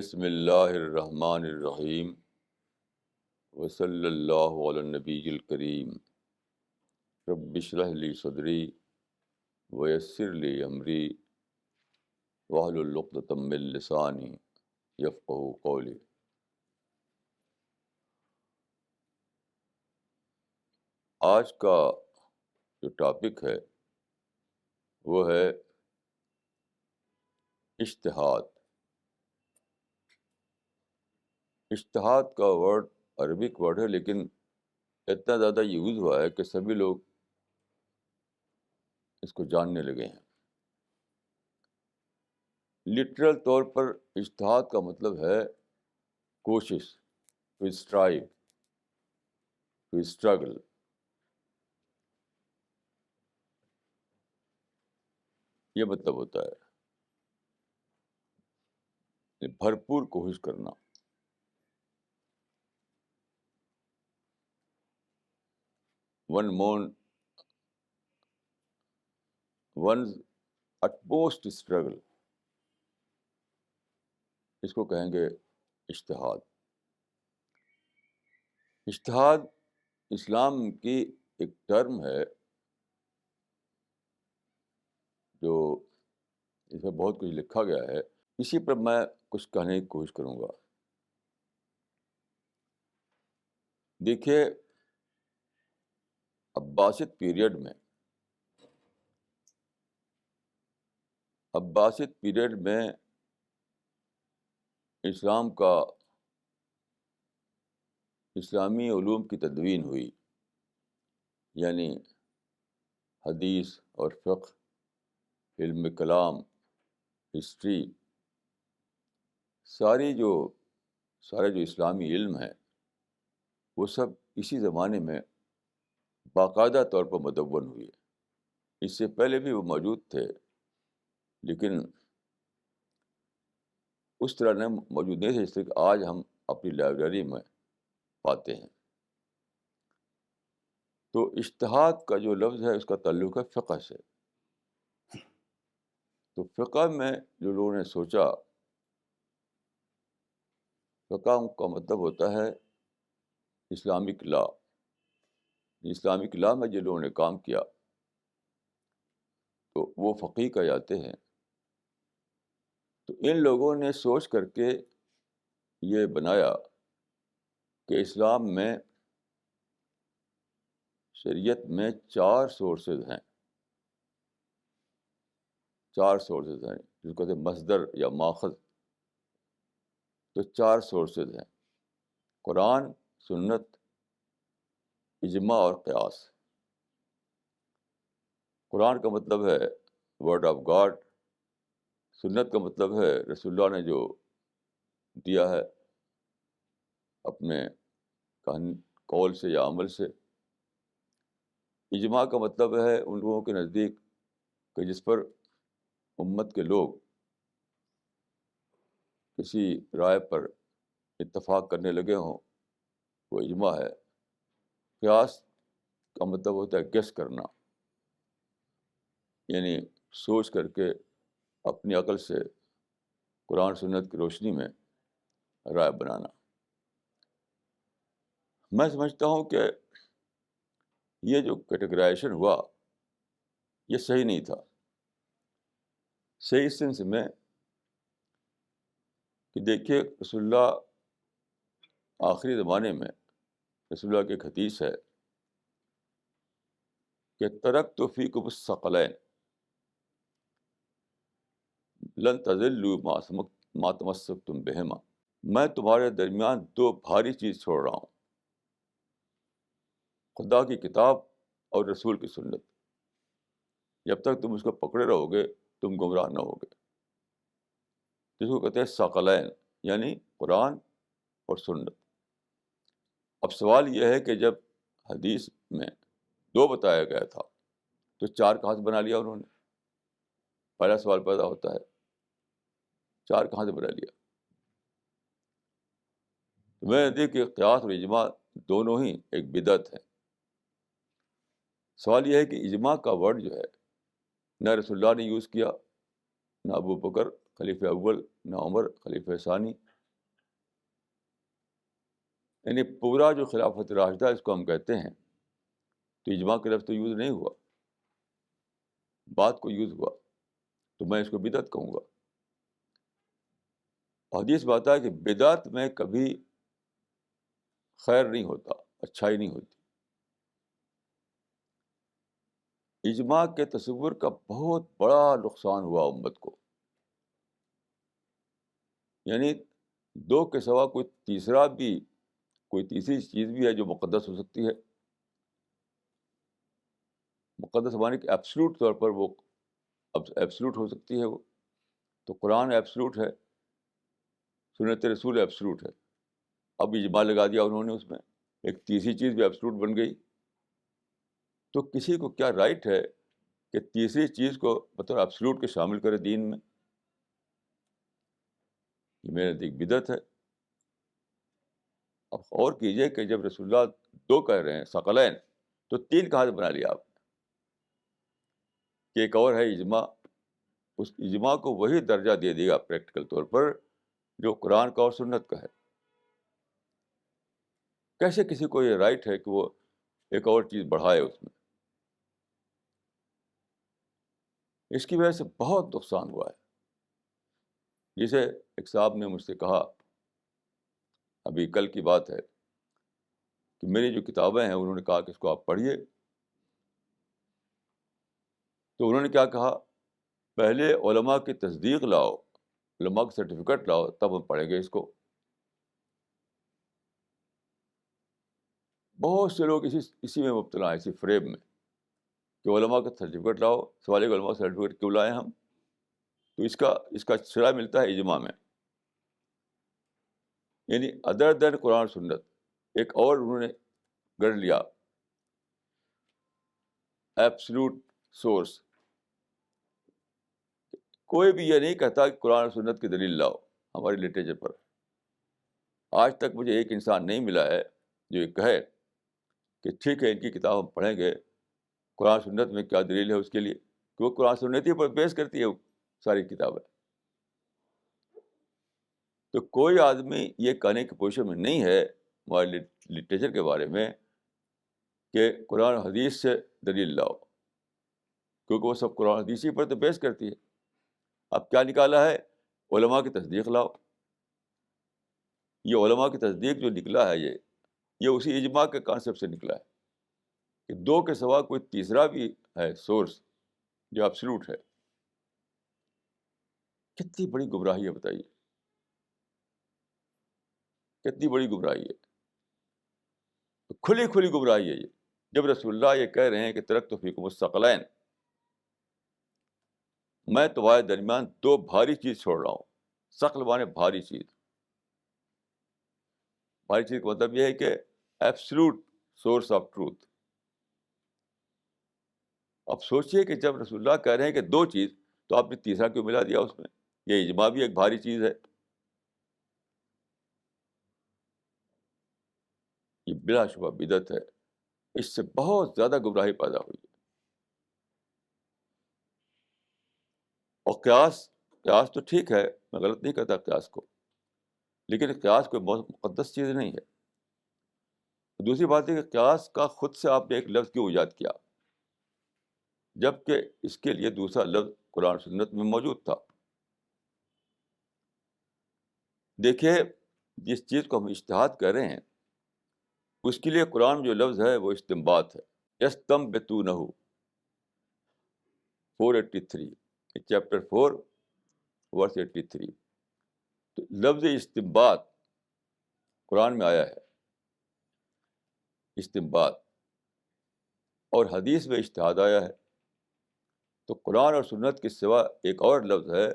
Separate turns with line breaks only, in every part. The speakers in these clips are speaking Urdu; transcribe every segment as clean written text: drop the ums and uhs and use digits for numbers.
بسم اللہ الرحمن الرحیم وصلی اللہ علی النبی الکریم رب اشرح لی صدری ویسر لی امری واحلل عقدۃ من لسانی یفقہوا قولی۔ آج کا جو ٹاپک ہے وہ ہے اجتہاد۔ اجتہاد کا ورڈ عربک ورڈ ہے، لیکن اتنا زیادہ یوز ہوا ہے کہ سبھی لوگ اس کو جاننے لگے ہیں۔ لٹرل طور پر اجتہاد کا مطلب ہے کوشش، ٹو اسٹرائیو، ٹو اسٹرگل۔ یہ مطلب ہوتا ہے بھرپور کوشش کرنا۔ ونز utmost اسٹرگل، اس کو کہیں گے اجتہاد۔ اجتہاد اسلام کی ایک ٹرم ہے جو اس میں بہت کچھ لکھا گیا ہے، اسی پر میں کچھ کہنے کی کوشش کروں گا۔ دیکھیے، عباسد پیریڈ میں اسلامی علوم کی تدوین ہوئی، یعنی حدیث اور فقہ، علم کلام، ہسٹری، سارے جو اسلامی علم ہیں وہ سب اسی زمانے میں باقاعدہ طور پر مدون ہوئے۔ اس سے پہلے بھی وہ موجود تھے، لیکن اس طرح نے موجود نہیں تھے جس طرح کہ آج ہم اپنی لائبریری میں پاتے ہیں۔ تو اجتہاد کا جو لفظ ہے اس کا تعلق ہے فقہ سے۔ تو فقہ میں جو لوگوں نے سوچا، فقہ کا مطلب ہوتا ہے اسلامک لا۔ اسلامک لا میں جو لوگوں نے کام کیا تو وہ فقیہ کہلاتے ہیں۔ تو ان لوگوں نے سوچ کر کے یہ بنایا کہ اسلام میں شریعت میں چار سورسز ہیں، جس کو کہتے ہیں مصدر یا ماخذ۔ تو چار سورسز ہیں: قرآن، سنت، اجماع اور قیاس۔ قرآن کا مطلب ہے ورڈ آف گاڈ، سنت کا مطلب ہے رسول اللہ نے جو دیا ہے اپنے قول سے یا عمل سے۔ اجماع کا مطلب ہے ان لوگوں کے نزدیک کہ جس پر امت کے لوگ کسی رائے پر اتفاق کرنے لگے ہوں، وہ اجماع ہے۔ قیاس کا مطلب ہوتا ہے گیس کرنا، یعنی سوچ کر کے اپنی عقل سے قرآن سنت کی روشنی میں رائے بنانا۔ میں سمجھتا ہوں کہ یہ جو کیٹیگرائزیشن ہوا یہ صحیح نہیں تھا، صحیح سینس میں کہ دیکھیے رسول اللہ آخری زمانے میں، رسول اللہ کی ایک حدیث ہے کہ ترکت فیکم الثقلین لن تضلوا ما تمسکتم بہما۔ میں تمہارے درمیان دو بھاری چیز چھوڑ رہا ہوں: خدا کی کتاب اور رسول کی سنت۔ جب تک تم اس کو پکڑے رہو گے تم گمراہ نہ ہوگے۔ جس کو کہتے ہیں ثقلین، یعنی قرآن اور سنت۔ اب سوال یہ ہے کہ جب حدیث میں دو بتایا گیا تھا تو چار کہاں سے بنا لیا انہوں نے؟ پہلا سوال پیدا ہوتا ہے، چار کہاں سے بنا لیا؟ تو میں دیکھ قیاس اور اجماع دونوں ہی ایک بدعت ہے۔ سوال یہ ہے کہ اجماع کا ورڈ جو ہے نہ رسول اللہ نے یوز کیا، نہ ابو بکر خلیفہ اول، نہ عمر خلیفہ ثانی، یعنی پورا جو خلافت راشدہ اس کو ہم کہتے ہیں، تو اجماع کا لفظ تو یوز نہیں ہوا، بات کو یوز ہوا، تو میں اس کو بدعت کہوں گا۔ حدیث بات ہے کہ بدعت میں کبھی خیر نہیں ہوتا، اچھائی نہیں ہوتی۔ اجماع کے تصور کا بہت بڑا نقصان ہوا امت کو، یعنی دو کے سوا کوئی تیسری چیز بھی ہے جو مقدس ہو سکتی ہے، مقدس معنی کہ ایبسلوٹ طور پر وہ ایبسلوٹ ہو سکتی ہے وہ، تو قرآن ایبسلوٹ ہے، سنت رسول ایبسلوٹ ہے۔ اب اجماع لگا دیا انہوں نے، اس میں ایک تیسری چیز بھی ایبسلوٹ بن گئی، تو کسی کو کیا رائٹ ہے کہ تیسری چیز کو مطلب ایبسلوٹ کے شامل کرے دین میں؟ یہ میرے نزدیک بدعت ہے۔ اب غور کیجئے کہ جب رسول اللہ دو کہہ رہے ہیں ثقلین، تو تین کہاں سے بنا لیا آپ نے؟ کہ ایک اور ہے اجماع، اس اجماع کو وہی درجہ دے دے گا پریکٹیکل طور پر جو قرآن کا اور سنت کا ہے۔ کیسے کسی کو یہ رائٹ ہے کہ وہ ایک اور چیز بڑھائے اس میں؟ اس کی وجہ سے بہت نقصان ہوا ہے۔ جسے ایک صاحب نے مجھ سے کہا، ابھی کل کی بات ہے، کہ میری جو کتابیں ہیں انہوں نے کہا کہ اس کو آپ پڑھیے، تو انہوں نے کیا کہا، پہلے علماء کی تصدیق لاؤ، علماء کا سرٹیفکیٹ لاؤ، تب ہم پڑھیں گے اس کو۔ بہت سے لوگ اسی میں مبتلا ہیں، اسی فریب میں کہ علماء کا سرٹیفکیٹ لاؤ۔ سوال ہے کہ علماء کا سرٹیفکیٹ کیوں لائیں ہم؟ تو اس کا صلہ ملتا ہے اجماع میں، یعنی ادر دین قرآن سنت ایک اور انہوں نے گڑھ لیا، ایبسلوٹ سورس۔ کوئی بھی یہ نہیں کہتا کہ قرآن اور سنت کی دلیل لاؤ ہمارے لٹریچر پر۔ آج تک مجھے ایک انسان نہیں ملا ہے جو یہ کہے کہ ٹھیک ہے ان کی کتاب ہم پڑھیں گے، قرآن سنت میں کیا دلیل ہے اس کے لیے، کہ وہ قرآن سنت ہی پر بیس کرتی ہے وہ ساری کتابیں۔ تو کوئی آدمی یہ کہنے کی پوزیشن میں نہیں ہے ہمارے لٹریچر کے بارے میں کہ قرآن حدیث سے دلیل لاؤ، کیونکہ وہ سب قرآن حدیث ہی پر تو بیس کرتی ہے۔ اب کیا نکالا ہے؟ علماء کی تصدیق لاؤ۔ یہ علماء کی تصدیق جو نکلا ہے، یہ اسی اجماع کے کانسیپٹ سے نکلا ہے کہ دو کے سوا کوئی تیسرا بھی ہے سورس جو ایبسلوٹ ہے۔ کتنی بڑی گمراہی ہے بتائیے، کتنی بڑی گمراہی ہے، کھلی کھلی گمراہی ہے یہ۔ جب رسول اللہ یہ کہہ رہے ہیں کہ ترکت فیکم الثقلین، میں تمہارے درمیان دو بھاری چیز چھوڑ رہا ہوں۔ ثقل مانے بھاری چیز، بھاری چیز کا مطلب یہ ہے کہ ایبسلوٹ سورس آف ٹروتھ۔ اب سوچئے کہ جب رسول اللہ کہہ رہے ہیں کہ دو چیز، تو آپ نے تیسرا کیوں ملا دیا اس میں؟ یہ اجماع بھی ایک بھاری چیز ہے۔ یہ بلا شبہ بدعت ہے، اس سے بہت زیادہ گمراہی پیدا ہوئی ہے۔ اور قیاس تو ٹھیک ہے، میں غلط نہیں کہتا قیاس کو، لیکن قیاس کوئی بہت مقدس چیز نہیں ہے۔ دوسری بات ہے کہ قیاس کا خود سے آپ نے ایک لفظ کیوں ایجاد کیا، جبکہ اس کے لیے دوسرا لفظ قرآن سنت میں موجود تھا؟ دیکھیے، جس چیز کو ہم اجتہاد کر رہے ہیں، اس کے لیے قرآن میں جو لفظ ہے وہ استنباط ہے۔ یستنبطونہ 483، چیپٹر 4 ورس 83۔ تو لفظ استنباط قرآن میں آیا ہے، استنباط، اور حدیث میں اجتہاد آیا ہے۔ تو قرآن اور سنت کے سوا ایک اور لفظ ہے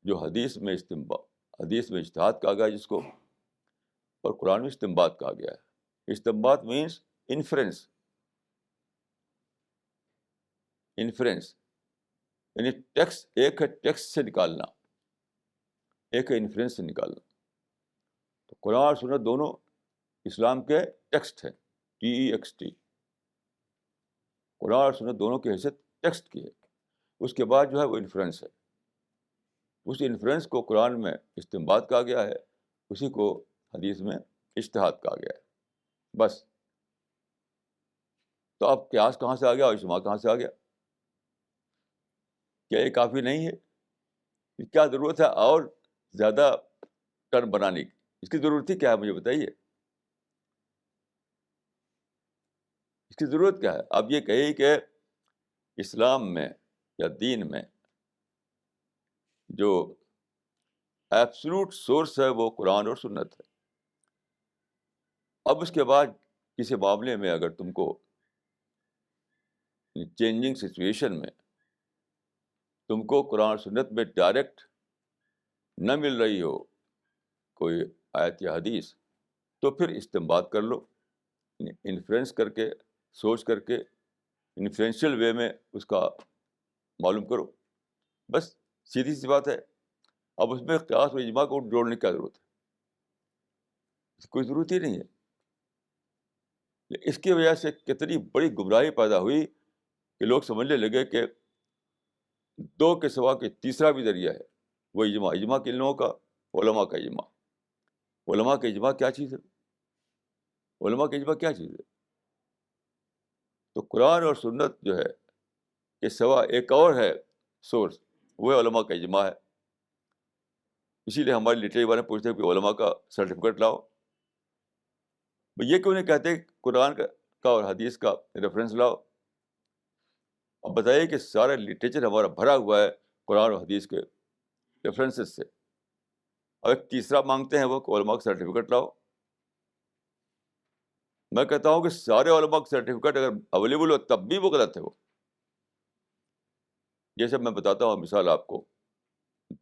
جو حدیث میں اجتہاد کہا گیا ہے جس کو، اور قرآن میں استنباط کہا گیا ہے۔ استنباط مینس انفرنس، انفرنس یعنی ایک ہے ٹیکسٹ سے نکالنا، ایک ہے انفرنس سے نکالنا۔ تو قرآن اور سنت دونوں اسلام کے ٹیکسٹ ہیں، TEXT۔ قرآن اور سنت دونوں کی حیثیت ٹیکسٹ کی ہے، اس کے بعد جو ہے وہ انفرنس ہے۔ اس انفرنس کو قرآن میں استنباط کہا گیا ہے، اسی کو حدیث میں اجتہاد کہا گیا ہے، بس. تو اب قیاس کہاں سے آ گیا اور اجماع کہاں سے آ گیا؟ کیا یہ کافی نہیں ہے؟ کیا ضرورت ہے اور زیادہ ٹرم بنانے کی؟ اس کی ضرورت ہی کیا ہے مجھے بتائیے. اس کی ضرورت کیا ہے؟ آپ یہ کہیے کہ اسلام میں یا دین میں جو ایبسلوٹ سورس ہے وہ قرآن اور سنت ہے. اب اس کے بعد کسی معاملے میں اگر تم کو چینجنگ سچویشن میں تم کو قرآن اور سنت میں ڈائریکٹ نہ مل رہی ہو کوئی آیت یا حدیث، تو پھر استنباط کر لو، انفلوئنس کر کے، سوچ کر کے، انفلوئنشیل وے میں اس کا معلوم کرو. بس سیدھی سی بات ہے. اب اس میں قیاس اور اجماع کو جوڑنے کی کیا ضرورت ہے؟ کوئی ضرورت ہی نہیں ہے. اس کی وجہ سے کتنی بڑی گمراہی پیدا ہوئی کہ لوگ سمجھنے لگے کہ دو کے سوا کہ تیسرا بھی ذریعہ ہے وہ اجماع. اجماع کن لوگوں کا؟ علماء کا اجماع. علماء کا اجماع کیا چیز ہے؟ علماء کا اجماع کیا چیز ہے؟ تو قرآن اور سنت جو ہے کہ سوا ایک اور ہے سورس، وہ علماء کا اجماع ہے. اسی لیے ہمارے لٹریچر والے پوچھتے ہیں کہ علماء کا سرٹیفکیٹ لاؤ. یہ کیوں نہیں کہتے قرآن کا اور حدیث کا ریفرنس لاؤ؟ اب بتائیے کہ سارا لٹریچر ہمارا بھرا ہوا ہے قرآن اور حدیث کے ریفرنسز سے، اور ایک تیسرا مانگتے ہیں وہ کہ علماء کا سرٹیفکیٹ لاؤ. میں کہتا ہوں کہ سارے علماء کا سرٹیفکیٹ اگر اویلیبل ہو تب بھی وہ غلط ہے. وہ جیسے میں بتاتا ہوں مثال آپ کو،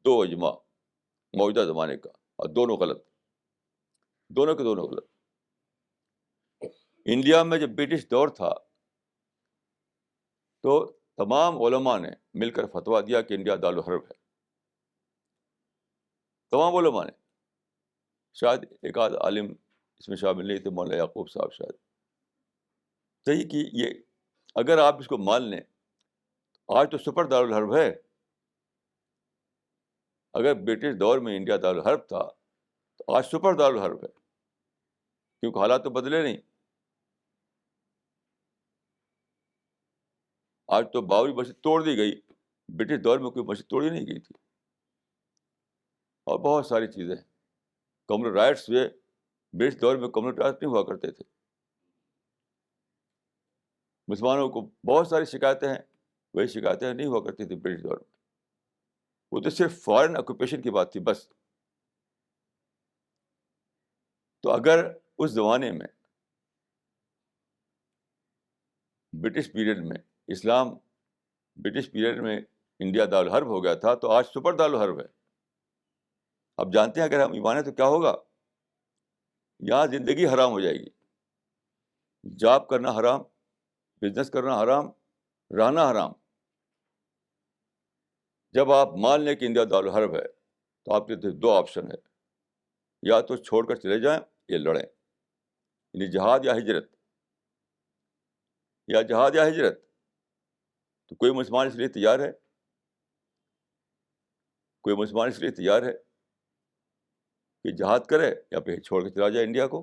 دو اجماع موجودہ زمانے کا اور دونوں غلط، دونوں کے دونوں غلط. انڈیا میں جب برٹش دور تھا تو تمام علماء نے مل کر فتویٰ دیا کہ انڈیا دارالحرب ہے. تمام علماء نے، شاید ایک آدھ عالم اس میں شامل نہیں تھے، مولانا یعقوب صاحب شاید. صحیح کہ یہ اگر آپ اس کو مان لیں، آج تو سپر دارالحرب ہے. اگر برٹش دور میں انڈیا دارالحرب تھا تو آج سپر دارالحرب ہے، کیونکہ حالات تو بدلے نہیں. آج تو بابری مسجد توڑ دی گئی، برٹش دور میں کوئی مسجد توڑی نہیں گئی تھی. اور بہت ساری چیزیں، کمیونل رائٹس ہوئے. برٹش دور میں کمیونل رائٹس نہیں ہوا کرتے تھے. مسلمانوں کو بہت ساری شکایتیں ہیں، وہی شکایتیں نہیں ہوا کرتی تھی برٹش دور میں. وہ تو صرف فارن آکوپیشن کی بات تھی بس. تو اگر اس زمانے میں برٹش پیریڈ میں اسلام، برٹش پیریڈ میں انڈیا دارالحرب ہو گیا تھا تو آج سپر دارالحرب ہے. اب جانتے ہیں اگر ہم ایمان ہے تو کیا ہوگا؟ یہاں زندگی حرام ہو جائے گی، جاب کرنا حرام، بزنس کرنا حرام، رہنا حرام. جب آپ مان لیں کہ انڈیا دارالحرب ہے تو آپ کے دو آپشن ہے، یا تو چھوڑ کر چلے جائیں یا لڑیں، یعنی جہاد یا ہجرت. یا جہاد یا ہجرت. تو کوئی مسلمان اس لیے تیار ہے، کوئی مسلمان اس لیے تیار ہے کہ جہاد کرے یا پھر چھوڑ کے چلا جائے انڈیا کو.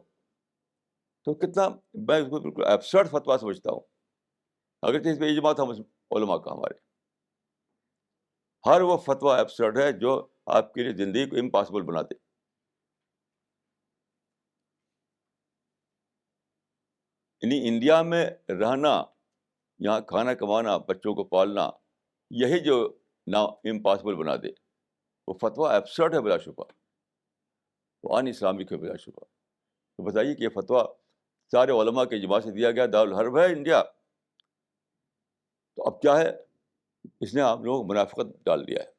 تو کتنا، میں اس کو بالکل ایبسرڈ فتویٰ سمجھتا ہوں. اگر اس پہ اجماع تھا علماء کا ہمارے، ہر وہ فتویٰ ایبسرڈ ہے جو آپ کے لیے زندگی کو امپاسبل بنا دے. یعنی انڈیا میں رہنا، یہاں کھانا کمانا، بچوں کو پالنا، یہی جو نا امپاسبل بنا دے، وہ فتویٰ ایبسرڈ ہے بلا شبہ، وہ ان اسلامک ہے بلا شبہ. تو بتائیے کہ یہ فتویٰ سارے علماء کے اجماع سے دیا گیا، دارالحرب ہے انڈیا. تو اب کیا ہے؟ اس نے آپ لوگوں کو منافقت ڈال دیا ہے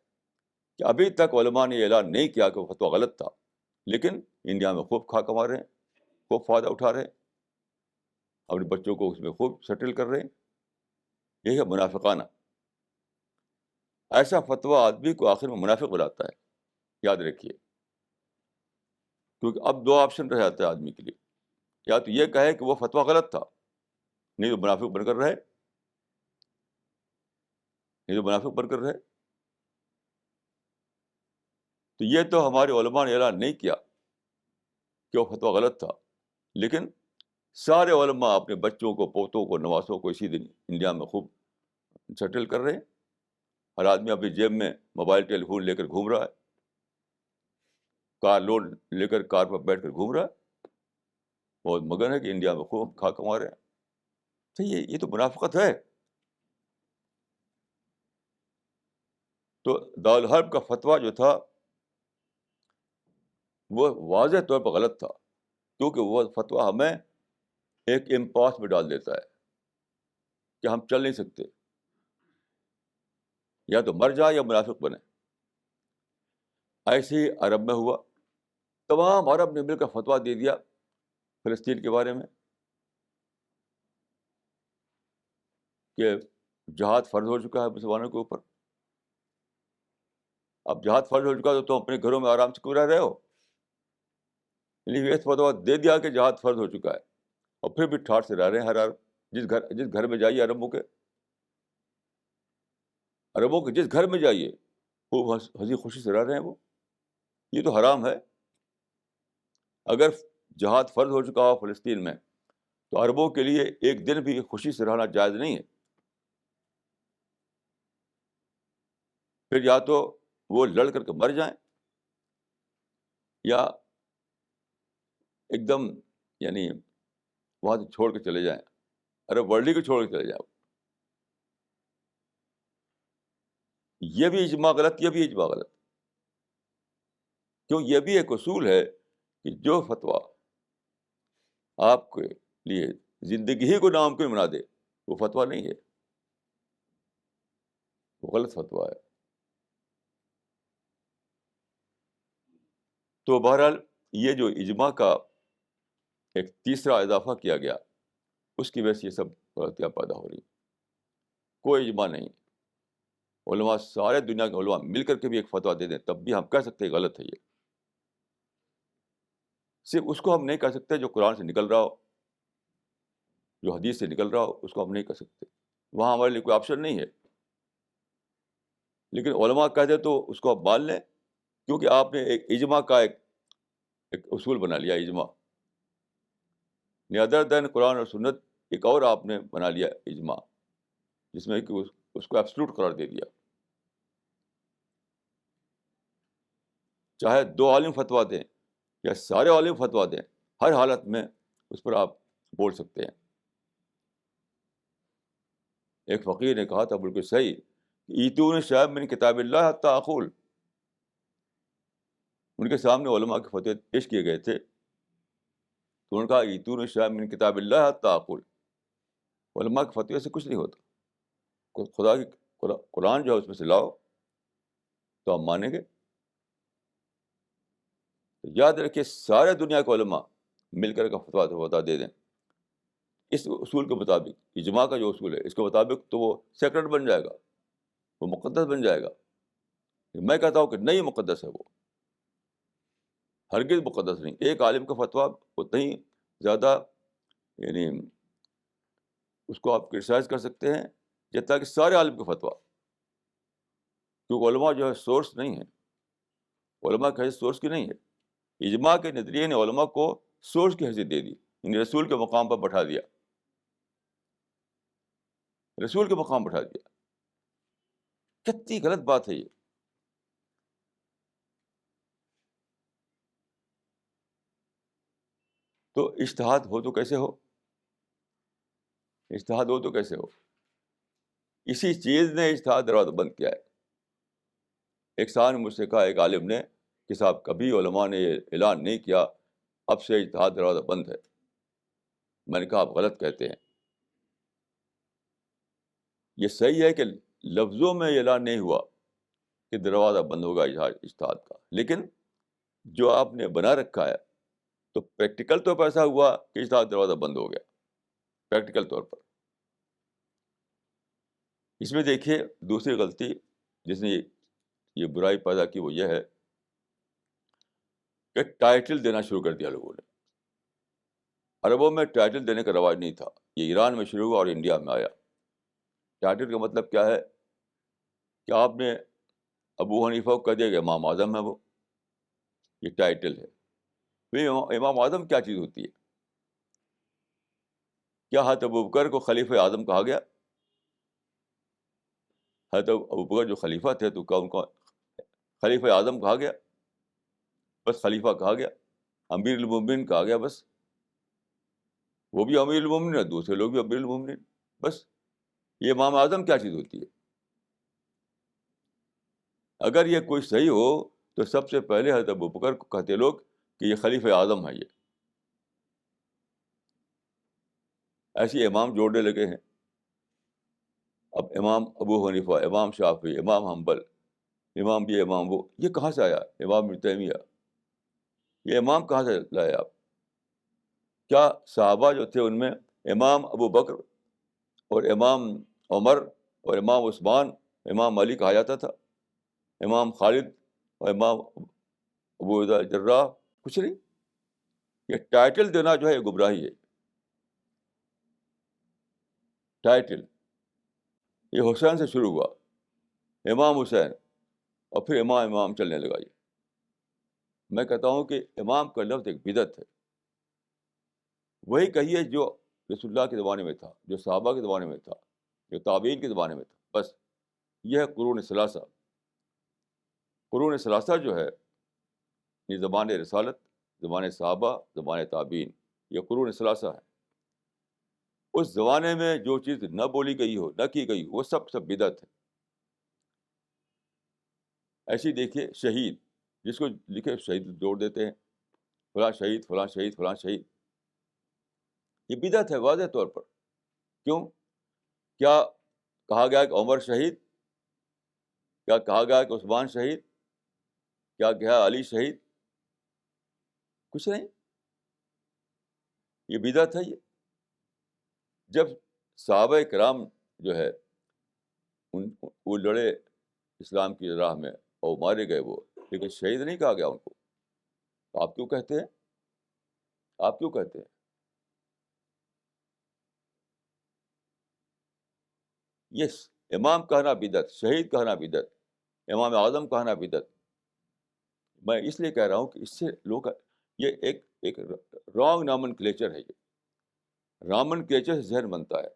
کہ ابھی تک علماء نے اعلان نہیں کیا کہ وہ فتویٰ غلط تھا، لیکن انڈیا میں خوب کھا کما رہے ہیں، خوب فائدہ اٹھا رہے ہیں، اپنے بچوں کو اس میں خوب سیٹل کر رہے ہیں. یہی ہے منافقانہ. ایسا فتویٰ آدمی کو آخر میں منافق بناتا ہے، یاد رکھیے. کیونکہ اب دو آپشن رہ جاتے ہیں آدمی کے لیے، یا تو یہ کہے کہ وہ فتویٰ غلط تھا، نہیں تو منافق بن کر رہے، نہیں تو منافق بن کر رہے. تو یہ تو ہمارے علماء نے اعلان نہیں کیا کہ وہ فتویٰ غلط تھا، لیکن سارے علماء اپنے بچوں کو، پوتوں کو، نواسوں کو اسی دن انڈیا میں خوب سیٹل کر رہے ہیں. ہر آدمی اپنی جیب میں موبائل ٹیلی فون لے کر گھوم رہا ہے، کار لوڈ لے کر کار پر بیٹھ کر گھوم رہا ہے، بہت مگن ہے کہ انڈیا میں خوب کما رہے ہیں. تو یہ تو منافقت ہے. تو دارالحرب کا فتویٰ جو تھا وہ واضح طور پر غلط تھا، کیونکہ وہ فتویٰ ہمیں ایک امپاس میں ڈال دیتا ہے کہ ہم چل نہیں سکتے، یا تو مر جائے یا منافق بنے. ایسے ہی عرب میں ہوا، تمام عرب نے مل کر فتویٰ دے دیا فلسطین کے بارے میں کہ جہاد فرض ہو چکا ہے مسلمانوں کے اوپر. اب جہاد فرض ہو چکا تو تم اپنے گھروں میں آرام سے کیوں رہ رہے ہو؟ یہ فتویٰ دے دیا کہ جہاد فرض ہو چکا ہے، اور پھر بھی ٹھاٹ سے رہ رہے ہیں ہر عرب. جس گھر میں جائیے عربوں کے جس گھر میں جائیے وہ ہنسی خوشی سے رہ رہے ہیں وہ. یہ تو حرام ہے. اگر جہاد فرض ہو چکا ہو فلسطین میں تو عربوں کے لیے ایک دن بھی خوشی سے رہنا جائز نہیں ہے. پھر یا تو وہ لڑ کر کے مر جائیں، یا ایک دم یعنی وہاں سے چھوڑ کے چلے جائیں، عرب ورلڈ کو چھوڑ کے چلے جائیں. یہ بھی اجماع غلط، یہ بھی اجماع غلط. کیوں؟ یہ بھی ایک اصول ہے کہ جو فتویٰ آپ کے لیے زندگی ہی کو ناممکن بنا دے وہ فتویٰ نہیں ہے، وہ غلط فتویٰ ہے. تو بہرحال یہ جو اجماع کا ایک تیسرا اضافہ کیا گیا، اس کی وجہ سے یہ سب غلطیاں پیدا ہو رہی. کوئی اجماع نہیں. علماء، سارے دنیا کے علماء مل کر کے بھی ایک فتویٰ دے دیں تب بھی ہم کہہ سکتے ہیں غلط ہے. یہ صرف اس کو ہم نہیں کہہ سکتے جو قرآن سے نکل رہا ہو، جو حدیث سے نکل رہا ہو، اس کو ہم نہیں کہہ سکتے. وہاں ہمارے لیے کوئی آپشن نہیں ہے. لیکن علماء کہہ دے تو اس کو آپ مان لیں، کیونکہ آپ نے ایک اجماع کا ایک اصول بنا لیا. اجماع ادر دین قرآن اور سنت ایک اور آپ نے بنا لیا اجماع، جس میں کہ اس کو ایبسلوٹ قرار دے دیا. چاہے دو عالم فتویٰ دیں یا سارے عالم فتویٰ دیں، ہر حالت میں اس پر آپ بول سکتے ہیں. ایک فقیر نے کہا تھا بالکل صحیح، ایتون شیئا من کتاب اللہ حتی اقول. ان کے سامنے علماء کے فتوے پیش کیے گئے تھے تو انہوں نے کہا ایتون شیئا من کتاب اللہ حتی اقول. علماء کے فتوے سے کچھ نہیں ہوتا. خدا کی قرآن جو ہے اس میں سے لاؤ تو ہم مانیں گے. یاد رکھیے، سارے دنیا کے علماء مل کر کا فتویٰ دے دیں اس اصول کے مطابق، اجماع کا جو اصول ہے اس کے مطابق، تو وہ سیکرٹ بن جائے گا، وہ مقدس بن جائے گا. میں کہتا ہوں کہ نہیں مقدس ہے، وہ ہرگز مقدس نہیں. ایک عالم کا فتویٰ اتنا ہی زیادہ یعنی اس کو آپ کرٹیسائز کر سکتے ہیں جتنا کہ سارے عالم کا فتویٰ. کیونکہ علماء جو ہے سورس نہیں ہے، علماء کی حیثیت سورس کی نہیں ہے. اجماع کے نظریے نے علماء کو سورس کی حیثیت دے دی، یعنی رسول کے مقام پر بٹھا دیا، رسول کے مقام بٹھا دیا. کتنی غلط بات ہے یہ. تو اجتہاد ہو تو کیسے ہو؟ اجتہاد ہو تو کیسے ہو؟ اسی چیز نے اجتہاد دروازہ بند کیا ہے. ایک سال مجھ سے کہا ایک عالم نے کہ صاحب کبھی علماء نے یہ اعلان نہیں کیا اب سے اجتہاد دروازہ بند ہے. میں نے کہا آپ غلط کہتے ہیں. یہ صحیح ہے کہ لفظوں میں یہ اعلان نہیں ہوا کہ دروازہ بند ہوگا اجتہاد کا، لیکن جو آپ نے بنا رکھا ہے تو پریکٹیکل طور پر ایسا ہوا کہ اجتہاد دروازہ بند ہو گیا پریکٹیکل طور پر. اس میں دیکھیے دوسری غلطی جس نے یہ برائی پیدا کی وہ یہ ہے کہ ٹائٹل دینا شروع کر دیا لوگوں نے. عربوں میں ٹائٹل دینے کا رواج نہیں تھا، یہ ایران میں شروع ہوا اور انڈیا میں آیا. ٹائٹل کا مطلب کیا ہے کہ آپ نے ابو حنیفہ کو کہہ دیا کہ امام اعظم ہے وہ، یہ ٹائٹل ہے. پھر امام اعظم کیا چیز ہوتی ہے؟ کیا حضرت ابوبکر کو خلیفہ اعظم کہا گیا؟ حضرت ابوبکر جو خلیفہ تھے تو کیا ان کو خلیفہ اعظم کہا گیا؟ بس خلیفہ کہا گیا، امیر المومنین کہا گیا، بس وہ بھی امیر المومنین ہے، دوسرے لوگ بھی امیر المومنین، بس یہ امام اعظم کیا چیز ہوتی ہے؟ اگر یہ کوئی صحیح ہو تو سب سے پہلے حضرت ابوبکر کو کہتے لوگ کہ یہ خلیفہ اعظم ہے، یہ ایسے امام جوڑنے لگے ہیں۔ اب امام ابو حنیفہ، امام شافعی، امام حنبل، امام یہ امام وہ، یہ کہاں سے آیا؟ امام ابن تیمیہ، یہ امام کہاں سے لائے آپ؟ کیا صحابہ جو تھے ان میں امام ابو بکر اور امام عمر اور امام عثمان، امام علی کہا جاتا تھا؟ امام خالد اور امام ابو عبیدہ جراح؟ کچھ نہیں۔ یہ ٹائٹل دینا جو ہے یہ گمراہی ہے، ٹائٹل۔ یہ حسین سے شروع ہوا، امام حسین، اور پھر امام امام چلنے لگا۔ یہ میں کہتا ہوں کہ امام کا لفظ ایک بدعت ہے۔ وہی کہیے جو رسول اللہ کے زمانے میں تھا، جو صحابہ کے زمانے میں تھا، جو تابعین کے زمانے میں تھا، بس یہ ہے قرون ثلاثہ۔ قرون ثلاثہ جو ہے یہ زمان رسالت، زمان صحابہ، زمان تابعین، یہ قرون ثلاثہ ہے۔ اس زمانے میں جو چیز نہ بولی گئی ہو، نہ کی گئی ہو، وہ سب بدعت ہے۔ ایسی دیکھیے شہید، جس کو لکھے شہید جوڑ دیتے ہیں، فلاں شہید، فلاں شہید، فلاں شہید، یہ بدعت ہے واضح طور پر۔ کیوں؟ کیا کہا گیا کہ عمر شہید؟ کیا کہا گیا کہ عثمان شہید؟ کیا کہا علی شہید؟ کچھ نہیں، یہ بدعت ہے۔ یہ جب صحابہ کرام جو ہے وہ لڑے اسلام کی راہ میں اور مارے گئے وہ، لیکن شہید نہیں کہا گیا ان کو۔ آپ کیوں کہتے ہیں؟ آپ کیوں کہتے ہیں؟ یس، امام کہنا بدعت، شہید کہنا بدعت، امام اعظم کہنا بدعت۔ میں اس لیے کہہ رہا ہوں کہ اس سے لوگ یہ ایک رانگ نامن کلیچر ہے۔ یہ رامن کلیچر سے ذہن بنتا ہے۔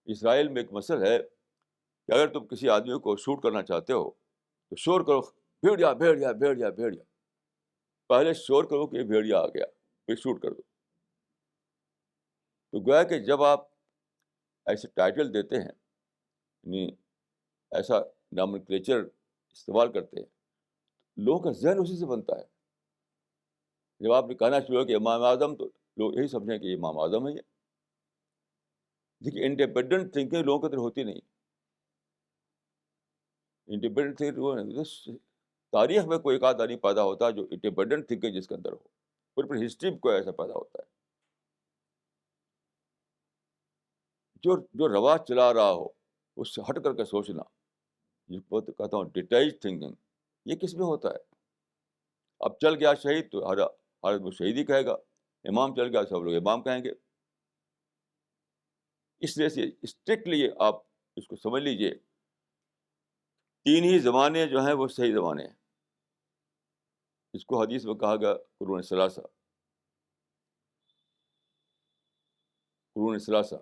اسرائیل میں ایک مسئلہ ہے کہ اگر تم کسی آدمی کو شوٹ کرنا چاہتے ہو تو شور کرو، بھیڑیا بھیڑیا بھیڑیا بھیڑیا، پہلے شور کرو کہ یہ بھیڑیا آ گیا، پھر شوٹ کر دو۔ تو گویا کہ جب آپ ایسے ٹائٹل دیتے ہیں، یعنی ایسا نامنکلیچر استعمال کرتے ہیں، لوگوں کا ذہن اسی سے بنتا ہے۔ جب آپ نے کہنا شروع کہ امام اعظم، تو لوگ یہی سمجھیں کہ امام اعظم ہے یہ۔ دیکھیے انڈیپینڈنٹ تھنکنگ لوگوں کی طرح ہوتی نہیں۔ انڈیپینڈنٹ تھنکنگ تاریخ میں کوئی ایک آدھ آدمی پیدا ہوتا ہے جو انڈیپینڈنٹ تھنکنگ جس کے اندر ہو، پھر ہسٹری میں کوئی ایسا پیدا ہوتا ہے جو رواج چلا رہا ہو اس سے ہٹ کر کے سوچنا، جس کو کہتا ہوں ڈیٹیچ تھنکنگ، یہ کس میں ہوتا ہے؟ اب چل گیا شہید تو ہر آدمی شہید ہی کہے گا، امام چل گیا سب لوگ امام کہیں گے۔ اس لیے سے اسٹرکٹلی آپ اس کو سمجھ لیجئے، تین ہی زمانے جو ہیں وہ صحیح زمانے ہیں۔ اس کو حدیث میں کہا گیا قرون ثلاثہ، قرون ثلاثہ،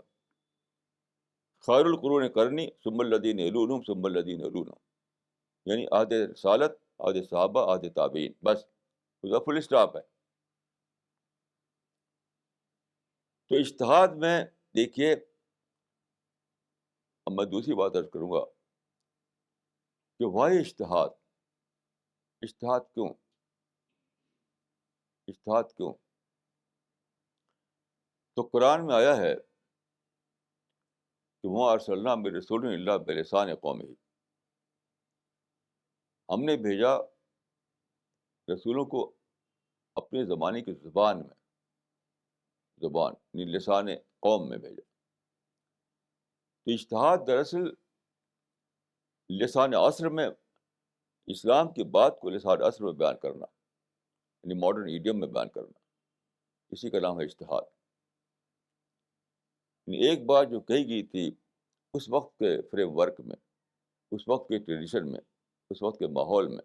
خیر القرون قرنی ثم الذین یلونہم ثم الذین یلونہم، یعنی عہد رسالت، عہد صحابہ، عہد تابعین، بس اس کا فل اسٹاپ ہے۔ تو اجتہاد میں دیکھیے، اب میں دوسری بات عرض کروں گا کہ وائی اجتہاد، اجتہاد کیوں، اجتہاد کیوں؟ تو قرآن میں آیا ہے کہ وَمَا أَرْسَلْنَا مِن رَّسُولٍ إِلَّا بِلِسَانِ قَوْمِهِ، ہم نے بھیجا رسولوں کو اپنے زمانے کی زبان میں، زبان یعنی لسان قوم میں بھیجا۔ تو اجتہاد دراصل لسان عصر میں اسلام کی بات کو لسان عصر میں بیان کرنا، یعنی ماڈرن ایڈیم میں بیان کرنا، اسی کا نام ہے اجتہاد۔ یعنی ایک بات جو کہی گئی تھی اس وقت کے فریم ورک میں، اس وقت کے ٹریڈیشن میں، اس وقت کے ماحول میں،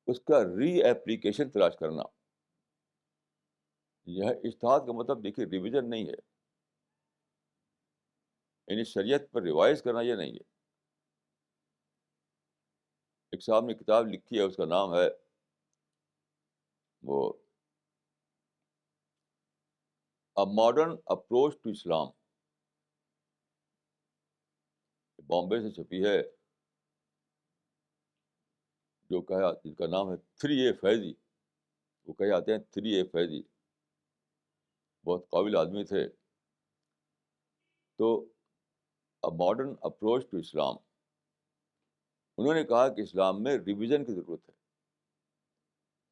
اس کا ری ایپلیکیشن تلاش کرنا. یہ اجتہاد کا مطلب دیکھیے ریویژن نہیں ہے، یعنی شریعت پر ریوائز کرنا یہ نہیں ہے. ایک صاحب نے کتاب لکھی ہے، اس کا نام ہے وہ A Modern Approach to Islam. Bombay سے چھپی ہے، جو کہا جن کا نام ہے 3A فیضی. وہ کہے آتے ہیں 3A فیضی، بہت قابل آدمی تھے. تو A Modern Approach to Islam، انہوں نے کہا کہ اسلام میں ریویژن کی ضرورت ہے.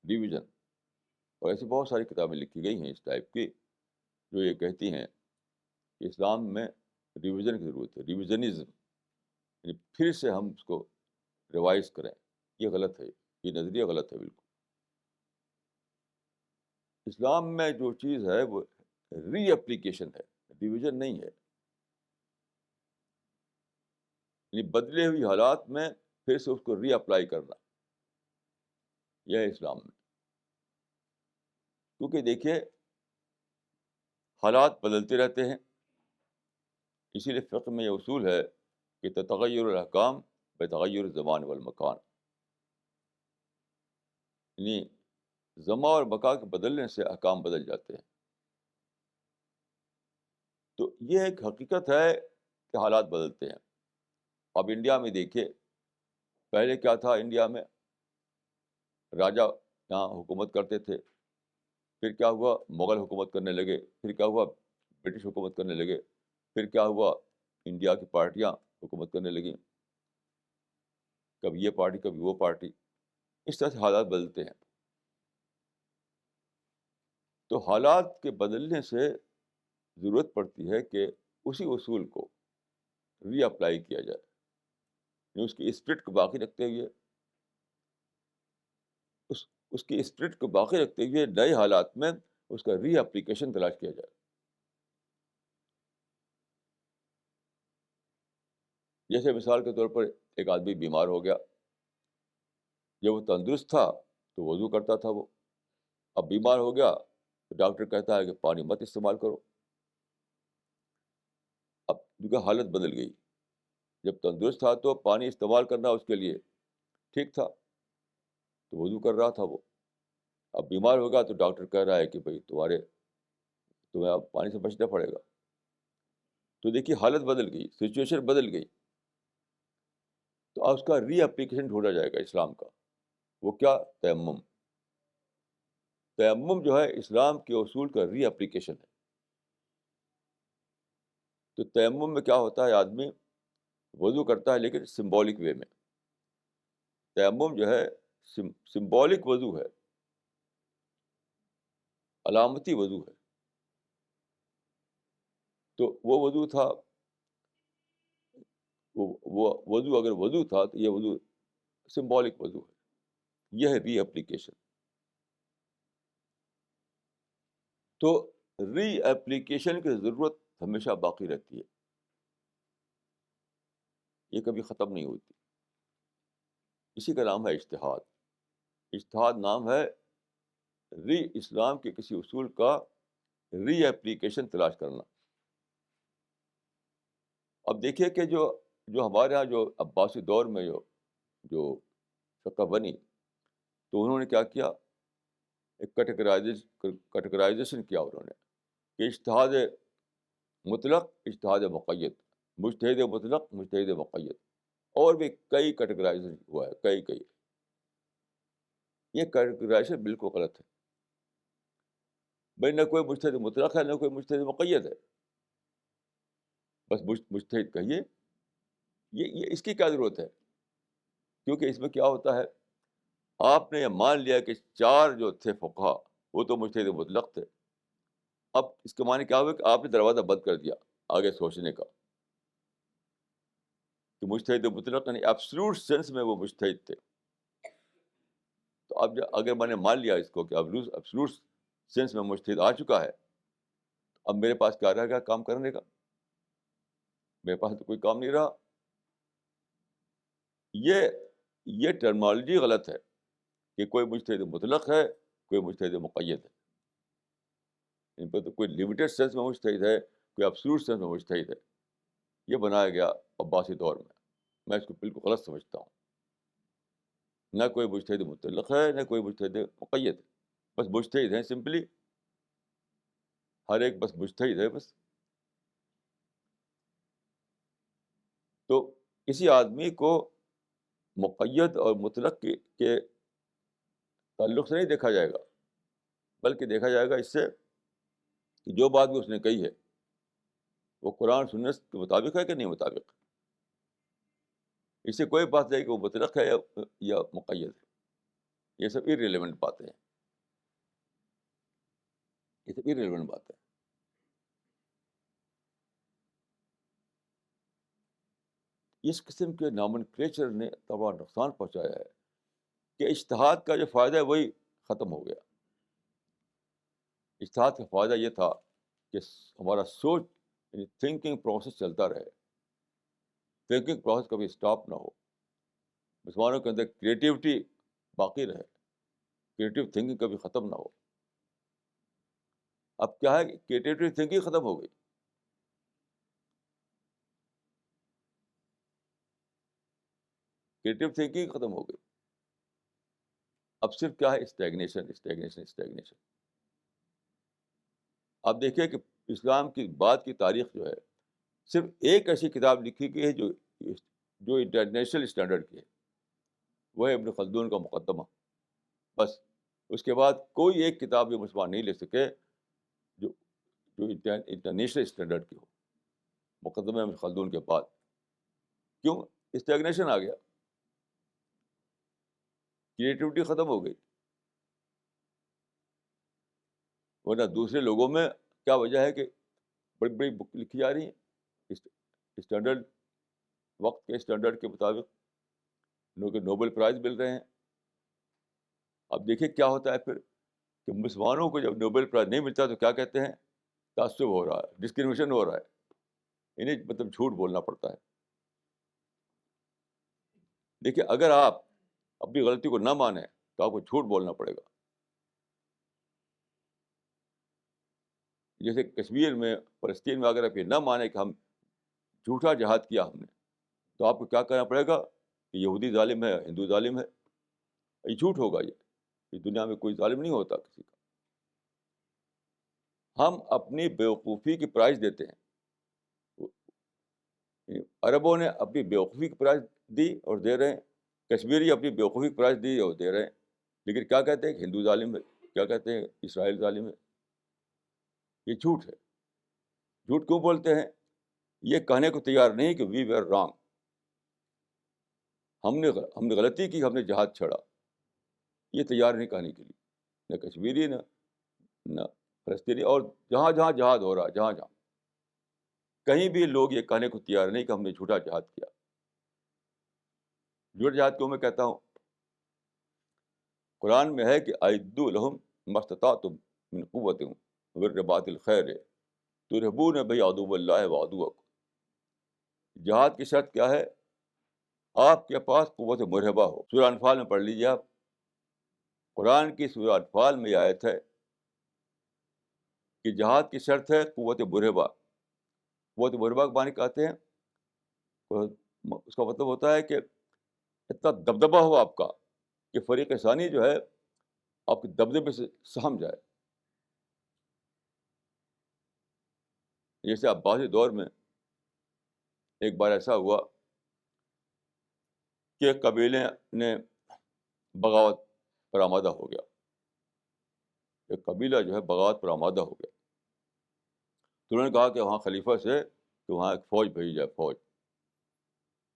ریویژن. اور ایسی بہت ساری کتابیں لکھی گئی ہیں اس ٹائپ کی جو یہ کہتی ہیں کہ اسلام میں ریویژن کی ضرورت ہے. ریویژنزم یعنی پھر سے ہم اس کو ریوائز کریں. یہ غلط ہے، یہ نظریہ غلط ہے بالکل. اسلام میں جو چیز ہے وہ ری اپلیکیشن ہے، ریویژن نہیں ہے. یعنی بدلے ہوئی حالات میں پھر سے اس کو ری اپلائی کرنا، یہ ہے اسلام میں. کیونکہ دیکھیے حالات بدلتے رہتے ہیں، اسی لیے فقہ میں یہ اصول ہے کہ تتغیر الاحکام بتغیر الزمان والمکان. یعنی زمان اور مکان کے بدلنے سے احکام بدل جاتے ہیں. تو یہ ایک حقیقت ہے کہ حالات بدلتے ہیں. اب انڈیا میں دیکھیے، پہلے کیا تھا انڈیا میں؟ راجا یہاں حکومت کرتے تھے. پھر کیا ہوا؟ مغل حکومت کرنے لگے. پھر کیا ہوا؟ برٹش حکومت کرنے لگے. پھر کیا ہوا؟ انڈیا کی پارٹیاں حکومت کرنے لگیں، کبھی یہ پارٹی کبھی وہ پارٹی. اس طرح سے حالات بدلتے ہیں. تو حالات کے بدلنے سے ضرورت پڑتی ہے کہ اسی اصول کو ری اپلائی کیا جائے، یعنی اس کی اسپرٹ کو باقی رکھتے ہوئے اس کی اسپرٹ کو باقی رکھتے ہوئے نئے حالات میں اس کا ری اپلیکیشن تلاش کیا جائے. جیسے مثال کے طور پر ایک آدمی بیمار ہو گیا، جب وہ تندرست تھا تو وضو کرتا تھا وہ. اب بیمار ہو گیا تو ڈاکٹر کہتا ہے کہ پانی مت استعمال کرو. اب کیونکہ حالت بدل گئی. جب تندرست تھا تو پانی استعمال کرنا اس کے لیے ٹھیک تھا، تو وضو کر رہا تھا وہ. اب بیمار ہوگا تو ڈاکٹر کہہ رہا ہے کہ بھائی تمہیں اب پانی سے بچنا پڑے گا. تو دیکھیے حالت بدل گئی، سچویشن بدل گئی. تو اب اس کا ری اپلیکیشن ڈھونڈا جائے گا اسلام کا. وہ کیا؟ تیمم. تیمم جو ہے اسلام کے اصول کا ری اپلیکیشن ہے. تو تیمم میں کیا ہوتا ہے؟ آدمی وضو کرتا ہے لیکن سمبولک وے میں. تیمم جو ہے سمبولک وضو ہے، علامتی وضو ہے. تو وہ وضو تھا، وہ وضو اگر وضو تھا تو یہ وضو سمبولک وضو ہے. یہ ہے ری اپلیکیشن. تو ری ایپلیکیشن کی ضرورت ہمیشہ باقی رہتی ہے، یہ کبھی ختم نہیں ہوتی. اسی کا نام ہے اجتہاد. اجتہاد نام ہے اسلام کے کسی اصول کا ری ایپلیکیشن تلاش کرنا. اب دیکھیے کہ جو ہمارے یہاں جو عباسی دور میں جو فقہ بنی، تو انہوں نے کیا کیا؟ ایک کیٹیگرائزیشن کیا انہوں نے کہ اجتہاد مطلق، اجتہاد مقید، مجتہد مطلق، مجتہد مقید. اور بھی کئی کیٹیگرائزیشن ہوا ہے، کئی. یہ کیٹیگرائزیشن بالکل غلط ہے. بھائی نہ کوئی مجتہد مطلق ہے نہ کوئی مجتہد مقید ہے، بس مجتہد کہیے. یہ اس کی کیا ضرورت ہے؟ کیونکہ اس میں کیا ہوتا ہے، آپ نے یہ مان لیا کہ 4 جو تھے فقہا وہ تو مجتہد مطلق تھے. اب اس کے معنی کیا ہوا کہ آپ نے دروازہ بند کر دیا آگے سوچنے کا کہ مجتہد مطلق یعنی ایبسولوٹ سینس میں وہ مجتہد تھے. تو اب اگر میں نے مان لیا اس کو کہ ایبسولوٹ سینس میں مجتہد آ چکا ہے، اب میرے پاس کیا رہ گیا کام کرنے کا؟ میرے پاس تو کوئی کام نہیں رہا. یہ ٹرمنالوجی غلط ہے. کہ کوئی مجتہد مطلق ہے، کوئی مجتہد مقید ہے. ان پر تو کوئی لمیٹڈ سینس میں مجتہد ہے، کوئی ایبسولوٹ سینس میں مجتہد ہے. یہ بنایا گیا عباسی دور میں اس کو بالکل غلط سمجھتا ہوں. نہ کوئی مجتہد مطلق ہے، نہ کوئی مجتہد مقید ہے. بس مجتہد ہیں سمپلی، ہر ایک بس مجتہد ہے بس. تو کسی آدمی کو مقید اور مطلق کے تعلق سے نہیں دیکھا جائے گا، بلکہ دیکھا جائے گا اس سے کہ جو بات بھی اس نے کہی ہے وہ قرآن سنت کے مطابق ہے کہ نہیں مطابق. اس سے کوئی بات نہیں کہ وہ مطلق ہے یا مقید ہے. یہ سب irrelevant باتیں ہیں، یہ سب irrelevant باتیں ہیں. اس قسم کے نامنکلیچر نے تباہ نقصان پہنچایا ہے کہ اجتہاد کا جو فائدہ ہے وہی ختم ہو گیا. اجتہاد کا فائدہ یہ تھا کہ ہمارا سوچ یعنی تھنکنگ پروسیس چلتا رہے، تھنکنگ پروسیس کبھی اسٹاپ نہ ہو. مسلمانوں کے اندر کریٹیوٹی باقی رہے، کریٹیو تھنکنگ کبھی ختم نہ ہو. اب کیا ہے کہ کریٹیوٹی تھنکنگ ختم ہو گئی. کریٹیو تھنکنگ ختم ہو گئی. اب صرف کیا ہے، اسٹیگنیشن اسٹیگنیشن اسٹیگنیشن. آپ دیکھیے کہ اسلام کی بات کی تاریخ جو ہے صرف ایک ایسی کتاب لکھی گئی ہے جو انٹرنیشنل اسٹینڈرڈ کی ہے، وہ ہے ابن خلدون کا مقدمہ. بس اس کے بعد کوئی ایک کتاب بھی مسلمان نہیں لے سکے جو جو انٹرنیشنل اسٹینڈرڈ کی ہو مقدمہ ابن خلدون کے بعد. کیوں؟ اسٹیگنیشن آ گیا، کریٹیوٹی ختم ہو گئی. ورنہ دوسرے لوگوں میں کیا وجہ ہے کہ بڑی بڑی بک لکھی جا رہی ہیں اسٹینڈرڈ، وقت کے اسٹینڈرڈ کے مطابق. لوگوں کو نوبل پرائز مل رہے ہیں. اب دیکھیے کیا ہوتا ہے پھر کہ مسلمانوں کو جب نوبل پرائز نہیں ملتا تو کیا کہتے ہیں، تعصب ہو رہا ہے، ڈسکریمنیشن ہو رہا ہے. انہیں مطلب جھوٹ بولنا پڑتا ہے. دیکھیے اگر آپ اپنی غلطی کو نہ مانیں تو آپ کو جھوٹ بولنا پڑے گا. جیسے کشمیر میں، فلسطین میں اگر آپ یہ نہ مانیں کہ ہم جھوٹا جہاد کیا ہم نے، تو آپ کو کیا کرنا پڑے گا کہ یہودی ظالم ہے، ہندو ظالم ہے. یہ جھوٹ ہوگا. یہ دنیا میں کوئی ظالم نہیں ہوتا کسی کا. ہم اپنی بیوقوفی کی پرائز دیتے ہیں. عربوں نے اپنی بیوقوفی کی پرائز دی اور دے رہے ہیں، کشمیری اپنی بیوقوفی کی پرائز دی اور دے رہے ہیں. لیکن کیا کہتے ہیں کہ ہندو ظالم ہے، کیا کہتے ہیں اسرائیل ظالم ہے. یہ جھوٹ ہے. جھوٹ کیوں بولتے ہیں؟ یہ کہنے کو تیار نہیں کہ وی ویر رانگ، ہم نے غلطی کی، ہم نے جہاد چھڑا. یہ تیار نہیں کہنے کے لیے، نہ کشمیری نہ فلسطینی. اور جہاں جہاں جہاد ہو رہا ہے، جہاں جہاں، کہیں بھی لوگ یہ کہنے کو تیار نہیں کہ ہم نے جھوٹا جہاد کیا. جھوٹا جہاد کیوں میں کہتا ہوں؟ قرآن میں ہے کہ اعدوا لہم ما استطعتم من قوت ورباط الخیر ترہبون بہ عدو اللہ وعدوکم. جہاد کی شرط کیا ہے؟ آپ کے پاس قوت مرہبہ ہو. سورہ انفال میں پڑھ لیجیے آپ. قرآن کی سورہ انفال میں یہ آیت ہے کہ جہاد کی شرط ہے قوت مرہبہ. قوت مرہبہ کے معنی کہتے ہیں، اس کا مطلب ہوتا ہے کہ اتنا دبدبہ ہو آپ کا کہ فریق ثانی جو ہے آپ کے دبدبے سے سہم جائے. جیسے عباسی دور میں ایک بار ایسا ہوا کہ ایک قبیلے نے بغاوت پر آمادہ ہو گیا. ایک قبیلہ جو ہے بغاوت پر آمادہ ہو گیا. تو انہوں نے کہا کہ وہاں خلیفہ سے کہ وہاں ایک فوج بھیجی جائے، فوج.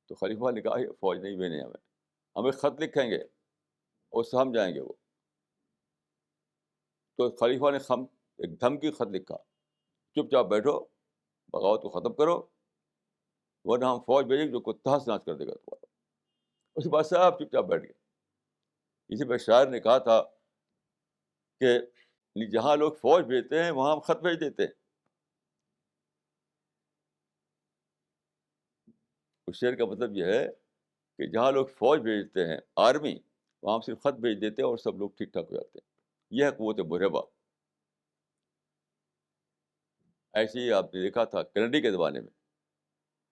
تو خلیفہ نے کہا یہ فوج نہیں بھیجنی، ہم ایک خط لکھیں گے اور سہم جائیں گے وہ. تو خلیفہ نے ایک دھمکی خط لکھا، چپ چاپ بیٹھو، بغاوت کو ختم کرو، ورنہ ہم فوج بھیجیں گے جو کو تہس نہس کر دے گا تمہارا. اس کے بعد صاحب چپ چاپ بیٹھ گئے. اسی پہ شاعر نے کہا تھا کہ جہاں لوگ فوج بھیجتے ہیں وہاں ہم خط بھیج دیتے ہیں. اس شعر کا مطلب یہ ہے کہ جہاں لوگ فوج بھیجتے ہیں، آرمی، وہاں ہم صرف خط بھیج دیتے ہیں اور سب لوگ ٹھیک ٹھاک ہو جاتے ہیں. یہ ہے قوت مرحبہ. ایسے ہی آپ نے دیکھا تھا کینیڈی کے زمانے میں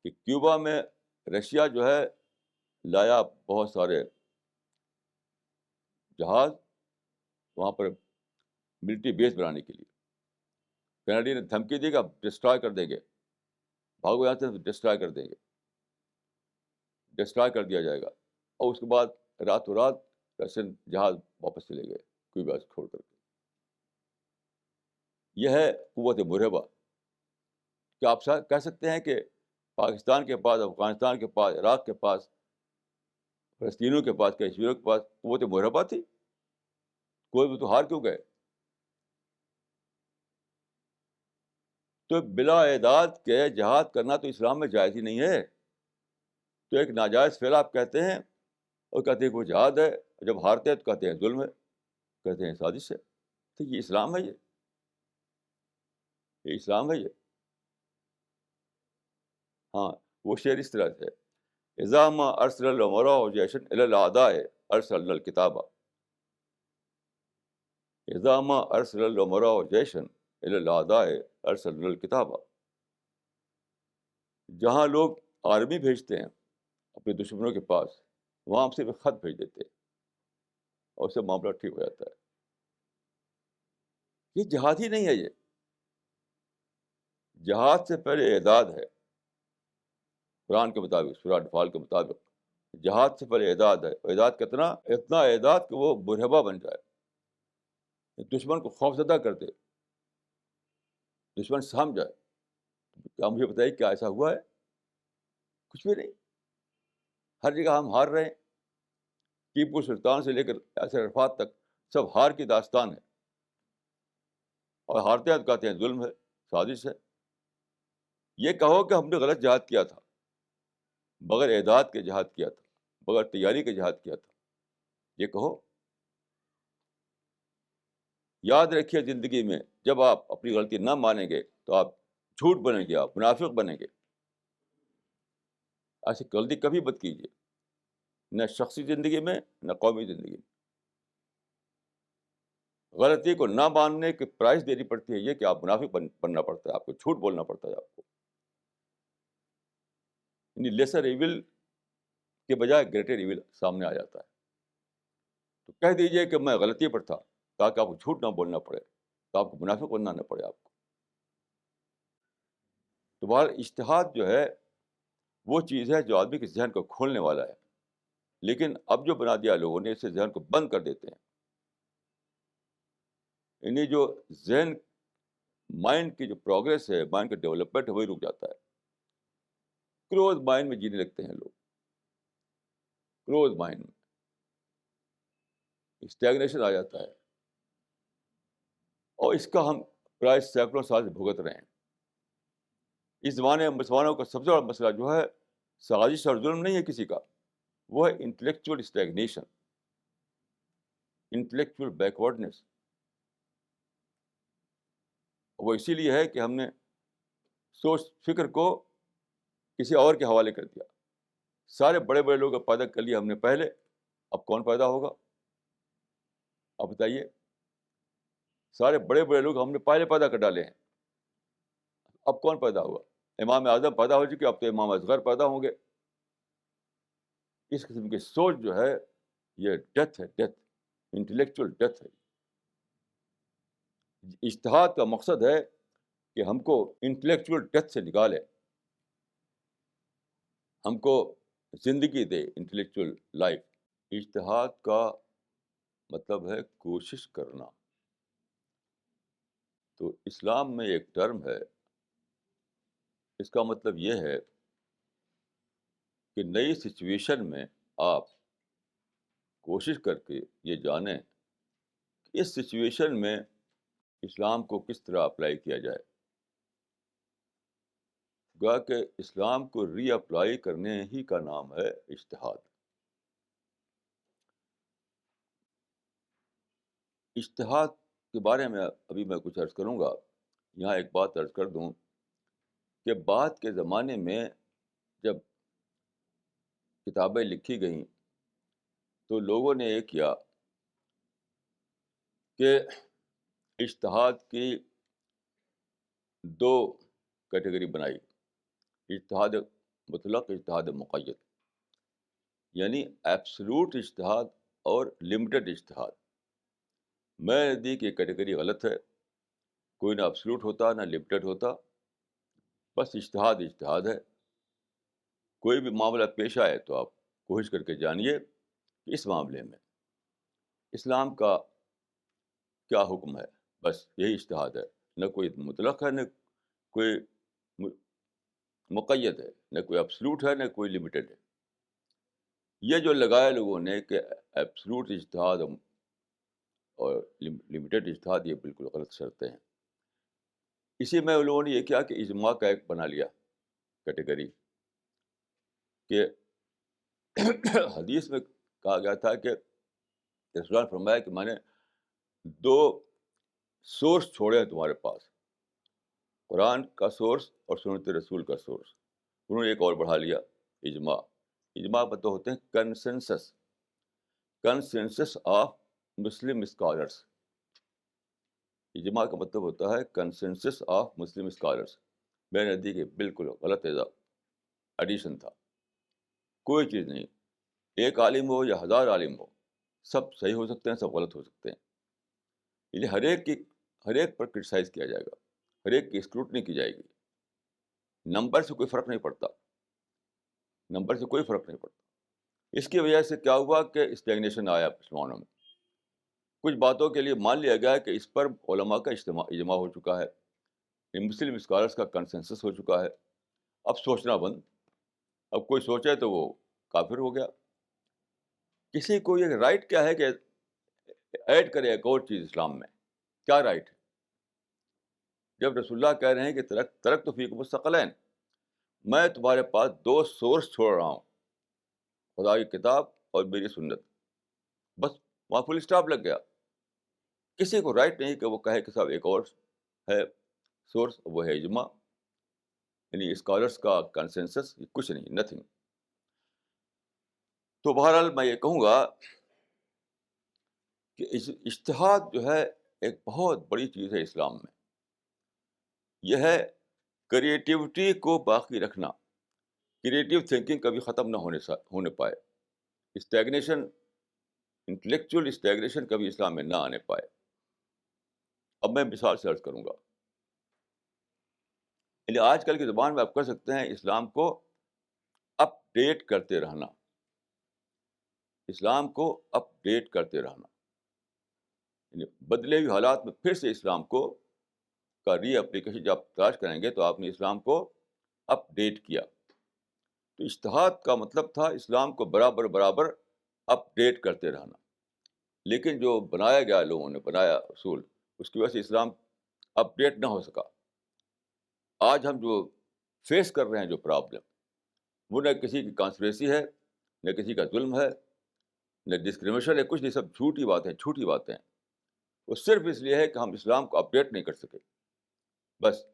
کہ کیوبا میں رشیا جو ہے لایا بہت سارے جہاز وہاں پر ملٹری بیس بنانے کے لیے. کینیڈا نے دھمکی دی کہ آپ ڈسٹرائے کر دیں گے, بھاگو یہاں سے, ڈسٹرائے کر دیں گے, ڈسٹرائے کر دیا جائے گا. اور اس کے بعد راتوں رات رشین جہاز واپس چلے گئے کیوبا سے چھوڑ کر کے. یہ ہے قوت مرحبہ. کیا آپ کہہ سکتے ہیں کہ پاکستان کے پاس, افغانستان کے پاس, عراق کے پاس, فلسطینیوں کے پاس, کشمیریوں کے پاس قوت مرحبہ تھی؟ کوئی بھی تو ہار کیوں گئے؟ تو بلا اعداد کے جہاد کرنا تو اسلام میں جائز ہی نہیں ہے. تو ایک ناجائز فعل آپ کہتے ہیں اور کہتے ہیں کوئی جہاد ہے, جب ہارتے ہیں تو کہتے ہیں ظلم ہے, کہتے ہیں سازش ہے. تو یہ اسلام ہے؟ یہ اسلام ہے یہ؟ ہاں, وہ شعر اس طرح سے ہے, اذا ما ارسل الامراء جیشا الی الاعداء ارسلنا الکتاب. اذا ما ارسل الامراء جیشا الی الاعداء ارسلنا الکتاب. جہاں لوگ آرمی بھیجتے ہیں اپنے دشمنوں کے پاس, وہاں ہم صرف خط بھیج دیتے ہیں اور اس سے معاملہ ٹھیک ہو جاتا ہے. یہ جہاد ہی نہیں ہے. یہ جہاد سے پہلے اعداد ہے. قرآن کے مطابق, سورہ انفال کے مطابق جہاد سے پہلے اعداد ہے. اعداد کتنا؟ اتنا اعداد کہ وہ مرحبا بن جائے, دشمن کو خوف زدہ کر دے, دشمن سام جائے. کیا مجھے بتائیے کیا ایسا ہوا ہے؟ کچھ بھی نہیں. ہر جگہ ہم ہار رہے ہیں. ٹیپو سلطان سے لے کر یاسر عرفات تک سب ہار کی داستان ہے, اور ہارتے ہیں تو کہتے ہیں ظلم ہے, سازش ہے. یہ کہو کہ ہم نے غلط جہاد کیا تھا, بغیر اعداد کے جہاد کیا تھا, بغیر تیاری کے جہاد کیا تھا, یہ کہو. یاد رکھیے زندگی میں جب آپ اپنی غلطی نہ مانیں گے تو آپ جھوٹ بنیں گے, آپ منافق بنیں گے. ایسی غلطی کبھی مت کیجیے, نہ شخصی زندگی میں نہ قومی زندگی میں. غلطی کو نہ ماننے کی پرائز دینی پڑتی ہے یہ کہ آپ منافق بننا پڑتا ہے, آپ کو جھوٹ بولنا پڑتا ہے. آپ کو یعنی لیسر ایول کے بجائے گریٹر ایول سامنے آ جاتا ہے. تو کہہ دیجئے کہ میں غلطی پر تھا, تاکہ آپ کو جھوٹ نہ بولنا پڑے, تو آپ کو منافق بننا نہ پڑے آپ کو. تو بہرحال اجتہاد جو ہے وہ چیز ہے جو آدمی کے ذہن کو کھولنے والا ہے. لیکن اب جو بنا دیا لوگوں نے, اس سے ذہن کو بند کر دیتے ہیں. یعنی جو ذہن, مائنڈ کی جو پروگرس ہے, مائنڈ کا ڈیولپمنٹ ہے, وہی رک جاتا ہے. کلوز مائنڈ میں جینے لگتے ہیں لوگ, کلوز مائنڈ میں اسٹیگنیشن آ جاتا ہے. اور اس کا ہم پرائز سینکڑوں سال سے بھگت رہے ہیں. اس زمانے میں مسلمانوں کا سب سے بڑا مسئلہ جو ہے سازش اور ظلم نہیں ہے کسی کا, وہ ہے انٹلیکچوئل اسٹیگنیشن, انٹلیکچوئل بیکورڈنیس. وہ اسی لیے ہے کہ ہم نے سوچ فکر کو کسی اور کے حوالے کر دیا. سارے بڑے بڑے لوگ پیدا کر لیے ہم نے پہلے, اب کون پیدا ہوگا آپ بتائیے؟ سارے بڑے بڑے لوگ ہم نے پہلے پیدا کر ڈالے ہیں, اب کون پیدا ہوگا؟ امام اعظم پیدا ہو چکے, اب تو امام اصغر پیدا ہوں گے. اس قسم کی سوچ جو ہے یہ ڈیتھ ہے, ڈیتھ, انٹلیکچوئل ڈیتھ ہے. اجتہاد کا مقصد ہے کہ ہم کو انٹلیکچوئل ڈیتھ سے نکالے, ہم کو زندگی دے, انٹلیکچوئل لائف. اجتہاد کا مطلب ہے کوشش کرنا. تو اسلام میں ایک ٹرم ہے, اس کا مطلب یہ ہے کہ نئی سچویشن میں آپ کوشش کر کے یہ جانیں کہ اس سچویشن میں اسلام کو کس طرح اپلائی کیا جائے. گویا کہ اسلام کو ری اپلائی کرنے ہی کا نام ہے اجتہاد. اجتہاد کے بارے میں ابھی میں کچھ عرض کروں گا. یہاں ایک بات عرض کر دوں کہ بعد کے زمانے میں جب کتابیں لکھی گئیں تو لوگوں نے یہ کیا کہ اجتہاد کی دو کیٹیگری بنائی، اجتہاد مطلق، اجتہاد مقید، یعنی ایبسلوٹ اجتہاد اور لمیٹڈ اجتہاد۔ میں نزدیک یہ کیٹیگری غلط ہے، کوئی نہ ایبسلوٹ ہوتا نہ لمیٹڈ ہوتا، بس اجتہاد اجتہاد ہے۔ کوئی بھی معاملہ پیش آئے تو آپ کوشش کر کے جانیے کہ اس معاملے میں اسلام کا کیا حکم ہے، بس یہی اجتہاد ہے، نہ کوئی مطلق ہے، نہ کوئی مقید ہے، نہ کوئی ایبسلوٹ ہے، نہ کوئی لمیٹڈ ہے۔ یہ جو لگایا لوگوں نے کہ ایبسلوٹ اجتہاد اور لمیٹڈ اجتہاد، یہ بالکل غلط شرطیں ہیں۔ اسی میں ان لوگوں نے یہ کیا کہ اجماع کا ایک بنا لیا کیٹیگری، کہ حدیث میں کہا گیا تھا کہ رسول نے فرمایا کہ میں نے دو سورس چھوڑے ہیں تمہارے پاس، قرآن کا سورس اور سنت رسول کا سورس۔ انہوں نے ایک اور بڑھا لیا، اجماع۔ اجماع مطلب ہوتے ہیں کنسنسس آف مسلم اسکالرس۔ اجماع کا مطلب ہوتا ہے کنسنسس آف مسلم اسکالرس۔ میرے نزدیک بالکل غلط ایڈیشن تھا، کوئی چیز نہیں۔ ایک عالم ہو یا 1000 عالم ہو، سب صحیح ہو سکتے ہیں، سب غلط ہو سکتے ہیں۔ یعنی ہر ایک پر کرٹیسائز کیا جائے گا، ہر ایک کی اسکروٹنی کی جائے گی۔ نمبر سے کوئی فرق نہیں پڑتا، نمبر سے کوئی فرق نہیں پڑتا۔ اس کی وجہ سے کیا ہوا کہ اسٹیگنیشن آیا مسلمانوں میں۔ کچھ باتوں کے لیے مان لیا گیا کہ اس پر علماء کا اجماع ہو چکا ہے، مسلم اسکالرس کا کنسنسس ہو چکا ہے، اب سوچنا بند۔ اب کوئی سوچے تو وہ کافر ہو گیا۔ کسی کو یہ رائٹ کیا ہے کہ ایڈ کرے ایک اور چیز اسلام میں؟ کیا رائٹ ہے؟ جب رسول اللہ کہہ رہے ہیں کہ ترک تو فیکم الثقلین، میں تمہارے پاس دو سورس چھوڑ رہا ہوں، خدا کی کتاب اور میری سنت، بس وہاں فل اسٹاپ لگ گیا۔ کسی کو رائٹ نہیں کہ وہ کہے کہ صاحب ایک اور ہے سورس، وہ ہے اجماع، یعنی اسکالرس کا کنسنسس، کچھ نہیں، نتھنگ۔ تو بہرحال میں یہ کہوں گا کہ اجتہاد جو ہے ایک بہت بڑی چیز ہے اسلام میں۔ یہ ہے کریٹیوٹی کو باقی رکھنا، کریٹیو تھنکنگ کبھی ختم نہ ہونے پائے، اسٹیگنیشن، انٹلیکچوئل اسٹیگنیشن کبھی اسلام میں نہ آنے پائے۔ اب میں مثال سے عرض کروں گا، یعنی آج کل کی زبان میں آپ کر سکتے ہیں اسلام کو اپ ڈیٹ کرتے رہنا، اسلام کو اپ ڈیٹ کرتے رہنا، یعنی بدلے ہوئے حالات میں پھر سے اسلام کو کا ری اپلیکیشن جب آپ تلاش کریں گے تو آپ نے اسلام کو اپ ڈیٹ کیا۔ تو اجتہاد کا مطلب تھا اسلام کو برابر برابر اپ ڈیٹ کرتے رہنا، لیکن جو بنایا گیا، لوگوں نے بنایا اصول، اس کی وجہ سے اسلام اپ ڈیٹ نہ ہو سکا۔ آج ہم جو فیس کر رہے ہیں جو پرابلم، وہ نہ کسی کی کانسپریسی ہے، نہ کسی کا ظلم ہے، نہ ڈسکریمنیشن ہے، کچھ نہیں، سب جھوٹی باتیں، جھوٹی باتیں ہیں۔ وہ صرف اس لیے ہے کہ ہم اسلام کو اپڈیٹ نہیں کر سکے، بس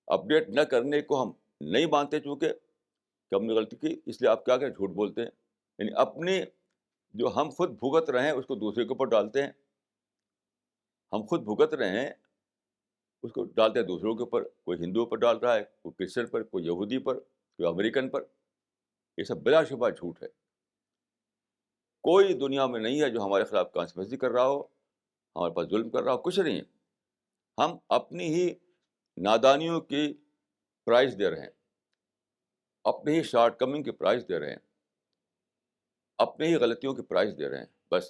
اپڈیٹ نہ کرنے کو ہم نہیں مانتے، چونکہ کہ ہم نے غلطی کی، اس لیے آپ کیا کریں، جھوٹ بولتے ہیں، یعنی اپنی جو ہم خود بھگت رہے ہیں اس کو دوسرے کے اوپر ڈالتے ہیں۔ ہم خود بھگت رہے ہیں اس کو ڈالتے ہیں دوسروں کے اوپر، کوئی ہندوؤں پر ڈال رہا ہے، کوئی کرسچن پر، کوئی یہودی پر، کوئی امریکن پر۔ یہ سب بلا شبہ جھوٹ ہے۔ کوئی دنیا میں نہیں ہے جو ہمارے خلاف کانسپریسی کر رہا ہو، ہمارے پاس ظلم کر رہا ہو، کچھ نہیں ہے۔ ہم اپنی ہی نادانیوں کی پرائز دے رہے ہیں، اپنی ہی شارٹ کمنگ کی پرائز دے رہے ہیں، اپنی ہی غلطیوں کی پرائز دے رہے ہیں، بس۔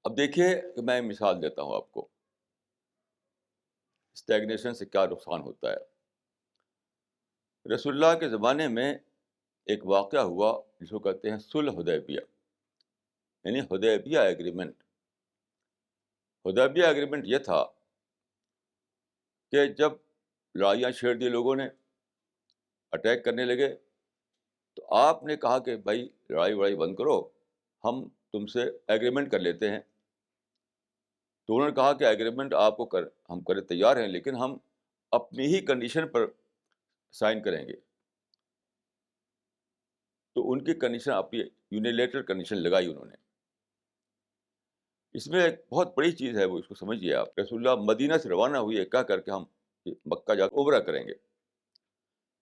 اب دیکھیے کہ میں مثال دیتا ہوں آپ کو، اسٹیگنیشن سے کیا نقصان ہوتا ہے۔ رسول اللہ کے زمانے میں ایک واقعہ ہوا جس کو کہتے ہیں صلح حدیبیہ، یعنی حدیبیہ ایگریمنٹ۔ حدیبیہ ایگریمنٹ یہ تھا کہ جب لڑائیاں چھیڑ دی، لوگوں نے اٹیک کرنے لگے، تو آپ نے کہا کہ بھائی لڑائی وڑائی بند کرو، ہم تم سے ایگریمنٹ کر لیتے ہیں۔ تو انہوں نے کہا کہ ایگریمنٹ آپ کو ہم کرے تیار ہیں، لیکن ہم اپنی ہی کنڈیشن پر سائن کریں گے۔ تو ان کی کنڈیشن اپنی یونیلیٹرل کنڈیشن لگائی انہوں نے. اس میں ایک بہت بڑی چیز ہے، وہ اس کو سمجھیے آپ. رسول اللہ مدینہ سے روانہ ہوئے کہہ کر کے ہم مکہ جا کر عمرہ کریں گے.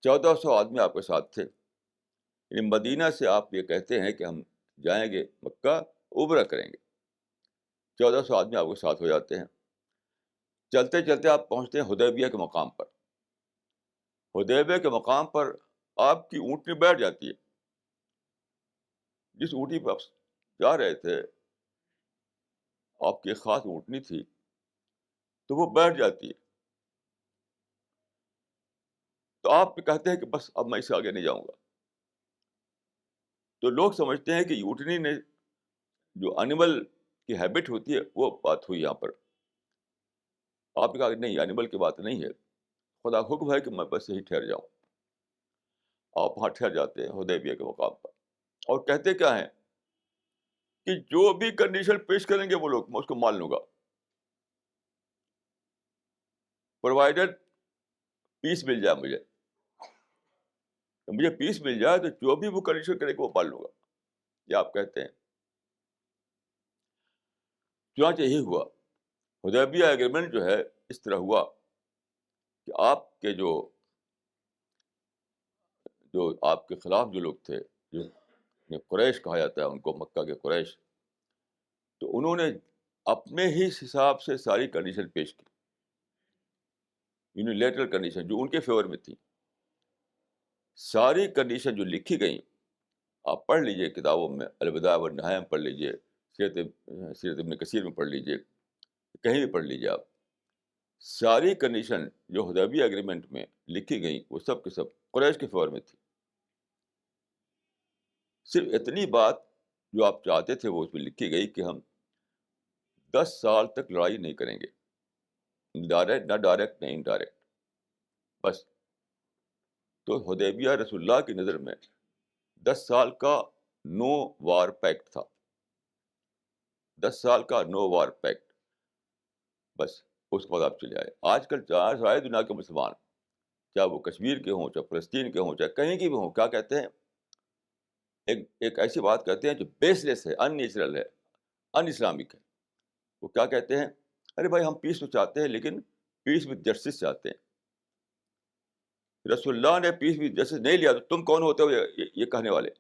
1400 آدمی آپ کے ساتھ تھے. یعنی مدینہ سے آپ یہ کہتے ہیں کہ ہم جائیں گے مکہ، عمرہ کریں گے. 1400 آدمی آپ کے ساتھ ہو جاتے ہیں. چلتے چلتے آپ پہنچتے ہیں حدیبیہ کے مقام پر. حدیبیہ کے مقام پر آپ کی اونٹنی بیٹھ جاتی ہے. جس اونٹنی پہ آپ جا رہے تھے، آپ کی ایک خاص اونٹنی تھی، تو وہ بیٹھ جاتی ہے. تو آپ کہتے ہیں کہ بس اب میں اس سے آگے نہیں جاؤں گا. تو لوگ سمجھتے ہیں کہ اونٹنی نے جو اینیمل کی ہیبٹ ہوتی ہے وہ بات ہوئی یہاں پر. آپ نے کہا کہ نہیں، اینیمل کی بات نہیں ہے، خدا حکم ہے کہ میں بس یہی ٹھہر جاؤں. آپ وہاں ٹھہر جاتے ہیں حدیبیہ کے مقام پر، اور کہتے کیا ہیں کہ جو بھی کنڈیشن پیش کریں گے وہ لوگ، میں اس کو مان لوں گا، پرووائڈڈ پیس مل جائے مجھے. پیس مل جائے تو جو بھی وہ کنڈیشن کرے گا وہ مان لوں گا. یہ آپ کہتے ہیں. چنانچہ یہی ہوا. حدیبیہ ایگریمنٹ جو ہے اس طرح ہوا کہ آپ کے جو آپ کے خلاف جو لوگ تھے، جو قریش کہا جاتا ہے ان کو، مکہ کے قریش، تو انہوں نے اپنے ہی حساب سے ساری کنڈیشن پیش کی، یونیلیٹرل کنڈیشن جو ان کے فیور میں تھی. ساری کنڈیشن جو لکھی گئیں آپ پڑھ لیجئے کتابوں میں، الوداع والنہایہ میں پڑھ لیجئے، سیرت ابن کثیر میں پڑھ لیجئے، کہیں بھی پڑھ لیجئے آپ. ساری کنڈیشن جو حدیبیہ ایگریمنٹ میں لکھی گئیں وہ سب کے سب قریش کے فیور میں تھی. صرف اتنی بات جو آپ چاہتے تھے وہ اس میں لکھی گئی کہ ہم 10 سال تک لڑائی نہیں کریں گے، ڈائریکٹ نہ ڈائریکٹ نہ انڈائریکٹ، بس. تو حدیبیہ رسول اللہ کی نظر میں 10 سال کا نو وار پیکٹ تھا. 10 سال کا نو وار پیکٹ، بس. اس کے بعد آپ چلے آئے. آج کل سارے دنیا کے مسلمان، چاہے وہ کشمیر کے ہوں، چاہے فلسطین کے ہوں، چاہے کہیں کی بھی ہوں، کیا کہتے ہیں؟ ایک ایسی بات کہتے ہیں جو بیس لیس ہے، ان نیچرل ہے، ان اسلامک ہے. وہ کیا کہتے ہیں؟ ارے بھائی ہم پیس تو چاہتے ہیں لیکن پیس وتھ جسٹس چاہتے ہیں. رسول اللہ نے پیس وتھ جسٹس نہیں لیا تو تم کون ہوتے ہو یہ کہنے والے؟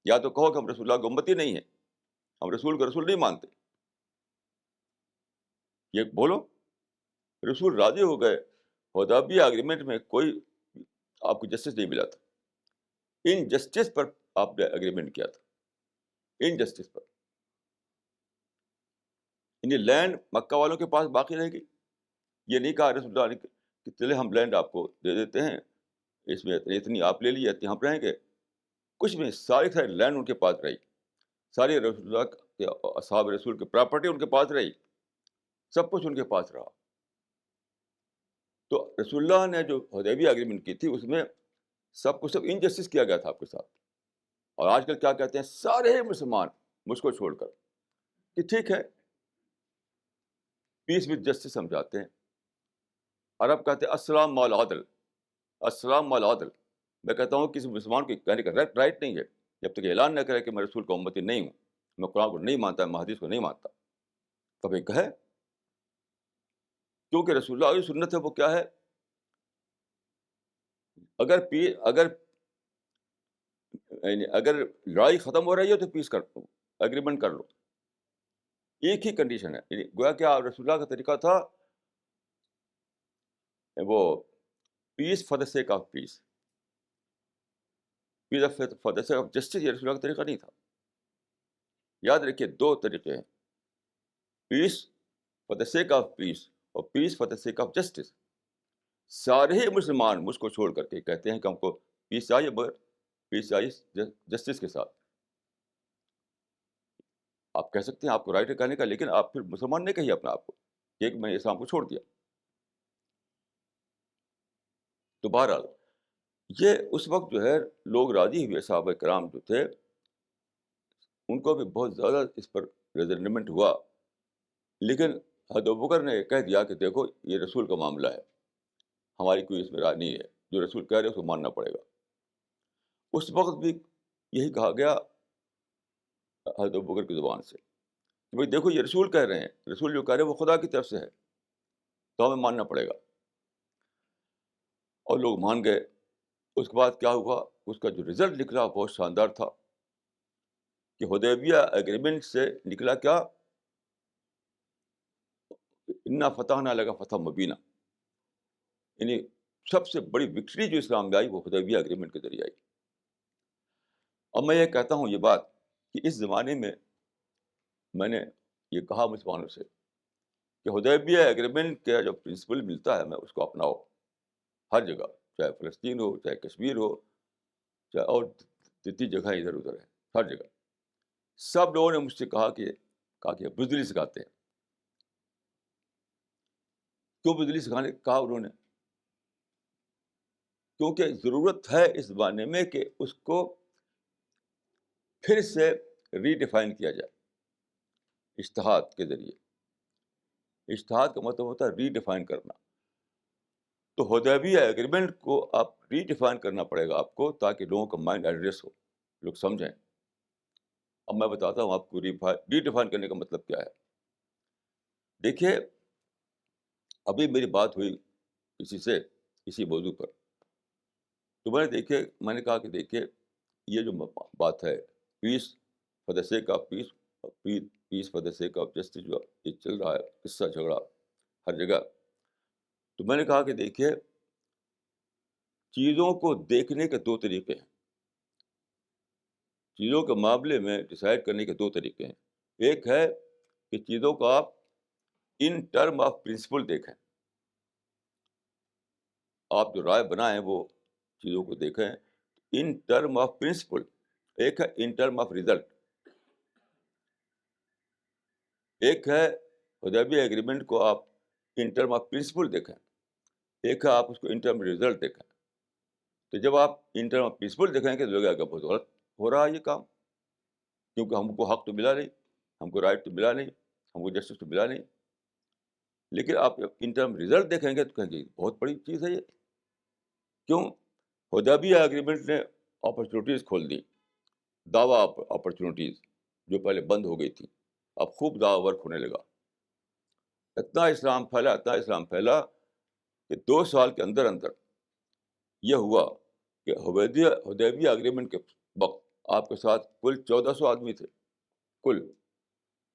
یا تو کہو کہ ہم رسول اللہ کی امتی نہیں ہیں، ہم رسول کو رسول نہیں مانتے. یہ بولو. رسول راضی ہو گئے. حدیبیہ ایگریمنٹ میں کوئی آپ کو جسٹس نہیں ملا تھا. ان جسٹس پر آپ نے ایگریمنٹ کیا تھا، ان جسٹس پر. یعنی لینڈ مکہ والوں کے پاس باقی رہے گی. یہ نہیں کہا رسول اللہ نے کہ چلے ہم لینڈ آپ کو دے دیتے ہیں، اس میں اتنی آپ لے لیجیے، اتنی ہم رہیں گے. کچھ بھی، ساری لینڈ ان کے پاس رہی، ساری رسول اللہ کے اصحاب رسول کی پراپرٹی ان کے پاس رہی، سب کچھ ان کے پاس رہا. تو رسول اللہ نے جو حدیبیہ ایگریمنٹ کی تھی اس میں سب کچھ انجسٹس کیا گیا تھا آپ کے ساتھ. اور آج کل کیا کہتے ہیں سارے مسلمان مجھ کو چھوڑ کر کہ ٹھیک ہے پیس وتھ جسٹس ہم چاہتے ہیں. عرب کہتے ہیں السلام مع العدل، السلام مع العدل. میں کہتا ہوں کسی مسلمان کو کہنے کا رائٹ نہیں ہے جب تک اعلان نہ کرے کہ میں رسول کا امتی نہیں ہوں، میں قرآن کو نہیں مانتا، میں حدیث کو نہیں مانتا. کبھی کہے، کیونکہ رسول اللہ کی سنت ہے. وہ کیا ہے؟ اگر لڑائی ختم ہو رہی ہے تو پیس کر لو، ایگریمنٹ کر لو. ایک ہی کنڈیشن ہے. گویا کہ رسول اللہ کا طریقہ تھا وہ peace for the sake of peace, peace for the sake of justice. یہ رسول اللہ کا طریقہ نہیں تھا. یاد رکھیے دو طریقے ہیں، پیس for the sake of peace اور peace for the sake of justice. سارے ہی مسلمان مجھ کو چھوڑ کر کے کہتے ہیں کہ ہم کو پیس چاہیے، مگر پیس چاہیے جسٹس کے ساتھ. آپ کہہ سکتے ہیں آپ کو رائٹ ہے کہنے کا، لیکن آپ پھر مسلمان نہیں کہیے اپنا آپ کو کہ میں اسلام کو چھوڑ دیا. تو بہرحال یہ اس وقت جو ہے لوگ راضی ہوئے، صحابہ کرام جو تھے ان کو بھی بہت زیادہ اس پر ریزرنمنٹ ہوا. لیکن حضرت ابوبکر نے کہہ دیا کہ دیکھو یہ رسول کا معاملہ ہے، ہماری کوئی اس میں رائے نہیں ہے، جو رسول کہہ رہے ہیں اس کو ماننا پڑے گا. اس وقت بھی یہی کہا گیا حضرت ابوبکر کی زبان سے کہ بھائی دیکھو یہ رسول کہہ رہے ہیں، رسول جو کہہ رہے ہیں وہ خدا کی طرف سے ہے، تو ہمیں ماننا پڑے گا. اور لوگ مان گئے. اس کے بعد کیا ہوا، اس کا جو رزلٹ نکلا بہت شاندار تھا کہ حدیبیہ ایگریمنٹ سے نکلا کیا، انا فتحنا لک فتح مبینہ، یعنی سب سے بڑی وکٹری جو اسلام میں آئی وہ حدیبیہ ایگریمنٹ کے ذریعے آئی. اب میں یہ کہتا ہوں یہ بات کہ اس زمانے میں نے یہ کہا مسلمانوں سے کہ حدیبیہ ایگریمنٹ کا جو پرنسپل ملتا ہے میں اس کو اپناؤ ہر جگہ، چاہے فلسطین ہو، چاہے کشمیر ہو، چاہے اور جتنی جگہ ادھر ادھر ہے، ہر جگہ. سب لوگوں نے مجھ سے کہا کہ بزدلی سکھاتے ہیں. کیوں بزدلی سکھانے کہا انہوں نے؟ کیونکہ ضرورت ہے اس زمانے میں کہ اس کو پھر سے ری ڈیفائن کیا جائے اجتہاد کے ذریعے. اجتہاد کا مطلب ہوتا ہے ری ڈیفائن کرنا. تو حدیبیہ ایگریمنٹ کو آپ ری ڈیفائن کرنا پڑے گا آپ کو، تاکہ لوگوں کا مائنڈ ایڈریس ہو، لوگ سمجھیں. اب میں بتاتا ہوں آپ کو ری ڈیفائن کرنے کا مطلب کیا ہے. دیکھیے ابھی میری بات ہوئی اسی موضوع پر، تو میں نے کہا کہ دیکھیے یہ جو بات ہے peace for the sake of peace, peace for the sake of justice, جو یہ چل رہا ہے قصہ جھگڑا ہر جگہ، تو میں نے کہا کہ دیکھیے چیزوں کو دیکھنے کے دو طریقے ہیں، چیزوں کے معاملے میں ڈیسائیڈ کرنے کے دو طریقے ہیں. ایک ہے کہ چیزوں کو آپ ان ٹرم آف پرنسپل دیکھیں، آپ جو رائے بنائیں وہ چیزوں کو دیکھیں ان ٹرم آف پرنسپل. ایک ہے ان ٹرم آف ریزلٹ. ایک ہے حدیبیہ ایگریمنٹ کو آپ ان ٹرم آف پرنسپل دیکھیں، ایک ہے آپ اس کو ان ٹرم ریزلٹ دیکھیں. تو جب آپ ان ٹرم آف پرنسپل دیکھیں گے تو لگے گا بہت غلط ہو رہا ہے یہ کام، کیونکہ ہم کو حق تو ملا نہیں، ہم کو رائٹ تو ملا نہیں، ہم کو جسٹس تو ملا نہیں. لیکن آپ ان ٹرم ریزلٹ دیکھیں گے تو کہیں گے بہت بڑی چیز ہے یہ. کیوں؟ حدیبیہ ایگریمنٹ نے اپرچونیٹیز کھول دی، دعویٰ اپرچونیٹیز جو پہلے بند ہو گئی تھی، اب خوب دعویٰ ورک ہونے لگا. اتنا اسلام پھیلا کہ 2 سال کے اندر یہ ہوا کہ حدیبیہ ایگریمنٹ کے وقت آپ کے ساتھ کل 1400 آدمی تھے کل،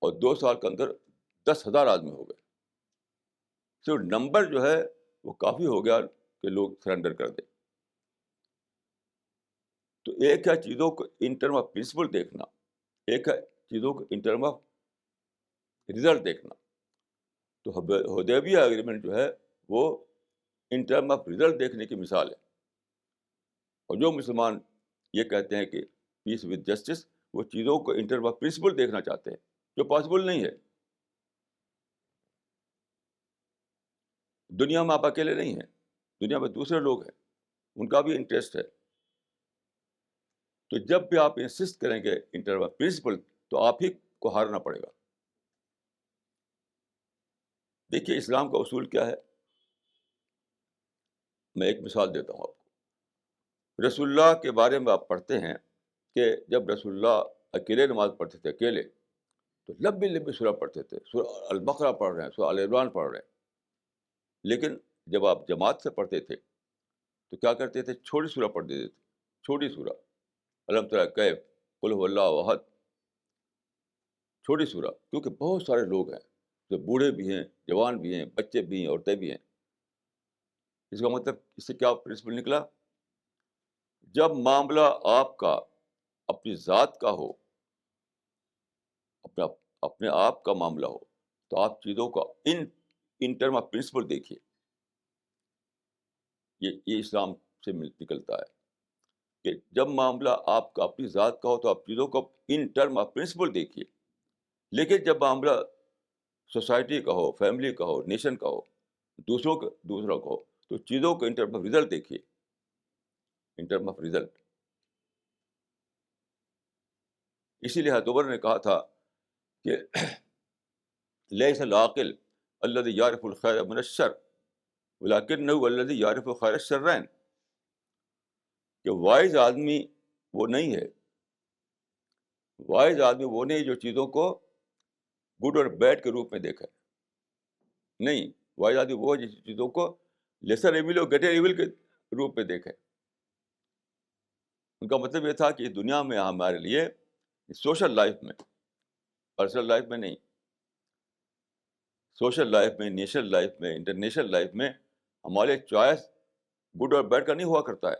اور 2 سال کے اندر 10,000 آدمی ہو گئے. صرف نمبر جو ہے وہ کافی ہو گیا کہ لوگ سرنڈر کر دیں. تو ایک ہے چیزوں کو ان ٹرم آف پرنسپل دیکھنا، ایک ہے چیزوں کو ان ٹرم آف ریزلٹ دیکھنا. تو حدیبیہ ایگریمنٹ جو ہے وہ ان ٹرم آف ریزلٹ دیکھنے کی مثال ہے. اور جو مسلمان یہ کہتے ہیں کہ پیس ود جسٹس، وہ چیزوں کو ان ٹرم آف پرنسپل دیکھنا چاہتے ہیں، جو پاسبل نہیں ہے. دنیا میں آپ اکیلے نہیں ہیں، دنیا میں دوسرے لوگ ہیں، ان کا بھی انٹرسٹ ہے. تو جب بھی آپ انسسٹ کریں گے ان ٹرم آف پرنسپل تو آپ ہی کو ہارنا پڑے گا. دیکھیے اسلام کا اصول کیا ہے، میں ایک مثال دیتا ہوں آپ کو. رسول اللہ کے بارے میں آپ پڑھتے ہیں کہ جب رسول اللہ اکیلے نماز پڑھتے تھے اکیلے، تو لمبی لمبی سورہ پڑھتے تھے، سورہ البقرہ پڑھ رہے ہیں، سورہ آل عمران پڑھ رہے ہیں. لیکن جب آپ جماعت سے پڑھتے تھے تو کیا کرتے تھے، چھوٹی سورہ پڑھ دیتے تھے، چھوٹی سورہ الم تری کیف، قل هو اللہ احد، چھوٹی سورہ. کیونکہ بہت سارے لوگ ہیں جو بوڑھے بھی ہیں، جوان بھی ہیں، بچے بھی ہیں، عورتیں بھی ہیں. اس کا مطلب اس سے کیا پرنسپل نکلا، جب معاملہ آپ کا اپنی ذات کا ہو، اپنے آپ کا معاملہ ہو، تو آپ چیزوں کا ان ٹرم آف پرنسپل دیکھیے. یہ اسلام سے نکلتا ہے کہ جب معاملہ آپ کا اپنی ذات کا ہو تو آپ چیزوں کو ان ٹرم آف پرنسپل دیکھیے. لیکن جب معاملہ سوسائٹی کا ہو، فیملی کا ہو، نیشن کا ہو، دوسروں کا ہو، تو چیزوں کو ان ٹرم آف ریزلٹ دیکھیے، ان ٹرم آف ریزلٹ. اسی لیے حضرت عمر نے کہا تھا کہ لیس العاقل الذی یعرف الخیر من الشر ولکنہ الذی یعرف خیر الشرین، کہ وائز آدمی وہ نہیں ہے وائز آدمی وہ نہیں جو چیزوں کو گڈ اور بیڈ کے روپ میں دیکھے. نہیں, وائز آدمی وہ جس چیزوں کو لیسر ایول اور گریٹر ایول کے روپ میں دیکھے. ان کا مطلب یہ تھا کہ اس دنیا میں ہمارے لیے سوشل لائف میں, پرسنل لائف میں نہیں, سوشل لائف میں, نیشنل لائف میں, انٹرنیشنل لائف میں ہمارے چوائس گڈ اور بیڈ کا نہیں ہوا کرتا ہے,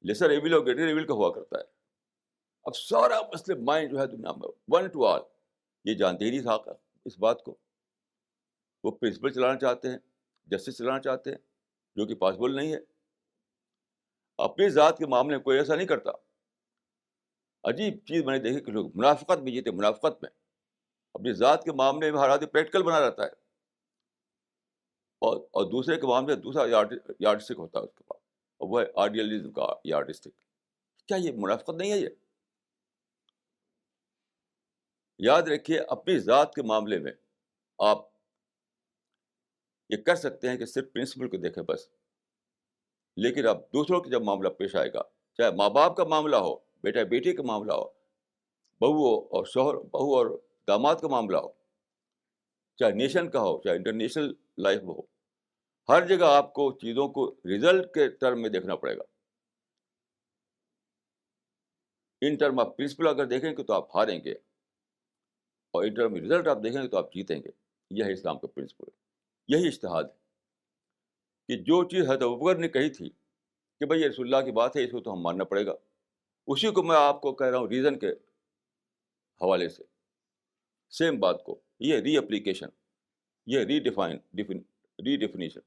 لیسر ایول اور گریٹر ایول کا ہوا کرتا ہے. اب سارا مسلم مائنڈ جو ہے دنیا میں ون ٹو آل یہ جانتے ہی نہیں تھا اس بات کو. وہ پرنسپل چلانا چاہتے ہیں, جسٹس چلانا چاہتے ہیں, جو کہ پاسبل نہیں ہے. اپنی ذات کے معاملے میں کوئی ایسا نہیں کرتا. عجیب چیز میں نے دیکھی کہ لوگ منافقت میں جیتے, منافقت میں اپنی ذات کے معاملے میں ہر آدمی پریکٹیکل بنا رہتا ہے, اور دوسرے کے معاملے میں دوسرا یارڈ اسٹک ہوتا ہے اس کے پاس, اور وہ ہے آئیڈیالزم کا یارڈ اسٹک. کیا یہ منافقت نہیں ہے؟ یہ یاد رکھیے, اپنی ذات کے معاملے میں آپ یہ کر سکتے ہیں کہ صرف پرنسپل کو دیکھیں بس, لیکن اب دوسروں کے جب معاملہ پیش آئے گا, چاہے ماں باپ کا معاملہ ہو, بیٹا بیٹی کا معاملہ ہو, بہو اور شوہر, بہو اور داماد کا معاملہ ہو, چاہے نیشن کا ہو, چاہے انٹرنیشنل لائف میں ہو, ہر جگہ آپ کو چیزوں کو ریزلٹ کے ٹرم میں دیکھنا پڑے گا. ان ٹرم آف پرنسپل اگر دیکھیں گے تو آپ ہاریں گے, اور ان ٹرم ریزلٹ آپ دیکھیں گے تو آپ جیتیں گے. یہ ہے اسلام کا پرنسپل, یہی اجتہاد ہے کہ جو چیز حضرت ابوبکر نے کہی تھی کہ بھائی یہ رسول اللہ کی بات ہے, اس کو تو ہم ماننا پڑے گا, اسی کو میں آپ کو کہہ رہا ہوں ریزن کے حوالے سے. سیم بات کو یہ ری اپلیکیشن, یہ ری ڈیفینیشن.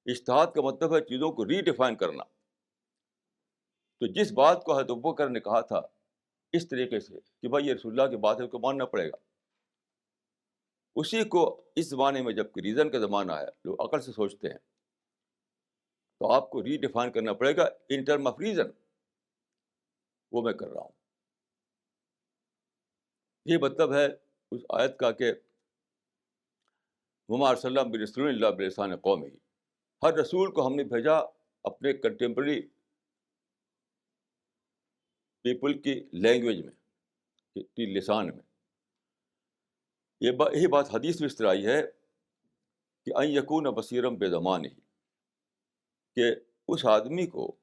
اجتہاد کا مطلب ہے چیزوں کو ری ڈیفائن کرنا. تو جس بات کو حضرت ابوبکر نے کہا تھا اس طریقے سے کہ بھائی یہ رسول اللہ کی بات ہے, اس کو ماننا پڑے گا, اسی کو اس زمانے میں جب کہ ریزن کا زمانہ ہے, لوگ عقل سے سوچتے ہیں, تو آپ کو ری ڈیفائن کرنا پڑے گا ان ٹرم آف ریزن. وہ میں کر رہا ہوں. یہ مطلب ہے اس آیت کا کہ وما ارسلنا من رسول الا بلسان قومہ, ہر رسول کو ہم نے بھیجا اپنے کنٹمپریری پیپل کی لینگویج میں, کی لسان میں. یہی بات حدیث میں اس طرح آئی ہے کہ ان یکون بصیرا بزمانہ, کہ اس آدمی کو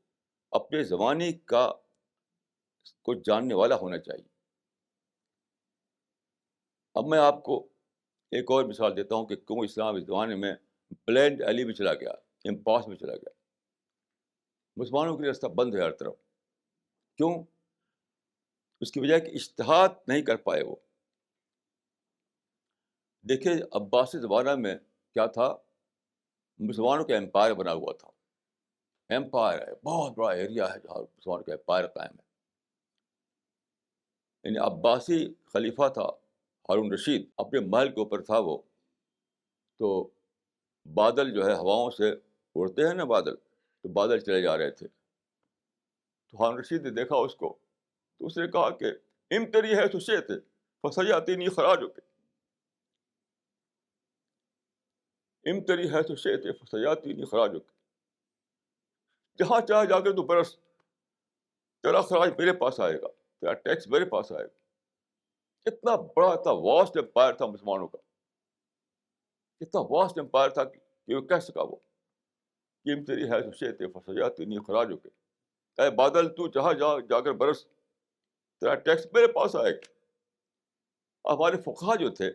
اپنے زمانے کا کو جاننے والا ہونا چاہیے. اب میں آپ کو ایک اور مثال دیتا ہوں کہ کیوں اسلام اس زمانے میں بلینڈ ایلی میں چلا گیا, امپاس میں چلا گیا. مسلمانوں کے لیے راستہ بند ہے ہر طرف. کیوں؟ اس کی وجہ کہ اجتہاد نہیں کر پائے وہ. دیکھیے عباسی زمانہ میں کیا تھا, مسلمانوں کا امپائر بنا ہوا تھا. امپائر ہے, بہت بڑا ایریا ہے جہاں مسلمانوں کا امپائر قائم ہے. یعنی عباسی خلیفہ تھا ہارون رشید, اپنے محل کے اوپر تھا وہ, تو بادل جو ہے ہواؤں سے اڑتے ہیں نا بادل, تو بادل چلے جا رہے تھے. تو ہارون رشید نے دیکھا اس کو, تو اس نے کہا کہ امتری ہے تو شیت فسیاتی نہیں خراج ہو کے, امتری ہے تو شیت فسیاتی نہیں خراج ہو کے, جہاں چاہے جا کے تو برس, تیرا خراج میرے پاس آئے گا, تیرا ٹیکس میرے پاس آئے گا. اتنا بڑا تھا, واسٹ امپائر تھا مسلمانوں کا, اتنا واسٹ امپائر تھا کہ وہ کہہ سکا وہ کہ امتری ہے تو شیت فسیاتی نہیں خراج ہو کے, اے بادل تو جہاں جا کر برس, تیرا ٹیکس میرے پاس آئے گا. ہمارے فقہا جو تھے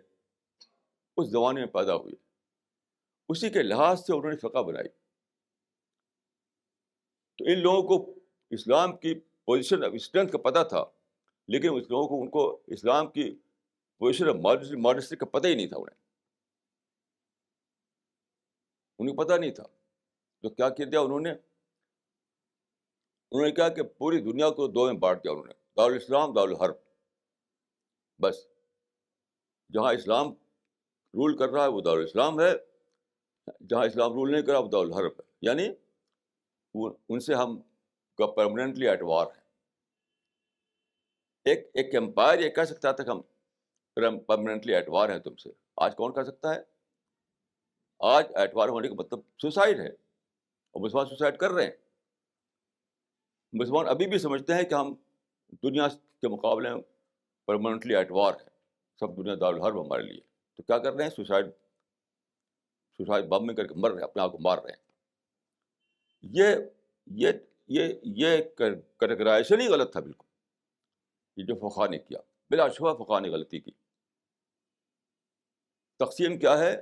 اس زمانے میں پیدا ہوئے, اسی کے لحاظ سے انہوں نے فقہ بنائی. تو ان لوگوں کو اسلام کی پوزیشن آف اسٹرینتھ کا پتہ تھا, لیکن اس لوگوں کو ان کو اسلام کی پوزیشن آف ماڈسٹی کا پتہ ہی نہیں تھا. انہیں پتہ نہیں تھا. تو کیا کیا دیا انہوں نے کہا کہ پوری دنیا کو دو میں بانٹ دیا انہوں نے, دارالاسلام, دارالحرب. بس جہاں اسلام رول کر رہا ہے وہ دارالاسلام ہے, جہاں اسلام رول نہیں کر رہا وہ دارالحرب ہے. یعنی ان سے ہم کا پرماننٹلی ایٹ وار ہے. ایک امپائر یہ کہہ سکتا تھا کہ ہم پرماننٹلی ایٹ وار ہیں تم سے. آج کون کہہ سکتا ہے؟ آج ایٹ وار ہونے کا مطلب سوسائڈ ہے, اور مسلمان سوسائڈ کر رہے ہیں. مسلمان ابھی بھی سمجھتے ہیں کہ ہم دنیا کے مقابلے میں پرماننٹلی ایٹ وار ہے، سب دنیا دارالحرب ہمارے لیے. تو کیا کر رہے ہیں؟ سوسائڈ بم میں کر کے مر رہے ہیں، اپنے آپ کو مار رہے ہیں. یہ یہ یہ کیٹیگرائزیشن ہی غلط تھا بالکل. یہ جو فقہ نے کیا، بلا شبہ فقہ نے غلطی کی. تقسیم کیا ہے؟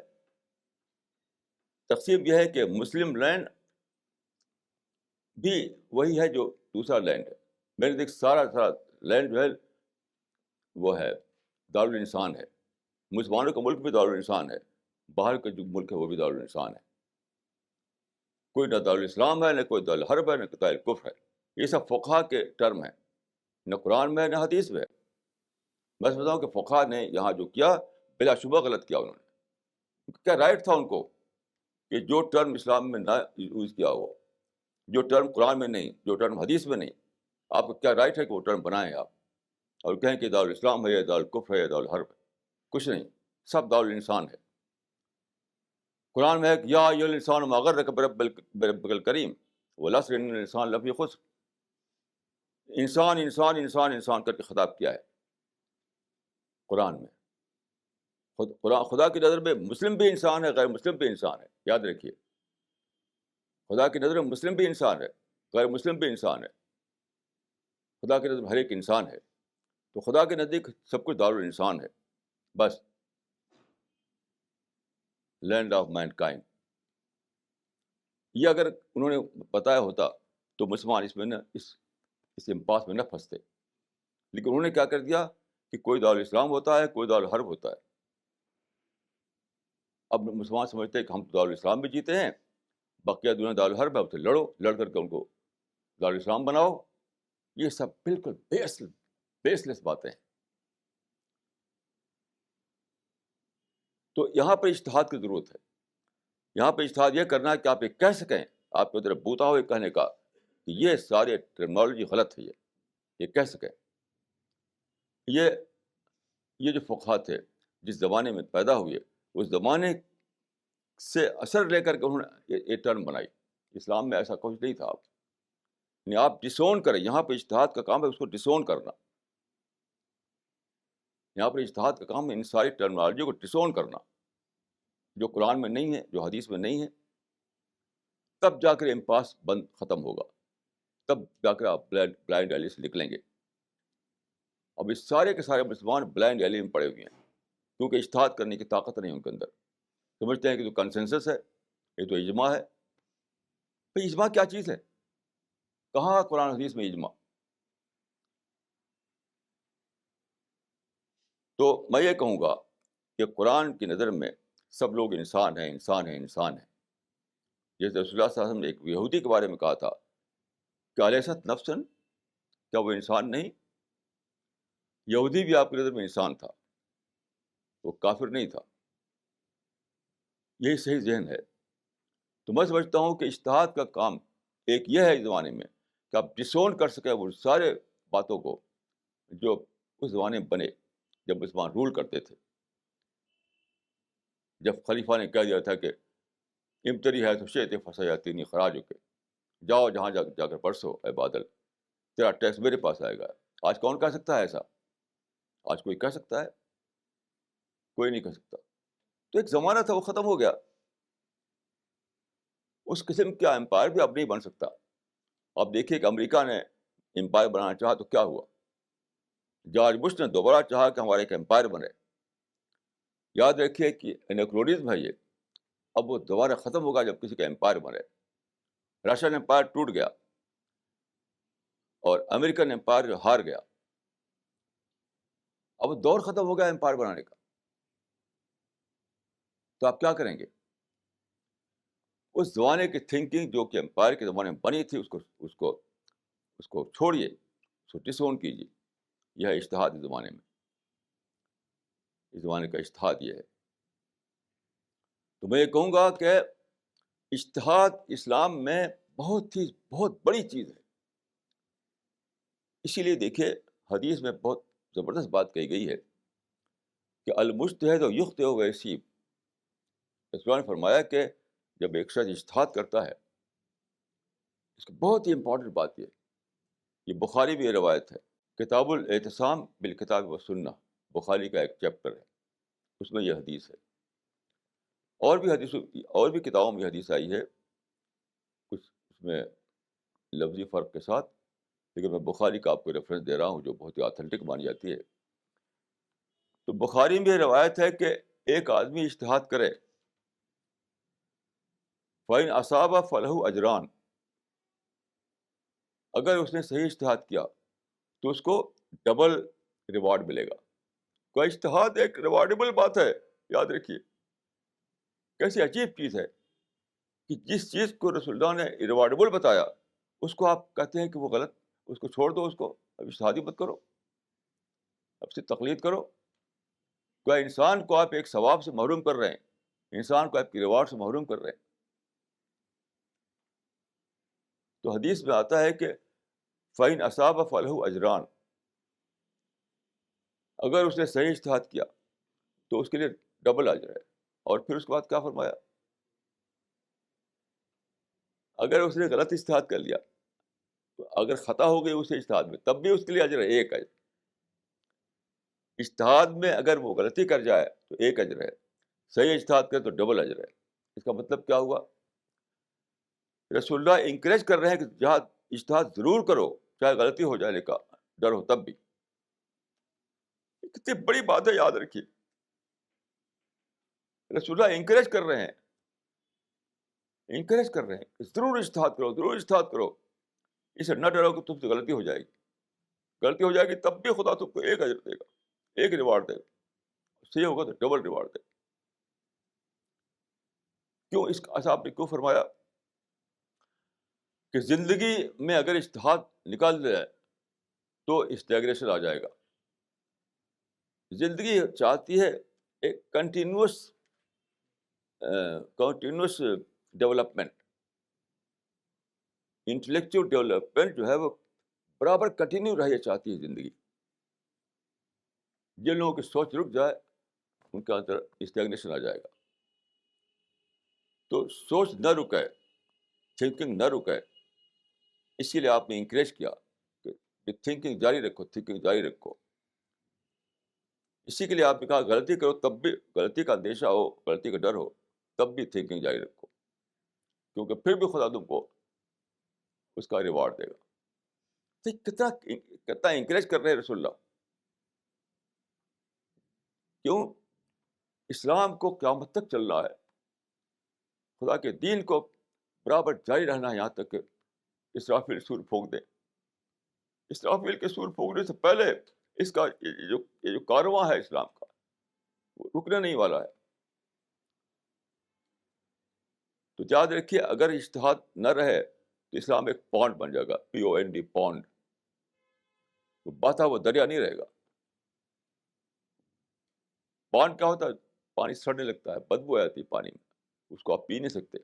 تقسیم یہ ہے کہ مسلم لینڈ بھی وہی ہے جو دوسرا لینڈ ہے. میں نے دیکھ سارا لینڈ جو ہے وہ ہے دارالانسان ہے. مسلمانوں کا ملک بھی دارالانسان ہے، باہر کا جو ملک ہے وہ بھی دارالانسان ہے. کوئی نہ دارالاسلام ہے، نہ کوئی دارالحرب ہے، نہ کوئی دارالکفر ہے. یہ سب فقہ کے ٹرم ہیں، نہ قرآن میں ہے نہ حدیث میں ہے. میں سمجھتا ہوں کہ فقہ نے یہاں جو کیا بلا شبہ غلط کیا. انہوں نے کیا رائٹ تھا ان کو کہ جو ٹرم اسلام میں نہ یوز کیا ہو، جو ٹرم قرآن میں نہیں، جو ٹرم حدیث میں نہیں، آپ کا کیا رائٹ ہے کہ وہ ٹرم بنائیں آپ اور کہیں کہ دارالاسلام ہے یا دارالکفر ہے یا دارالحرب ہے؟ کچھ نہیں، سب دارالانسان ہے. قرآن میں ہے کہ یا ایھا الانسان ما غرک بربک الکریم والعصر ان الانسان لفی خسر. انسان انسان انسان انسان کر کے خطاب کیا ہے قرآن میں. خدا کی نظر میں مسلم بھی انسان ہے، غیر مسلم بھی انسان ہے. یاد رکھیے، خدا کی نظر میں مسلم بھی انسان ہے، غیر مسلم بھی انسان ہے. خدا کی نظر میں ہر ایک انسان ہے. تو خدا کے نزدیک سب کچھ دارالانسان ہے. بس لینڈ آف مین کائنڈ. یہ اگر انہوں نے بتایا ہوتا تو مسلمان اس میں نہ اس امپاس میں نہ پھنستے. لیکن انہوں نے کیا کر دیا کہ کوئی دارالاسلام ہوتا ہے، کوئی دارالحرب ہوتا ہے. اب مسلمان سمجھتے ہیں کہ ہم تو دارالاسلام میں جیتے ہیں، بقیہ دنیا دارالحرب ہے، اب سے لڑو، لڑ کر کے ان کو دارالاسلام بناؤ. یہ سب بالکل بیس لیس باتیں ہیں. تو یہاں پر اجتہاد کی ضرورت ہے. یہاں پہ اجتہاد یہ کرنا ہے کہ آپ یہ کہہ سکیں، آپ کو ادھر بوتا ہو یہ کہنے کا کہ یہ سارے ٹرمنالوجی غلط ہے. یہ کہہ سکیں. یہ جو فقہا تھے جس زمانے میں پیدا ہوئے، اس زمانے سے اثر لے کر کے انہوں نے یہ ٹرم بنائی. اسلام میں ایسا کچھ نہیں تھا. یعنی آپ ڈسون کریں. یہاں پہ اجتہاد کا کام ہے اس کو ڈسون کرنا. یہاں پر اجتہاد کا کام ہے ان ساری ٹرمنالوجی کو ڈسون کرنا جو قرآن میں نہیں ہے، جو حدیث میں نہیں ہے. تب جا کر امپاس ختم ہوگا، تب جا کر آپ بلائنڈ ایلی سے نکلیں گے. اب اس سارے کے سارے مسلمان بلائنڈ ایلی میں پڑے ہوئے ہیں کیونکہ اجتہاد کرنے کی طاقت نہیں ان کے اندر. سمجھتے ہیں کہ تو کنسنسس ہے، یہ تو اجماع ہے. بھائی اجماع کیا چیز ہے؟ کہاں قرآن حدیث میں اجماع؟ تو میں یہ کہوں گا کہ قرآن کی نظر میں سب لوگ انسان ہیں، انسان ہیں، انسان ہیں. جیسے رسول اللہ صلی اللہ علیہ وسلم نے ایک یہودی کے بارے میں کہا تھا کہ الیست نفسن، کیا وہ انسان نہیں؟ یہودی بھی آپ کی نظر میں انسان تھا، وہ کافر نہیں تھا. یہی صحیح ذہن ہے. تو میں سمجھتا ہوں کہ اجتہاد کا کام ایک یہ ہے اس زمانے میں کہ آپ ڈسون کر سکیں وہ سارے باتوں کو جو اس زمانے میں بنے جب مسلمان رول کرتے تھے. جب خلیفہ نے کہہ دیا تھا کہ امتری ہے تو شیط فسیاتینی خراج کے، جاؤ جہاں جا کر پرسو اے بادل، تیرا ٹیکس میرے پاس آئے گا. آج کون کہہ سکتا ہے ایسا؟ آج کوئی کہہ سکتا ہے؟ کوئی نہیں کہہ سکتا. تو ایک زمانہ تھا وہ ختم ہو گیا. اس قسم کا امپائر بھی اب نہیں بن سکتا. آپ دیکھیے کہ امریکہ نے امپائر بنانا چاہا تو کیا ہوا. جارج بش نے دوبارہ چاہا کہ ہمارا ایک امپائر بنے. یاد رکھیے کہ انیکرونزم ہے یہ. اب وہ دوبارہ ختم ہوگا جب کسی کا امپائر بنے. رشین امپائر ٹوٹ گیا اور امریکن امپائر جو ہار گیا. اب دور ختم ہو گیا امپائر بنانے کا. تو آپ کیا کریں گے؟ اس زمانے کی تھنکنگ جو کہ امپائر کے زمانے میں بنی تھی اس کو چھوڑیے، اس کو ڈسون کیجیے. یہ ہے اجتہاد اس زمانے میں. اس زمانے کا اجتہاد یہ ہے. تو میں یہ کہوں گا کہ اجتہاد اسلام میں بہت بڑی چیز ہے. اسی لیے دیکھیے حدیث میں بہت زبردست بات کہی گئی ہے کہ المجتہد یخطئ ویصیب. رسول نے فرمایا کہ جب ایک شخص اجتہاد کرتا ہے، اس کی بہت ہی امپورٹنٹ بات یہ بخاری بھی یہ روایت ہے کتاب الاعتصام بالکتاب و سنہ، بخاری کا ایک چیپٹر ہے، اس میں یہ حدیث ہے. اور بھی کتابوں میں یہ حدیث آئی ہے، کچھ اس میں لفظی فرق کے ساتھ، لیکن میں بخاری کا آپ کو ریفرنس دے رہا ہوں جو بہت ہی آتھینٹک مانی جاتی ہے. تو بخاری میں یہ روایت ہے کہ ایک آدمی اجتہاد کرے، فَإِنْ أَصَابَ فَلَهُ أَجْرَانِ، اگر اس نے صحیح اجتہاد کیا تو اس کو ڈبل ریوارڈ ملے گا. کوئی اجتہاد ایک ریوارڈیبل بات ہے، یاد رکھیے. کیسی عجیب چیز ہے کہ جس چیز کو رسول اللہ نے ریوارڈیبل بتایا اس کو آپ کہتے ہیں کہ وہ غلط، اس کو چھوڑ دو، اس کو اب اجتہاد ہی مت کرو، اب سے تقلید کرو. کوئی انسان کو آپ ایک ثواب سے محروم کر رہے ہیں، انسان کو آپ کی ریوارڈ سے محروم کر رہے ہیں. تو حدیث میں آتا ہے کہ فَإِنْ أَصَابَ فَلَهُ أَجْرَانِ، اگر اس نے صحیح اجتہاد کیا تو اس کے لیے ڈبل اجر ہے. اور پھر اس کے بعد کیا فرمایا، اگر اس نے غلط اجتہاد کر لیا تو اگر خطا ہو گئی اس اجتہاد میں تب بھی اس کے لیے اجر ہے، ایک اجر. اجتہاد میں اگر وہ غلطی کر جائے تو ایک اجر ہے، صحیح اجتہاد کرے تو ڈبل اجر ہے. اس کا مطلب کیا ہوا، رسول اللہ انکریج کر رہے ہیں کہ جہاد اجتہاد ضرور کرو، چاہے غلطی ہو جانے کا ڈر ہو تب بھی. کتنی بڑی بات ہے، یاد رکھیے. رسول اللہ انکریج کر رہے ہیں، انکریج کر رہے ہیں کہ ضرور اجتہاد کرو، ضرور اجتہاد کرو. اسے نہ ڈرو کہ تم سے غلطی ہو جائے گی، غلطی ہو جائے گی تب بھی خدا تم کو ایک اجر دے گا، ایک ریوارڈ دے گا. صحیح ہوگا تو ڈبل ریوارڈ دے گا. کیوں اس کا آپ نے کیوں فرمایا کہ زندگی میں اگر اجتہاد نکال جائے تو اسٹیگریشن آ جائے گا. زندگی چاہتی ہے ایک کنٹینیوس ڈیولپمنٹ. انٹلیکچوئل ڈیولپمنٹ جو ہے وہ برابر کنٹینیو رہے چاہتی ہے زندگی. جن لوگوں کی سوچ رک جائے ان کے اندر اسٹیگنیشن آ جائے گا. تو سوچ نہ رکے، تھنکنگ نہ رکے، اسی لیے آپ نے انکریج کیا کہ تھنکنگ جاری رکھو، تھنکنگ جاری رکھو. اسی کے لیے آپ نے کہا غلطی کرو تب بھی، غلطی کا اندیشہ ہو، غلطی کا ڈر ہو تب بھی تھنکنگ جاری رکھو، کیونکہ پھر بھی خدا تم کو اس کا ریوارڈ دے گا. تو کتنا کتنا انکریج کر رہے ہیں رسول اللہ. کیوں؟ اسلام کو قیامت تک چلنا ہے، خدا کے دین کو برابر جاری رہنا ہے، یہاں تک کہ اسرافیل سور پھونک دے. اسرافیل کے سور پھونکنے سے پہلے اس کا یہ جو کارواں ہے اسلام کا وہ رکنے نہیں والا ہے. تو یاد رکھیے اگر اجتہاد نہ رہے تو اسلام ایک پونڈ بن جائے گا، POND، پونڈ. وہ بہتا وہ دریا نہیں رہے گا. پونڈ کیا ہوتا ہے، پانی سڑنے لگتا ہے، بدبو آتی ہے پانی میں، اس کو آپ پی نہیں سکتے.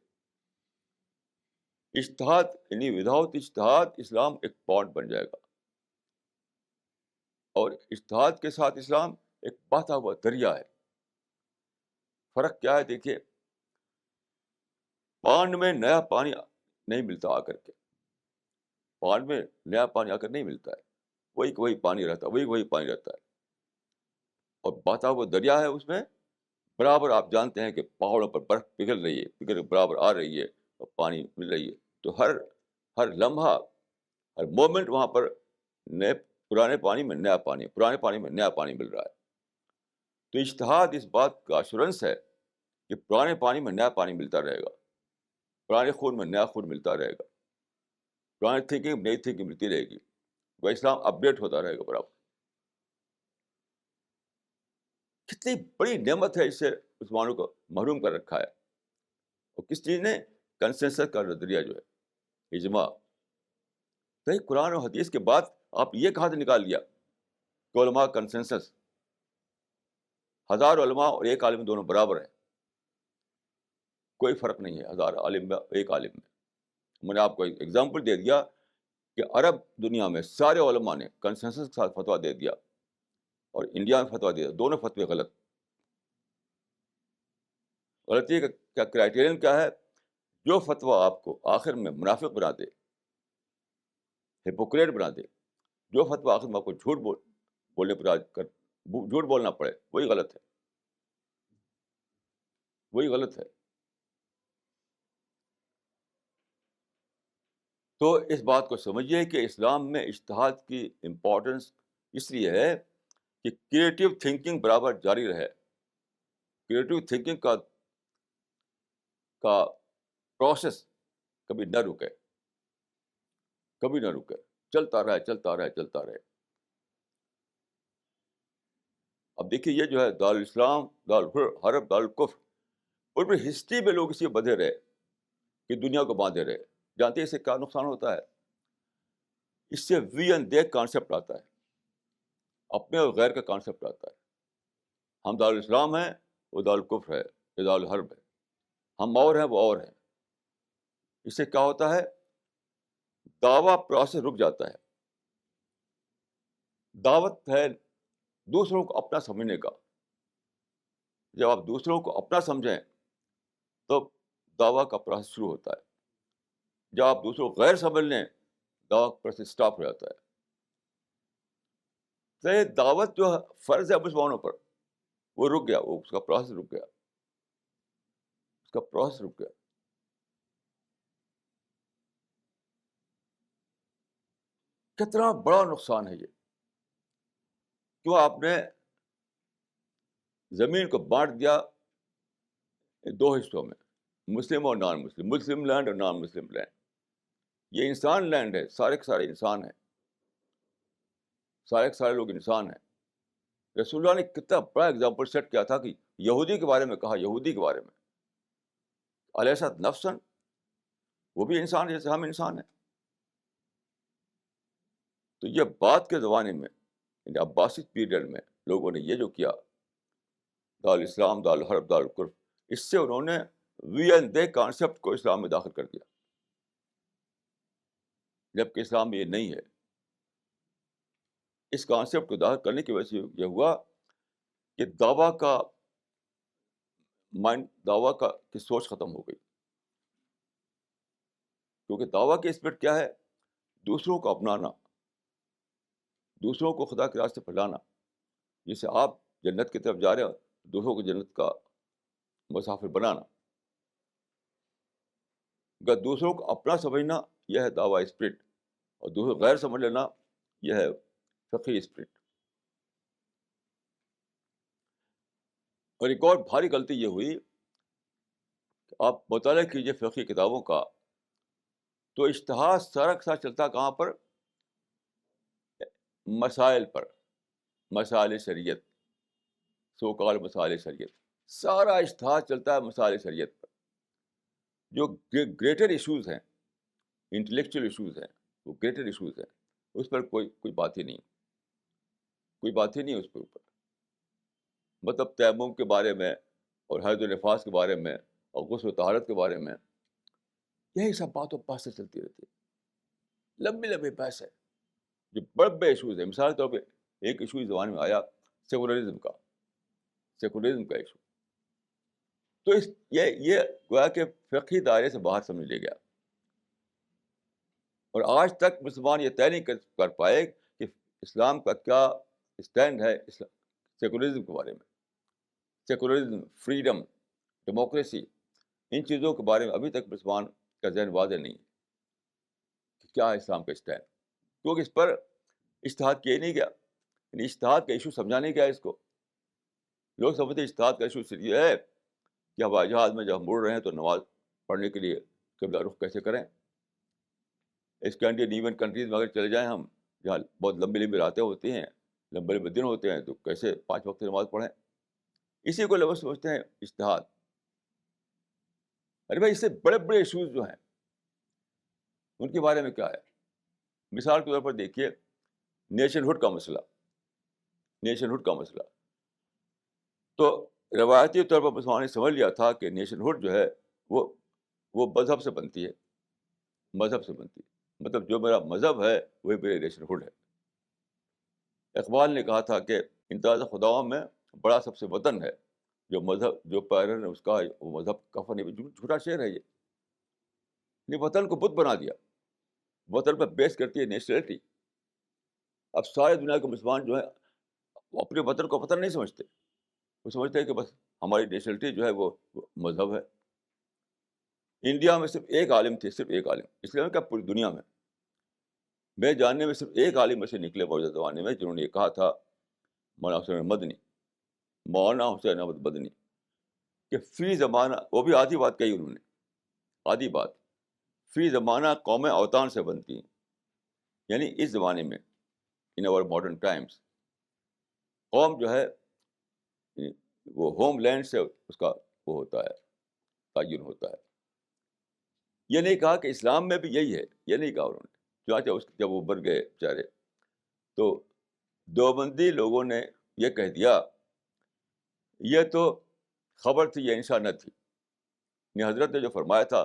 اجتہاد یعنی وداؤٹ اجتہاد اسلام ایک پونڈ بن جائے گا، اور اجتہاد کے ساتھ اسلام ایک بہتا ہوا دریا ہے. فرق کیا ہے دیکھیے، پانڈ میں نیا پانی نہیں ملتا آ کر کے، پانڈ میں نیا پانی آ کر نہیں ملتا ہے، وہی پانی رہتا ہے، وہی پانی رہتا ہے. اور بہتا ہوا دریا ہے، اس میں برابر آپ جانتے ہیں کہ پہاڑوں پر برف پگھل رہی ہے، پگھل برابر آ رہی ہے اور پانی مل رہی ہے. تو ہر لمحہ، ہر مومنٹ وہاں پر نئے پرانے پانی میں نیا پانی، پرانے پانی میں نیا پانی مل رہا ہے. تو اجتہاد اس بات کا ایشورنس ہے کہ پرانے پانی میں نیا پانی ملتا رہے گا، پرانے خون میں نیا خون ملتا رہے گا، پرانی تھنکنگ نئی تھنکنگ ملتی رہے گی. وہ اسلام اپڈیٹ ہوتا رہے گا برابر. کتنی بڑی نعمت ہے، اس سے مسلمانوں کو محروم کر رکھا ہے. اور کس چیز نے، کنسنسس کا نظریہ جو ہے، اجماع. تو قرآن و حدیث کے بعد آپ یہ کہاں سے نکال لیا کہ علماء کنسنسس، 1000 علماء اور ایک عالم دونوں برابر ہیں، کوئی فرق نہیں ہے 1000 عالم میں ایک عالم میں. میں نے آپ کو ایک ایگزامپل دے دیا کہ عرب دنیا میں سارے علماء نے کنسنسس کے ساتھ فتویٰ دے دیا، اور انڈیا میں فتویٰ دے دیا، دونوں فتوے غلط. غلطی کا کیا کرائٹیرین کیا ہے؟ جو فتویٰ آپ کو آخر میں منافق بنا دے، ہپوکریٹ بنا دے، جو فتویٰ آخر میں آپ کو بولنے پر جھوٹ بولنا پڑے، وہی غلط ہے، وہی غلط ہے. تو اس بات کو سمجھیے کہ اسلام میں اجتہاد کی امپورٹنس اس لیے ہے کہ کریٹو تھنکنگ برابر جاری رہے. کریٹو تھنکنگ کا پروسیس کبھی نہ رکے، کبھی نہ رکے، چلتا رہے چلتا رہے چلتا رہے. اب دیکھیے یہ جو ہے دارالاسلام، دارالحرب، دارالکفر، اور پھر ہسٹری میں لوگ اسی میں بدھے رہے کہ دنیا کو باندھے رہے. جانتے ہیں اس سے کیا نقصان ہوتا ہے؟ اس سے وی اینڈ دے کانسیپٹ آتا ہے، اپنے اور غیر کا کانسیپٹ آتا ہے. ہم دارالاسلام ہیں، وہ دارالکفر ہے، یہ دارالحرب ہے. ہم اور ہیں، وہ اور ہیں. اس سے کیا ہوتا ہے؟ دعویٰ پروسیس رک جاتا ہے. دعوت ہے دوسروں کو اپنا سمجھنے کا. جب آپ دوسروں کو اپنا سمجھیں تو دعویٰ کا پروسیس شروع ہوتا ہے. جب آپ دوسروں کو غیر سمجھ لیں، دعویٰ کا پروسیس اسٹاپ ہو جاتا ہے. تو یہ دعوت جو فرض ہے مسلمانوں پر، وہ رک گیا، وہ اس کا پروسیس رک گیا، اس کا پروسیس رک گیا. کتنا بڑا نقصان ہے یہ. کیوں آپ نے زمین کو بانٹ دیا دو حصوں میں، مسلم اور نان مسلم، مسلم لینڈ اور نان مسلم لینڈ. یہ انسان لینڈ ہے، سارے کے سارے انسان ہیں، سارے کے سارے لوگ انسان ہیں. رسول اللہ نے کتنا بڑا اگزامپل سیٹ کیا تھا کہ یہودی کے بارے میں کہا، یہودی کے بارے میں، الیست نفسن، وہ بھی انسان جیسے ہم انسان ہیں. تو یہ بعد کے زمانے میں، یعنی عباسی پیریڈ میں لوگوں نے یہ جو کیا، دارالاسلام، دارالحرب، دارالکفر، اس سے انہوں نے وی اینڈ دے کانسیپٹ کو اسلام میں داخل کر دیا، جبکہ اسلام میں یہ نہیں ہے. اس کانسیپٹ کو داخل کرنے کی وجہ سے یہ ہوا کہ دعویٰ کی سوچ ختم ہو گئی. کیونکہ دعویٰ کی اسپرٹ کیا ہے؟ دوسروں کو اپنانا، دوسروں کو خدا کے راستے پر لانا. جسے آپ جنت کی طرف جا رہے ہو، دوسروں کو جنت کا مسافر بنانا. اگر دوسروں کو اپنا سمجھنا، یہ ہے دعویٰ اسپرٹ، اور دوسروں کو غیر سمجھ لینا، یہ ہے فقہی اسپرٹ. اور ایک اور بھاری غلطی یہ ہوئی کہ آپ مطالعہ کیجیے فقہی کتابوں کا، تو اجتہاد سارا کا سارا چلتا کہاں پر؟ مسائل پر، مسائل شریعت، سو کال مسائل شریعت. سارا اجتہاد چلتا ہے مسائل شریعت پر. جو گریٹر ایشوز ہیں، انٹلیکچوئل ایشوز ہیں، وہ گریٹر ایشوز ہیں، اس پر کوئی بات ہی نہیں، کوئی بات ہی نہیں اس کے اوپر. مطلب تیمم کے بارے میں، اور حیض و نفاس کے بارے میں، اور غسل و طہارت کے بارے میں، یہی سب باتوں بحثیں چلتی رہتی ہے، لمبی لمبی بحث ہے، جو بڑے بڑے ایشوز ہیں. مثال کے طور پہ ایک ایشو اس زمانے میں آیا سیکولرزم کا ایشو. تو یہ گویا کہ فقہی دائرے سے باہر سمجھ لے گیا. اور آج تک مسلمان یہ طے نہیں کر پائے کہ اسلام کا کیا اسٹینڈ ہے سیکولرزم کے بارے میں. سیکولرزم، فریڈم، ڈیموکریسی، ان چیزوں کے بارے میں ابھی تک مسلمان کا ذہن واضح نہیں ہے کہ کیا ہے اسلام کا اسٹینڈ. کیونکہ اس پر اجتہاد کیا ہی نہیں گیا، یعنی اجتہاد کا ایشو سمجھا نہیں گیا اس کو. لوگ سمجھتے اجتہاد کا ایشو صرف یہ ہے کہ ہوائی جہاز میں جب ہم اڑ رہے ہیں تو نماز پڑھنے کے لیے قبلہ رخ کیسے کریں. اسکینڈینیوین کنٹریز میں اگر چلے جائیں ہم، جہاں بہت لمبی لمبی راتیں ہوتی ہیں، لمبے لمبے دن ہوتے ہیں، تو کیسے 5 وقت نماز پڑھیں. اسی کو لوگ سمجھتے ہیں اجتہاد. ارے بھائی، اس سے بڑے بڑے ایشوز جو ہیں ان کے بارے میں کیا ہے؟ مثال کے طور پر دیکھیے نیشن ہوڈ کا مسئلہ. نیشن ہوڈ کا مسئلہ تو روایتی طور پر مسلمان نے سمجھ لیا تھا کہ نیشن ہوڈ جو ہے وہ مذہب سے بنتی ہے، مذہب سے بنتی ہے. مطلب جو میرا مذہب ہے وہی میرے نیشن ہوڈ ہے. اقبال نے کہا تھا کہ امتیاز خداؤں میں بڑا سب سے وطن ہے، جو مذہب جو پیرن ہے اس کا وہ مذہب کفن ہے. جھوٹا شعر ہے یہ. وطن کو بت بنا دیا. وطن پر بیس کرتی ہے نیشنلٹی. اب سارے دنیا کے مسلمان جو ہے وہ اپنے وطن کو وطن نہیں سمجھتے، وہ سمجھتے ہیں کہ بس ہماری نیشنلٹی جو ہے وہ مذہب ہے۔ انڈیا میں صرف ایک عالم تھے، صرف ایک عالم، اس لیے کہ پوری دنیا میں میرے جاننے میں صرف ایک عالم میں سے نکلے موجودہ زمانے میں جنہوں نے یہ کہا تھا، مولانا حسین مدنی، مولانا حسین احمد مدنی، کہ فی زمانہ، وہ بھی آدھی بات کہی انہوں نے، آدھی بات، فی زمانہ قومیں اوطان سے بنتی ہیں، یعنی اس زمانے میں، ان اور ماڈرن ٹائمس، قوم جو ہے وہ ہوم لینڈ سے اس کا وہ ہوتا ہے، تعین ہوتا ہے۔ یہ نہیں کہا کہ اسلام میں بھی یہی ہے، یہ نہیں کہا انہوں نے، چنانچہ جب وہ بن گئے بیچارے تو دیوبندی لوگوں نے یہ کہہ دیا، یہ تو خبر تھی، یہ انشاء نہ تھی، یہ حضرت نے جو فرمایا تھا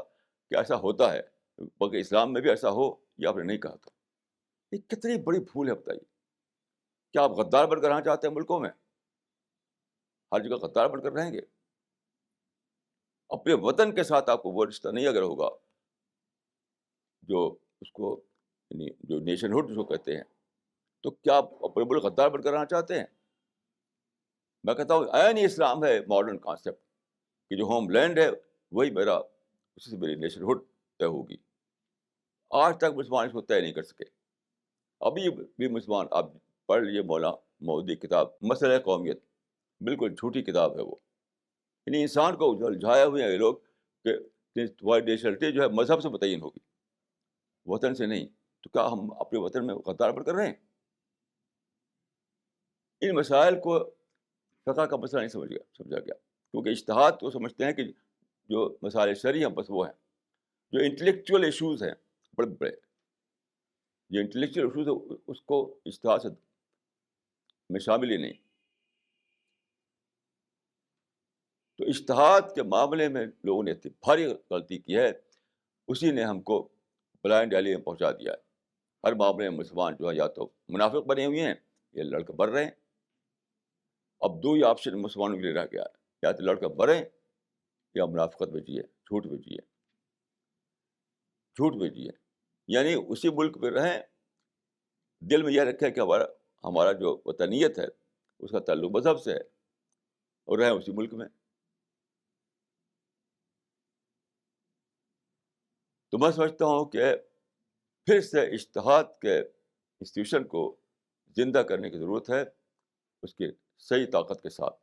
کہ ایسا ہوتا ہے، بلکہ اسلام میں بھی ایسا ہو، یہ آپ نے نہیں کہا تھا۔ یہ کتنی بڑی بھول ہے بتائیے۔ کیا آپ غدار بن کر رہنا چاہتے ہیں ملکوں میں؟ ہر جگہ غدار بن کر رہیں گے؟ اپنے وطن کے ساتھ آپ کو وہ رشتہ نہیں اگر ہوگا جو اس کو، یعنی جو نیشن ہوڈ جو کہتے ہیں، تو کیا آپ اپنے ملک غدار بن کر رہنا چاہتے ہیں؟ میں کہتا ہوں عین اسلام ہے ماڈرن کانسیپٹ، کہ جو ہوم لینڈ ہے وہی میرا، اسی سے میری نیشن ہوڈ طے ہوگی۔ آج تک مسلمان اس کو طے نہیں کر سکے۔ ابھی بھی مسلمان، آپ پڑھ لیجیے مولانا مودودی کتاب مسئلہ قومیت، بالکل جھوٹی کتاب ہے وہ، یعنی انسان کو الجھائے ہوئے ہیں یہ لوگ کہ تمہاری نیشنلٹی جو ہے مذہب سے متعین ہوگی، وطن سے نہیں۔ تو کیا ہم اپنے وطن میں غدار بن کر رہے ہیں؟ ان مسائل کو فقہ کا مسئلہ نہیں سمجھا گیا، کیونکہ اجتہاد تو سمجھتے ہیں کہ جو مسائل شرعی ہیں بس وہ ہیں، جو انٹلیکچوئل ایشوز ہیں بڑے بڑے، جو انٹلیکچوئل ایشوز ہیں اس کو اجتہاد سے میں شامل ہی نہیں۔ تو اجتہاد کے معاملے میں لوگوں نے اتنی بھاری غلطی کی ہے، اسی نے ہم کو بلائنڈ ایلی میں پہنچا دیا ہے۔ ہر معاملے میں مسلمان جو ہے یا تو منافق بنے ہوئے ہیں یا لڑکے بڑھ رہے ہیں۔ اب دو ہی آپشن مسلمانوں کے لیے رہ گیا ہے، یا تو لڑکا بڑھیں یا منافقت میں جیے، جھوٹ میں جیے، جھوٹ میں جیے، یعنی اسی ملک میں رہیں، دل میں یہ رکھیں کہ ہمارا جو وطنیت ہے اس کا تعلق مذہب سے ہے، اور رہیں اسی ملک میں۔ تو میں سمجھتا ہوں کہ پھر سے اجتہاد کے انسٹیٹیوشن کو زندہ کرنے کی ضرورت ہے، اس کی صحیح طاقت کے ساتھ،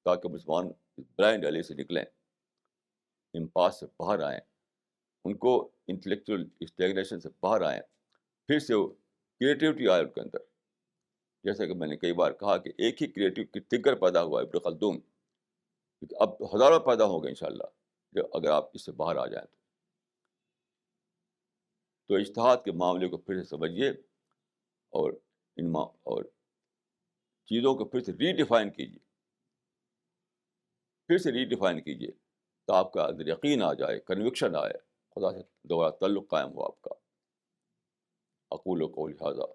تاکہ مسلمان بلائنڈ ایلی سے نکلیں، امپاس سے باہر آئیں، ان کو انٹلیکچوئل اسٹیگنیشن سے باہر آئیں، پھر سے وہ کریٹیوٹی آئے ان کے اندر۔ جیسا کہ میں نے کئی بار کہا کہ ایک ہی کریٹیو تھنکر پیدا ہوا ابن خلدون، اب ہزاروں پیدا ہوں گے انشاءاللہ اگر آپ اس سے باہر آ جائیں تو اجتہاد کے معاملے کو پھر سے سمجھیے، اور اور چیزوں کو پھر سے ریڈیفائن کیجیے، پھر سے ریڈیفائن کیجیے، تو آپ کا اندر یقین آ جائے، کنوکشن آئے، خدا سے دوبارہ تعلق قائم ہو آپ کا۔ اقول قولی ھذا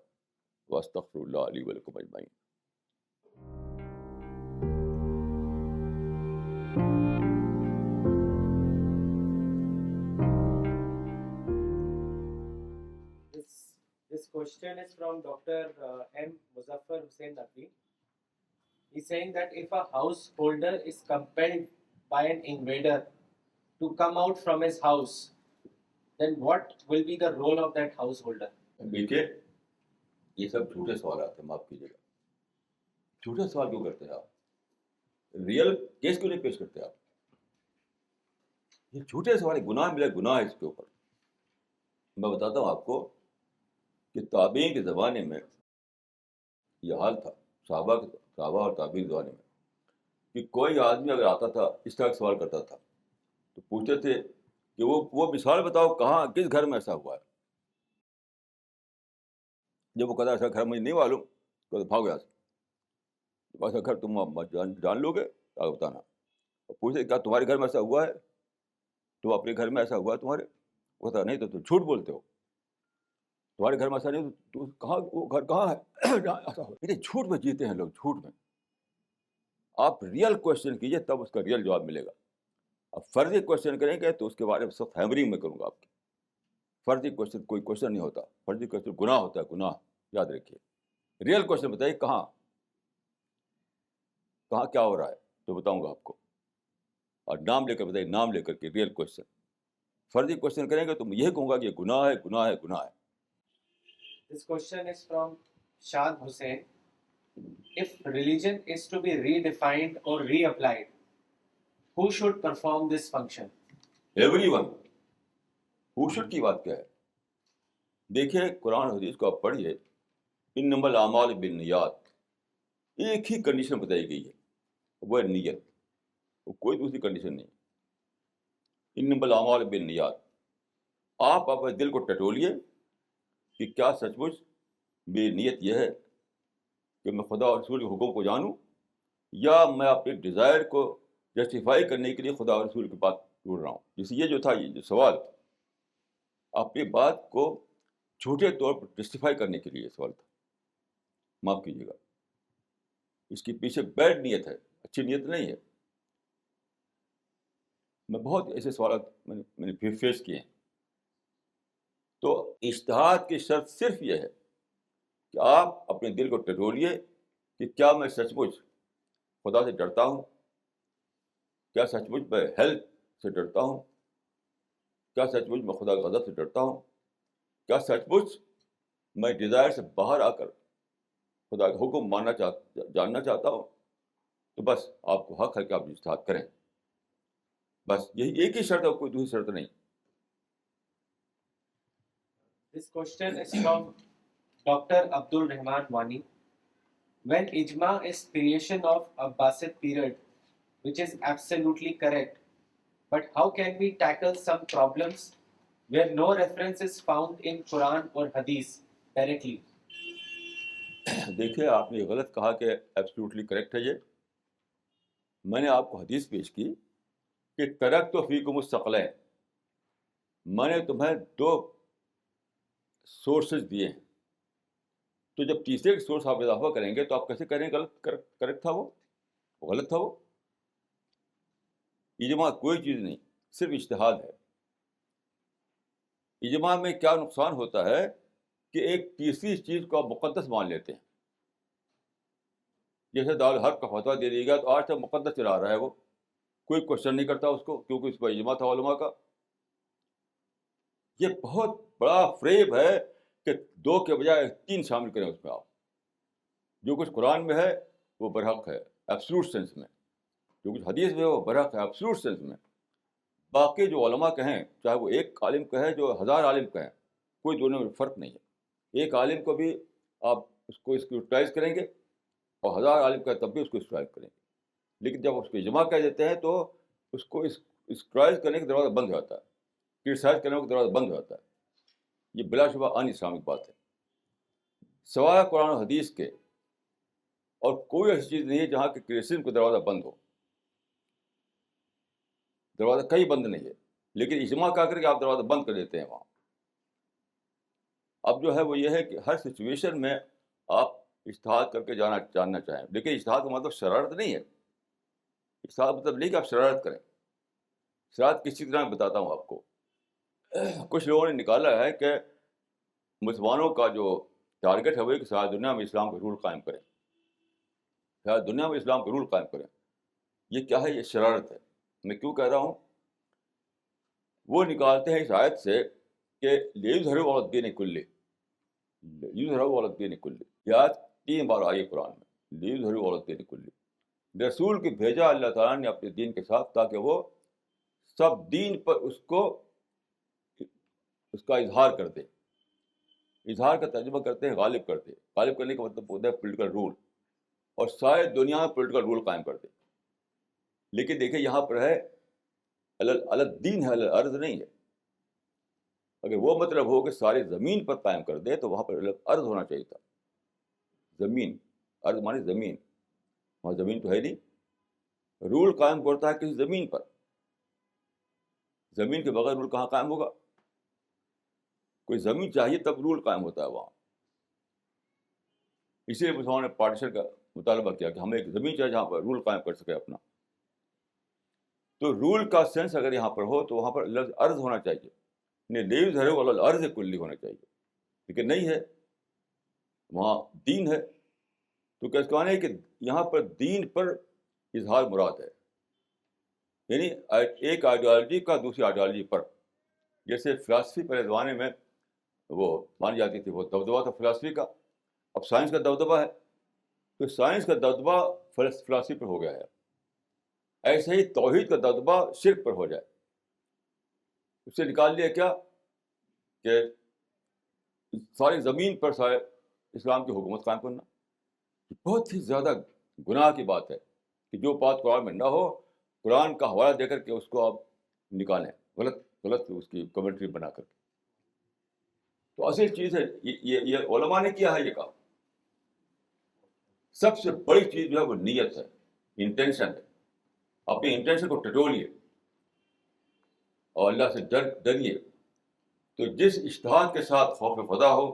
واستغفر اللہ لی ولکم اجمعین۔
This question is from Dr. M. Muzaffar Hussain Naqvi. He's saying that if a householder is compelled by an invader to come out from his house, then what will be the role of that householder?
دیکھیے یہ سب جھوٹے سوالات ہیں، معاف کیجیے گا، جھوٹے سوال کیوں کرتے ہیں آپ؟ ریئل کیس کیوں نہیں پیش کرتے آپ؟ یہ جھوٹے سوال، گناہ ملے گناہ ہے اس کے اوپر۔ میں بتاتا ہوں آپ کو کہ تابعین کے زمانے میں یہ حال تھا، صحابہ اور تابعین کے زمانے میں، کہ کوئی آدمی اگر آتا تھا اس طرح سوال کرتا تھا تو پوچھتے تھے کہ وہ مثال بتاؤ کہاں، کس گھر میں ایسا ہوا ہے۔ جب وہ کہتا ایسا گھر مجھے نہیں معلوم تو بھاگو یہاں سے، ایسا گھر تم جان لو گے آگے بتانا۔ اور پوچھتے کیا تمہارے گھر میں ایسا ہوا ہے، تو اپنے گھر میں ایسا ہوا ہے تمہارے؟ وہ کہتا نہیں تو تم جھوٹ بولتے ہو، تمہارے گھر میں ایسا نہیں تو کہاں، وہ گھر کہاں ہے جہاں ایسا ہو؟ یہ جھوٹ میں جیتے ہیں لوگ، جھوٹ میں۔ آپ ریئل کوشچن کیجیے تب اس کا ریئل جواب ملے گا۔ اب فرضی کوشچن کریں گے تو اس کے بارے میں سخت ہیمرنگ میں کروں گا آپ کی۔ فرضی کوشچن کوئی کوشچن نہیں ہوتا، فرضی کوشچن گناہ ہوتا ہے، گناہ، یاد رکھیے۔ ریئل کوشچن بتائیے کہاں کہاں کیا ہو رہا ہے تو بتاؤں گا آپ کو. اور نام لے کر بتائیے, نام لے کر کے ریئل کوشچن. فرضی کوشچن کریں گے تو میں یہی کہوں گا کہ یہ گناہ ہے, گناہ ہے, گناہ ہے.
This question is from Shad Hussain. If religion is to be redefined or reapplied, who should perform this function?
Everyone. Who should کی بات کیا ہے؟ دیکھیے قرآن حدیث کو آپ پڑھیے, انما الاعمال بالنیات, ایک ہی کنڈیشن بتائی گئی ہے, وہ ہے نیت, وہ کوئی دوسری کنڈیشن نہیں. انما الاعمال بالنیات. آپ اپنے دل کو ٹٹولیے کہ کیا سچ مچ میری نیت یہ ہے کہ میں خدا اور رسول کے حکم کو جانوں, یا میں اپنے ڈیزائر کو جسٹیفائی کرنے کے لیے خدا اور رسول کی بات ڈھونڈ رہا ہوں. جیسے یہ جو تھا, یہ جو سوال, اپنی بات کو جھوٹے طور پر جسٹیفائی کرنے کے لیے سوال تھا. معاف کیجیے گا, اس کے پیچھے بیڈ نیت ہے, اچھی نیت نہیں ہے. میں بہت ایسے سوالات میں نے فیس کیے ہیں. تو اجتہاد کی شرط صرف یہ ہے کہ آپ اپنے دل کو ٹٹولیے کہ کیا میں سچ مچ خدا سے ڈرتا ہوں, کیا سچ مچ میں ہیلتھ سے ڈرتا ہوں, کیا سچ مچ میں خدا کے غضب سے ڈرتا ہوں, کیا سچ مچ میں ڈیزائر سے باہر آ کر خدا کا حکم جاننا چاہتا ہوں. تو بس آپ کو حق ہے کہ آپ اجتہاد کریں. بس یہی ایک ہی شرط ہے, کوئی دوسری شرط نہیں.
This question is from Dr. Abdul Rahman Wani. When ijma is creation of Abbasid period, which is absolutely correct, but how can we tackle some problems where no reference is found in Quran or Hadith directly?
دیکھیے آپ نے یہ غلط کہا کہ ایبسلیوٹلی کریکٹ ہے. یہ میں نے آپ کو حدیث پیش کی کہ ترکت فیکم الثقلین, میں نے تمہیں دو سورسز دیے ہیں, تو جب تیسرے کے سورس آپ اضافہ کریں گے تو آپ کیسے کریں؟ غلط کریکٹ تھا, وہ غلط تھا. وہ اجماع کوئی چیز نہیں, صرف اجتہاد ہے. اجماع میں کیا نقصان ہوتا ہے کہ ایک تیسری چیز کو آپ مقدس مان لیتے ہیں. جیسے دارالحرب کا فتویٰ دے دیا گیا تو آج تک مقدس چلا رہا ہے, وہ کوئی کوشچن نہیں کرتا اس کو, کیونکہ اس پر اجماع تھا علماء کا. یہ بہت بڑا فریب ہے کہ دو کے بجائے تین شامل کریں اس میں. آپ جو کچھ قرآن میں ہے وہ برحق ہے ایبسولوٹ سینس میں, جو کچھ حدیث میں ہے وہ برحق ہے ایبسولوٹ سینس میں. باقی جو علماء کہیں, چاہے وہ ایک عالم کہے جو 1000 عالم کہیں, کوئی دونوں میں فرق نہیں ہے. ایک عالم کو بھی آپ اس کو اسکروٹائز کریں گے اور 1000 عالم کہیں تب بھی اس کو اسکروٹائز کریں گے. لیکن جب اس کو اجماع کہہ دیتے ہیں تو اس کو اسکروٹائز کرنے کا دروازہ بند ہو جاتا ہے, کرٹیسائز کرنے کا دروازہ بند ہو جاتا ہے. یہ بلا شبہ ان اسلامک بات ہے. سوائے قرآن و حدیث کے اور کوئی ایسی چیز نہیں ہے جہاں کہ کرٹیسزم کا دروازہ بند ہو. دروازہ کہیں بند نہیں ہے, لیکن اجماع کہہ کر کے آپ دروازہ بند کر دیتے ہیں وہاں. اب جو ہے وہ یہ ہے کہ ہر سچویشن میں آپ اجتہاد کر کے جاننا چاہیں, لیکن اجتہاد کا مطلب شرارت نہیں ہے. اجتہاد مطلب نہیں کہ آپ شرارت کریں. شرارت کسی طرح میں بتاتا ہوں آپ کو. کچھ لوگوں نے نکالا ہے کہ مسلمانوں کا جو ٹارگیٹ ہے وہ کہ ساری دنیا میں اسلام کا رول قائم کریں, ساری دنیا میں اسلام کا رول قائم کریں. یہ کیا ہے؟ یہ شرارت ہے. میں کیوں کہہ رہا ہوں؟ وہ نکالتے ہیں اس آیت سے کہ لیظہروا علی الدین کلہ, لیظہروا علی الدین کلہ. یہ آیت 3 بار آئی قرآن میں, لیظہروا علی الدین کلہ. رسول کو بھیجا اللہ تعالیٰ نے اپنے دین کے ساتھ تاکہ وہ سب دین پر اس کا اظہار کر دے. اظہار کا ترجمہ کرتے ہیں غالب کرتے. غالب کرنے کا مطلب ہوتا ہے پولیٹیکل رول, اور سارے دنیا میں پولیٹیکل رول قائم کرتے. لیکن دیکھیں یہاں پر ہے الدین ہے, الارض نہیں ہے. اگر وہ مطلب ہو کہ ساری زمین پر قائم کر دے تو وہاں پر ارض ہونا چاہیے تھا. زمین, ارض مانی زمین, وہاں زمین تو ہے نہیں. رول قائم کرتا ہے کسی زمین پر. زمین کے بغیر رول کہاں قائم ہوگا؟ کوئی زمین چاہیے تب رول قائم ہوتا ہے وہاں. اسی لیے مسلمانوں نے پارٹیشن کا مطالبہ کیا کہ ہمیں ایک زمین چاہیے جہاں پر رول قائم کر سکے اپنا. تو رول کا سینس اگر یہاں پر ہو تو وہاں پر لفظ ارض ہونا چاہیے, نہیں لیظہروا علی الارض کلہ ہونا چاہیے, لیکن نہیں ہے. وہاں دین ہے. تو کیا اس کا معنی ہے کہ یہاں پر دین پر اظہار مراد ہے, یعنی ایک آئیڈیالوجی کا دوسری آئیڈیالوجی پر. جیسے فلاسفی پہلے زمانے میں وہ مانی جاتی تھی, وہ دبدبہ تھا فلاسفی کا. اب سائنس کا دبدبہ ہے, تو سائنس کا دبدبہ فلاسفی پر ہو گیا ہے. ایسے ہی توحید کا دبدبہ شرک پر ہو جائے, اس سے نکال لیا کیا کہ ساری زمین پر سارے اسلام کی حکومت قائم کرنا. بہت ہی زیادہ گناہ کی بات ہے کہ جو بات قرآن میں نہ ہو, قرآن کا حوالہ دے کر کے اس کو آپ نکالیں غلط اس کی کمنٹری بنا کر کے. تو اصل چیز ہے یہ علماء نے کیا ہے, یہ کام. سب سے بڑی چیز جو ہے وہ نیت ہے, انٹینشن ہے. اپنی انٹینشن کو ٹٹولیے اور اللہ سے ڈریے. تو جس اجتہاد کے ساتھ خوف خدا ہو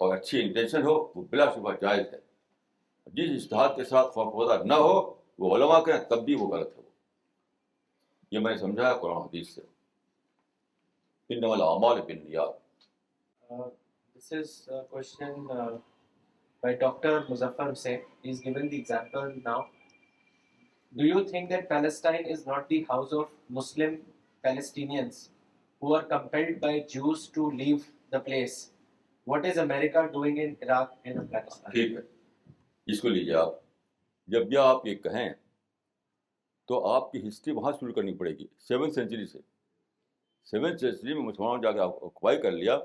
اور اچھی انٹینشن ہو وہ بلا شبہ جائز ہے. جس اجتہاد کے ساتھ خوف خدا نہ ہو وہ علماء کے تب بھی وہ غلط ہے. یہ میں نے سمجھا ہے قرآن حدیث سے. انما الاعمال بالنیات.
This is a question by Dr. Muzaffar Hussain. He is given the example now. Do you think that Palestine is not the house of Muslim Palestinians who are compelled by Jews to leave the place? What is America doing in Iraq and Afghanistan?
ٹھیک ہے, اس کو لیجیے آپ. جب بھی آپ یہ کہیں تو آپ کی ہسٹری وہاں شروع کرنی پڑے گی, 7th سینچری سے. 7th سینچری میں مسلمانوں جا کے اکوائی کر لیا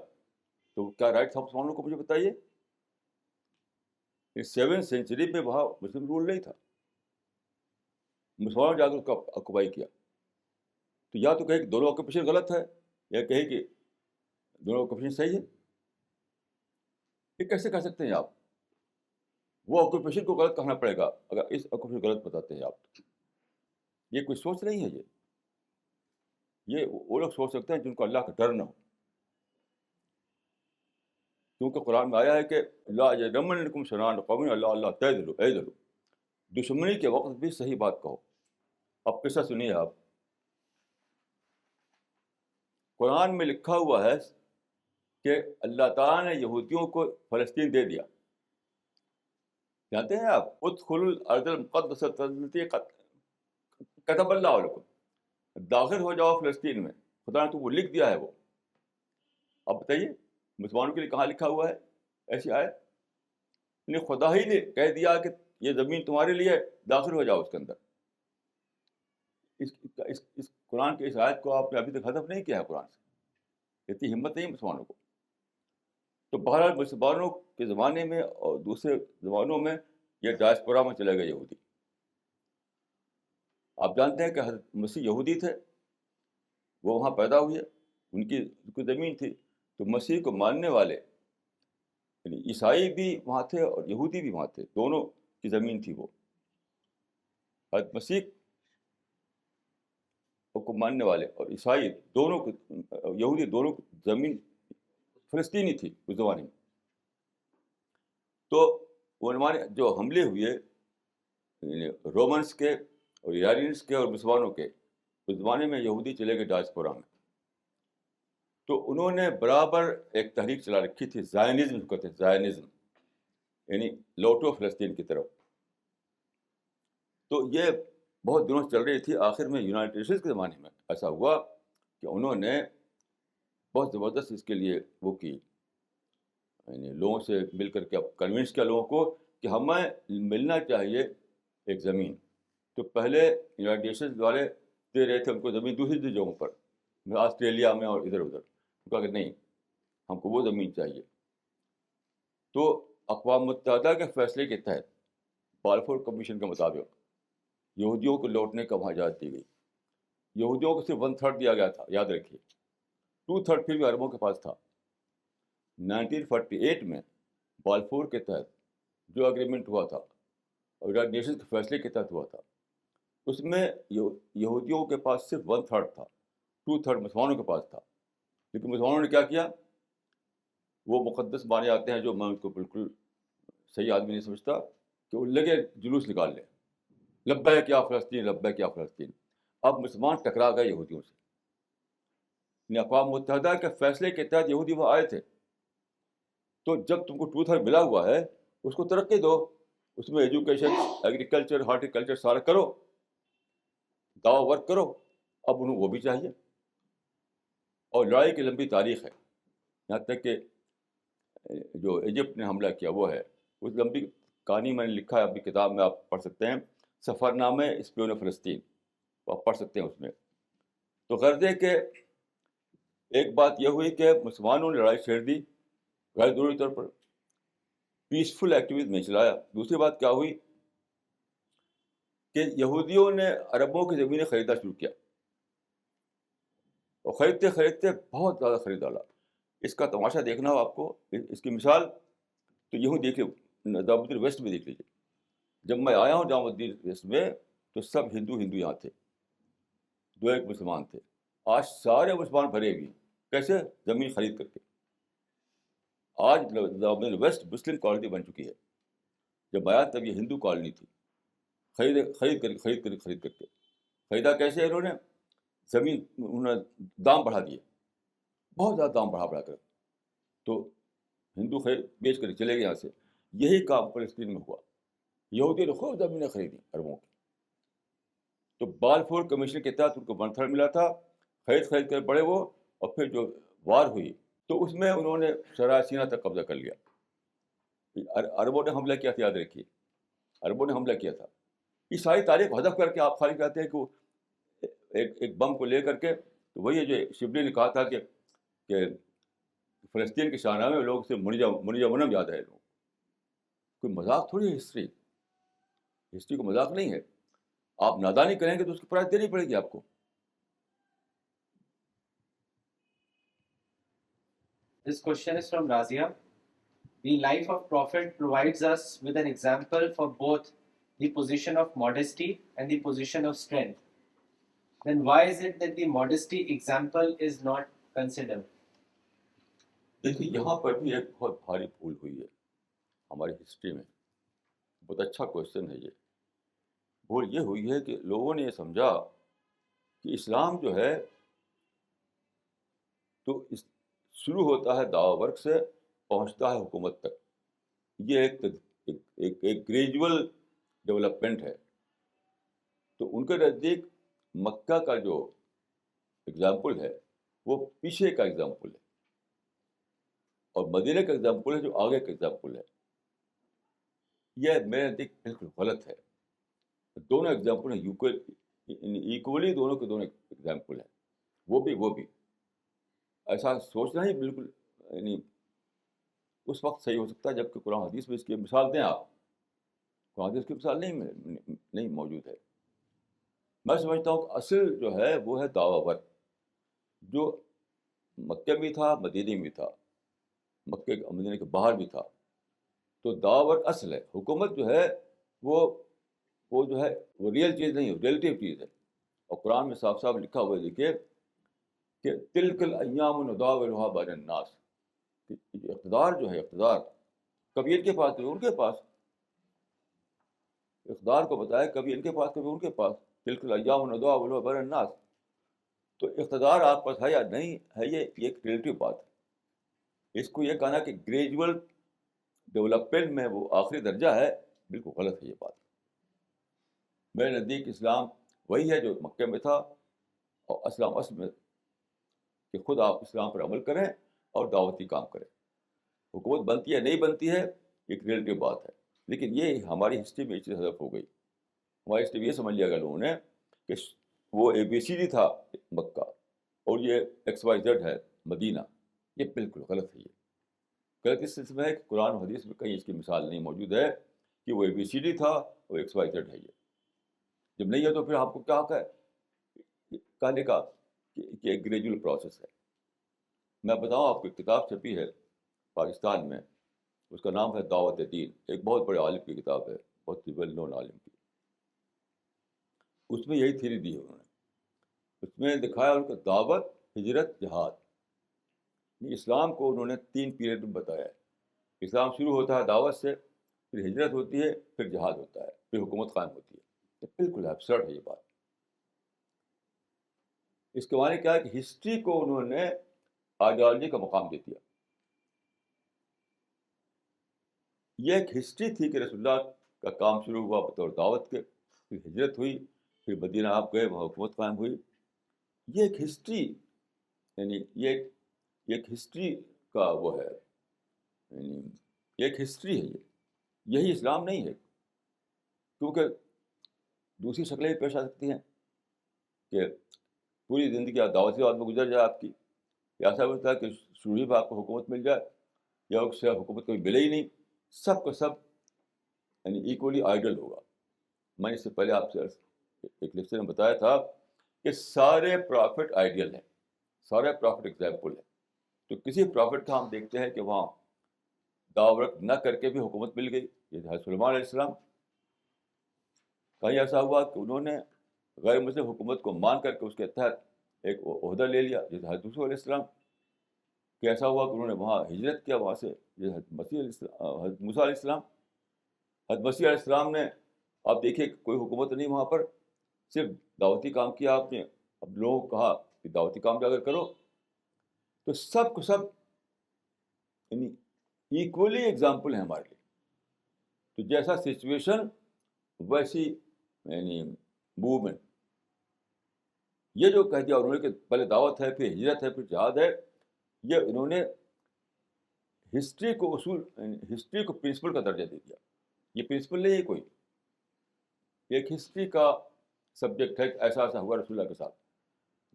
تو کیا رائٹ تھا مسلمانوں کو, مجھے بتائیے. 7th سینچری میں وہاں مسلم رول نہیں تھا, مسلمانوں جا کے اس کا اکوائی کیا. تو یا تو کہے کہ دونوں آکوپیشن غلط ہے, یا کہے کہ دونوں آکوپیشن صحیح ہے. یہ کیسے کہہ سکتے ہیں آپ؟ وہ آکوپیشن کو غلط کہنا پڑے گا اگر اس آکوپیشن غلط بتاتے ہیں آپ. یہ کوئی سوچ نہیں ہے. یہ وہ لوگ سوچ سکتے ہیں جن کو اللہ کا ڈر نہ ہو, کیونکہ قرآن میں آیا ہے کہ لا یجرمنکم شنآن قوم اللہ اللہ تعدلوا. دشمنی کے وقت بھی صحیح بات کہو. اب قصہ سنیے آپ. قرآن میں لکھا ہوا ہے کہ اللہ تعالیٰ نے یہودیوں کو فلسطین دے دیا. جانتے ہیں آپ, ادخلوا الارض المقدسۃ التي كتب اللہ لكم, داخل ہو جاؤ فلسطین میں, خدا نے تو وہ لکھ دیا ہے. وہ اب بتائیے مسلمانوں کے لیے کہاں لکھا ہوا ہے ایسی آیت؟ یعنی خدا ہی نے کہہ دیا کہ یہ زمین تمہارے لیے, داخل ہو جاؤ اس کے اندر. اس قرآن کی اس آیت کو آپ نے ابھی تک ہدف نہیں کیا ہے قرآن سے, اتنی ہمت نہیں مسلمانوں کو. تو بہرحال مسلمانوں کے زمانے میں اور دوسرے زمانوں میں یہ ڈائسپورا میں چلے گئے یہودی. آپ جانتے ہیں کہ حضرت مسیح یہودی تھے, وہ وہاں پیدا ہوئے, ان کی زمین تھی. تو مسیح کو ماننے والے یعنی عیسائی بھی وہاں تھے اور یہودی بھی وہاں تھے, دونوں کی زمین تھی وہ. حضرت مسیح کو ماننے والے اور عیسائی دونوں کو, یہودی دونوں کی زمین فلسطینی تھی اس زمانے میں. تو وہ ہمارے جو حملے ہوئے رومنس کے اور ایرانیز کے اور مسلمانوں کے, اس زمانے میں یہودی چلے گئے ڈائسپورا میں. تو انہوں نے برابر ایک تحریک چلا رکھی تھی, زائنزم کہتے ہیں, زائنزم یعنی لوٹو فلسطین کی طرف. تو یہ بہت دنوں سے چل رہی تھی. آخر میں یونائٹڈ نیشنز کے زمانے میں ایسا ہوا کہ انہوں نے بہت زبردست اس کے لیے وہ کی, یعنی لوگوں سے مل کر کے اب کنونس کیا لوگوں کو کہ ہمیں ملنا چاہیے ایک زمین. تو پہلے یونائٹڈ نیشنز والے دے رہے تھے ان کو زمین دوسری جگہوں پر, آسٹریلیا میں اور ادھر ادھر. کہا کہ نہیں, ہم کو وہ زمین چاہیے. تو اقوام متحدہ کے فیصلے کے تحت بالفور کمیشن کے مطابق یہودیوں کو لوٹنے کا وہاں اجازت دی گئی. یہودیوں کو صرف 1/3 دیا گیا تھا, یاد رکھیے. 2/3 پھر بھی عربوں کے پاس تھا. 1948 میں بالفور کے تحت جو اگریمنٹ ہوا تھا اور یونائٹڈ نیشنز کے فیصلے کے تحت ہوا تھا, اس میں یہودیوں کے پاس صرف 1/3 تھا, 2/3 مسلمانوں کے پاس تھا. لیکن مسلمانوں نے کیا کیا, وہ مقدس مانے جاتے ہیں جو میں ان کو بالکل صحیح آدمی نہیں سمجھتا, کہ وہ لگے جلوس نکال لیں, لبیک یا فلسطین, لبیک یا فلسطین. اب مسلمان ٹکرا گئے یہودیوں سے. اقوام متحدہ کے فیصلے کے تحت یہودی وہاں آئے تھے. تو جب تم کو ٹروتھ ملا ہوا ہے اس کو ترقی دو، اس میں ایجوکیشن، ایگریکلچر، ہارٹیکلچر سارا کرو، دعوی ورک کرو. اب انہیں وہ بھی چاہیے. اور لڑائی کی لمبی تاریخ ہے، یہاں تک کہ جو ایجپٹ نے حملہ کیا وہ ہے، اس لمبی کہانی میں نے لکھا ہے اپنی کتاب میں، آپ پڑھ سکتے ہیں، سفر نامے اسپیون فلسطین، آپ پڑھ سکتے ہیں اس میں. تو غرض ہے کہ ایک بات یہ ہوئی کہ مسلمانوں نے لڑائی چھیڑ دی غیر ضروری طور پر، پیسفل ایکٹیویٹی میں چلایا. دوسری بات کیا ہوئی کہ یہودیوں نے عربوں کی زمینیں خریدنا شروع کیا، اور خریدتے خریدتے بہت زیادہ خرید ڈالا. اس کا تماشا دیکھنا ہو آپ کو، اس کی مثال تو یوں دیکھیے، نظام الدین ویسٹ میں دیکھ لیجیے. جب میں آیا ہوں نظام الدین ویسٹ میں تو سب ہندو یہاں تھے، 2 ایک مسلمان تھے. آج سارے مسلمان بھرے ہوئے ہیں. کیسے؟ زمین خرید کر کے. آج نظام الدین ویسٹ مسلم کالونی بن چکی ہے. جب آیا تب یہ ہندو کالونی تھی. خرید کر کے خریدا. کیسے؟ انہوں نے زمین، انہوں نے دام بڑھا دیے، بہت زیادہ دام بڑھا کر، تو ہندو بیچ کر چلے گئے یہاں سے. یہی کام فلسطین میں ہوا. یہودیوں نے خوب زمینیں خریدی عربوں کی. تو بالفور کمیشن کے تحت ان کو ون تھرڈ ملا تھا، خرید کر بڑے وہ. اور پھر جو وار ہوئی تو اس میں انہوں نے شرائع سینہ تک قبضہ کر لیا. عربوں نے حملہ کیا تھا، یاد رکھیے، عربوں نے حملہ کیا تھا. یہ ساری تاریخ ہدف کر کے آپ خالی کہتے ہیں کہ وہ ایک بم کو لے کر کے. تو وہی ہے جو شبلی نے کہا تھا کہ فلسطین کے شاہنامے میں لوگ سے منجا ونم یاد ہے. لوگ کوئی مذاق تھوڑی ہے ہسٹری کو مذاق نہیں ہے. آپ نادانی کریں گے تو اس کی پرائز دینی پڑے گی آپ کو.
This question is from Razia. The life of Prophet provides us with an example for both the position of modesty and the position of strength. Then why is it that the modesty example is not considered?
دیکھیے یہاں پر بھی ایک بہت بھاری بھول ہوئی ہے ہماری ہسٹری میں. بہت اچھا کوشچن ہے یہ. بھول یہ ہوئی ہے کہ لوگوں نے یہ سمجھا کہ اسلام جو ہے تو شروع ہوتا ہے دعوی ورک سے، پہنچتا ہے حکومت تک. یہ ایک گریجول ڈیولپمنٹ ہے. تو ان کے نزدیک مکہ کا جو اگزامپل ہے وہ پیچھے کا اگزامپل ہے، اور مدینہ کا اگزامپل ہے جو آگے کا اگزامپل ہے. یہ میرے نزدیک بالکل غلط ہے. دونوں ایگزامپل ہیں ایکولی، دونوں کے دونوں ایگزامپل ہیں. وہ بھی ایسا سوچنا ہی بالکل یعنی اس وقت صحیح ہو سکتا ہے جبکہ قرآن حدیث میں اس کی مثال دیں آپ. قرآن حدیث کی مثال نہیں موجود ہے. میں سمجھتا ہوں کہ اصل جو ہے وہ ہے دعوی ورک، جو مکہ میں تھا، مدینے میں تھا، مکے مدینے کے باہر بھی تھا. تو دعوی ورک اصل ہے. حکومت جو ہے وہ جو ہے وہ ریئل چیز نہیں ہے، ریلیٹیو چیز ہے. اور قرآن میں صاف صاف لکھا ہوا ہے، دیکھیے کہ تلک الایام نداولها بین الناس. اقتدار جو ہے، اقتدار کبھی ان کے پاس کبھی ان کے پاس. اقتدار کو بتایا کبھی ان کے پاس کبھی ان کے پاس. تلک الایام نداولها بین الناس. تو اقتدار آپ پاس ہے یا نہیں ہے، یہ ایک ریلیٹیو بات ہے. اس کو یہ کہنا کہ گریجول ڈیولپمنٹ میں وہ آخری درجہ ہے، بالکل غلط ہے یہ بات. میرے نزدیک اسلام وہی ہے جو مکہ میں تھا، اور اسلام اصل میں کہ خود آپ اسلام پر عمل کریں اور دعوتی کام کریں. حکومت بنتی ہے نہیں بنتی ہے ایک ریلیٹیو بات ہے. لیکن یہ ہماری ہسٹری میں یہ چیز ہدف ہو گئی. ہماری ہسٹری میں یہ سمجھ لیا گیا لوگوں نے کہ وہ ABCD تھا مکہ، اور یہ XYZ ہے مدینہ. یہ بالکل غلط ہے. یہ غلط اس سلسلے میں ہے کہ قرآن و حدیث میں کہیں اس کی مثال نہیں موجود ہے کہ وہ ABCD تھا اور XYZ ہے. یہ جب نہیں ہے تو پھر آپ کو کیا حق ہے کہنے کا کہ ایک گریجول پروسیس ہے. میں بتاؤں آپ کو، ایک کتاب چھپی ہے پاکستان میں، اس کا نام ہے دعوت دین. ایک بہت بڑے عالم کی کتاب ہے، بہت ہی ویل نون عالم کی. اس میں یہی تھیوری دی ہے انہوں نے. اس میں دکھایا ان کا دعوت، ہجرت، جہاد. اسلام کو انہوں نے 3 پیریڈ میں بتایا ہے. اسلام شروع ہوتا ہے دعوت سے، پھر ہجرت ہوتی ہے، پھر جہاد ہوتا ہے، پھر حکومت قائم ہوتی ہے. یہ بالکل ایبسرڈ ہے یہ بات. اس کے معنی کیا ہے کہ ہسٹری کو انہوں نے آئیڈیالوجی کا مقام دے دیا. یہ ایک ہسٹری تھی کہ رسول اللہ کا کام شروع ہوا بطور دعوت کے، پھر ہجرت ہوئی، پھر مدینہ آپ گئے، وہاں حکومت قائم ہوئی. یہ ایک ہسٹری، یعنی یہ ایک ہسٹری کا وہ ہے، یعنی یہ ایک ہسٹری ہے. یہی اسلام نہیں ہے، کیونکہ دوسری شکلیں بھی پیش آ سکتی ہیں کہ پوری زندگی آپ دعوتی بات میں گزر جائے آپ کی، یا ایسا ہوتا ہے کہ شروع ہی میں آپ کو حکومت مل جائے، یا اس سے حکومت کبھی ملے ہی نہیں، سب کا سب یعنی ایکولی آئیڈل ہوگا. میں اس سے پہلے آپ سے ایک لیکچر میں بتایا تھا کہ سارے پرافٹ آئیڈیل ہیں، سارے پرافٹ ایگزامپل ہیں. تو کسی پرافٹ کا ہم دیکھتے ہیں کہ وہاں دعوت نہ کر کے بھی حکومت مل گئی. یہ حضرت سلیمان علیہ السلام، کہیں ایسا ہوا کہ انہوں نے غیر مسلم حکومت کو مان کر کے اس کے تحت ایک عہدہ لے لیا، جیسے حضرت یوسف علیہ السلام. کہ ایسا ہوا کہ انہوں نے وہاں ہجرت کیا وہاں سے، جیسے حضرت موسیٰ علیہ السلام. حضرت مسیح علیہ السلام نے، آپ دیکھیے کوئی حکومت نہیں وہاں پر، صرف دعوتی کام کیا آپ نے. اب لوگوں کو کہا کہ دعوتی کام بھی اگر کرو تو سب کو سب یعنی ایکولی ایگزامپل ہیں ہمارے لیے. تو جیسا سچویشن ویسی یعنی موومنٹ. یہ جو کہہ دیا انہوں نے کہ پہلے دعوت ہے، پھر ہجرت ہے، پھر جہاد ہے، یہ انہوں نے ہسٹری کو اصول، ہسٹری کو پرنسپل کا درجہ دے دیا. یہ پرنسپل نہیں ہے کوئی، ایک ہسٹری کا سبجیکٹ ہے. ایسا ایسا ہوا رسول اللہ کے ساتھ.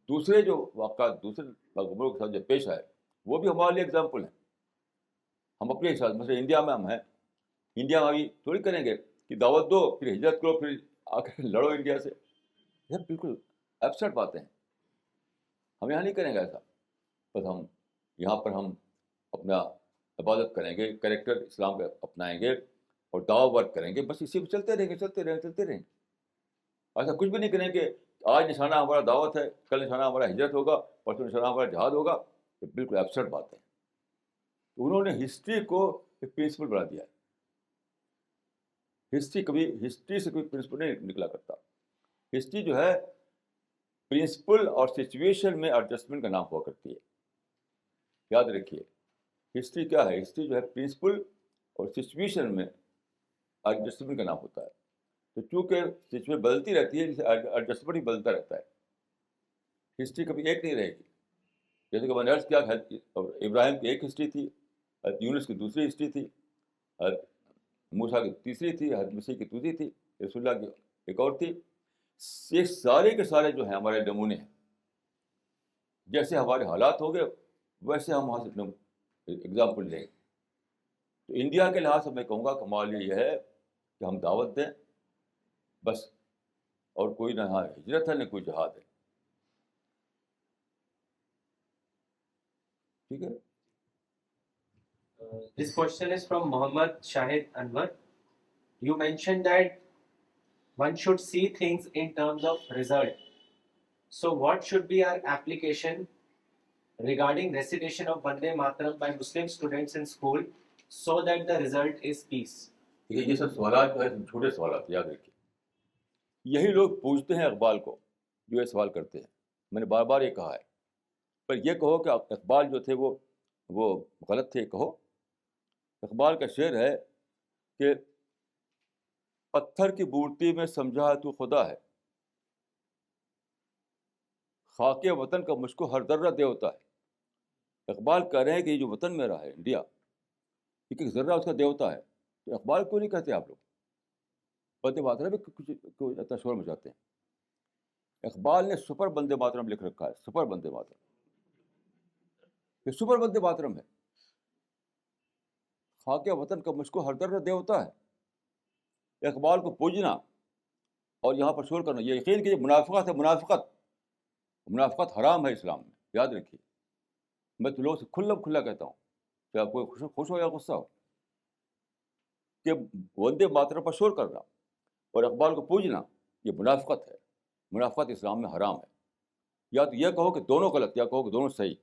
دوسرے جو واقعات دوسرے پیغمبروں کے ساتھ جو پیش آئے وہ بھی ہمارے لیے ایگزامپل ہیں. ہم اپنے حساب، مثلا انڈیا میں ہم ہیں، انڈیا میں ابھی تھوڑی کریں گے کہ دعوت دو پھر ہجرت کرو پھر آ کے لڑو انڈیا سے. یہ بالکل ایبسرڈ باتیں ہیں. ہم یہاں نہیں کریں گے ایسا. بس ہم یہاں پر ہم اپنا عبادت کریں گے، کریکٹر اسلام کا اپنائیں گے اور دعوت ورک کریں گے. بس اسی میں چلتے رہیں گے، چلتے رہیں گے. ایسا کچھ بھی نہیں کریں کہ آج نشانہ ہمارا دعوت ہے، کل نشانہ ہمارا ہجرت ہوگا، پرسوں نشانہ ہمارا جہاد ہوگا. یہ بالکل ایبسرڈ بات ہے. تو انہوں نے ہسٹری کو ایک پرنسپل بنا دیا ہے. ہسٹری سے کوئی پرنسپل نہیں نکلا کرتا. ہسٹری جو ہے پرنسپل اور سچویشن میں ایڈجسٹمنٹ کا نام ہوا کرتی ہے. یاد رکھیے ہسٹری کیا ہے. ہسٹری جو ہے پرنسپل اور سچویشن میں ایڈجسٹمنٹ کا نام ہوتا ہے. تو چونکہ سچویشن بدلتی رہتی ہے، جسے ایڈجسٹمنٹ ہی بدلتا رہتا ہے. ہسٹری کبھی ایک نہیں رہے گی. جیسے کہ میں نے عرض کیا ابراہیم کی ایک ہسٹری تھی، حضرت یونس کی دوسری ہسٹری تھی، حضرت موسیٰ کی تیسری تھی، حضرت مسیح کی دوسری تھی، رسول اللہ کی ایک اور تھی. یہ سارے کے سارے جو ہیں ہمارے نمونے ہیں. جیسے ہمارے حالات ہو گئے ویسے ہم وہاں سے ایگزامپل لیں. تو انڈیا کے لحاظ سے میں کہوں گا کہ ہمارے لیے یہ ہے کہ ہم دعوت دیں بس، اور کوئی نہ ہجرت ہے نہ کوئی جہاد ہے. ٹھیک ہے.
This question is from Muhammad Shahid Anwar. You mentioned that one should see things in terms of result. So what should be our application regarding recitation of Vande Mataram by Muslim students in school so that the result is peace?
یہ سب سوالات جو ہے چھوٹے سوالات، یاد رکھیے. یہی لوگ پوچھتے ہیں اقبال کو جو یہ سوال کرتے ہیں. میں نے بار بار یہ کہا ہے، پر یہ کہو کہ اقبال جو تھے وہ غلط تھے. کہو اقبال کا شعر ہے کہ پتھر کی مورتی میں سمجھا ہے تو خدا ہے، خاک وطن کا مجھ کو ہر ذرہ دے ہوتا ہے. اقبال کہہ رہے ہیں کہ یہ جو وطن میرا ہے انڈیا، ایک ذرہ اس کا دیوتا ہے. تو اقبال کیوں نہیں کہتے آپ لوگ؟ بندے ماترم میں کچھ اتنا شور مچاتے ہیں. اقبال نے سپر بندے ماترم لکھ رکھا ہے. سپر بندے ماترم، یہ سپر بندے ماترم ہے. خاک وطن کا مجھ کو ہر ذرہ دے ہوتا ہے. اقبال کو پوجنا اور یہاں پر شور کرنا، یہ یقین کہ یہ منافقت ہے. منافقت حرام ہے اسلام میں. یاد رکھیے. میں تو لوگوں سے کھلا کہتا ہوں، چاہے کوئی خوش ہو یا غصہ ہو، کہ وندے ماترم پر شور کرنا اور اقبال کو پوجنا یہ منافقت ہے. منافقت اسلام میں حرام ہے. یا تو یہ کہو کہ دونوں غلط، یا کہو کہ دونوں صحیح.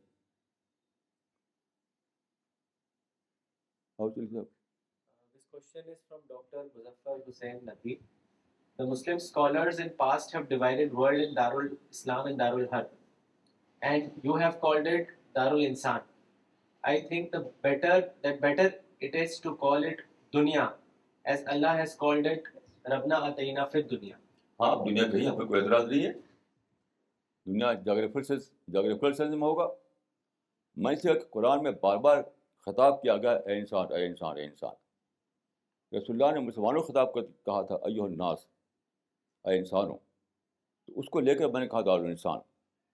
This question is from Dr. Muzaffar Hussain Naqvi. The Muslim scholars in past have divided world in Darul Islam and Darul Harb, and you have called it Darul Insan. I think better it is to call it dunya, as Allah has called it Rabbana Atayna fi dunya.
ہاں دنیا کہیں ہمیں کوئی اعتراض نہیں ہے. دنیا جاگریفل سینس میں ہوگا. میں سے قرآن میں بار بار خطاب کیا گیا اے انسان اے انسان اے انسان. رسول اللہ نے مسلمانوں کو خطاب کہا تھا ایھا الناس اے انسانوں. تو اس کو لے کر میں نے کہا دار الانسان.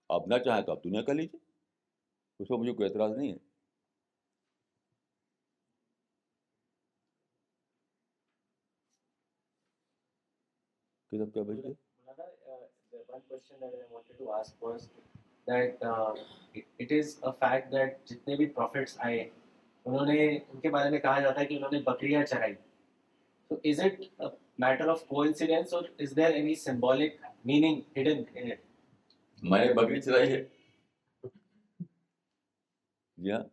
آپ نہ چاہیں تو آپ دنیا کر لیجیے, اس میں مجھے کوئی اعتراض نہیں ہے. کتاب کیا بھیج
The one question that I wanted to ask was that it is a fact that جتنے بھی prophets آئے انہوں نے ان کے بارے میں کہا جاتا ہے کہ انہوں نے بکریاں چرائی. So is it a matter of coincidence or is there any symbolic meaning hidden in it?
میں نے بکری چرائی ہے. جی ہاں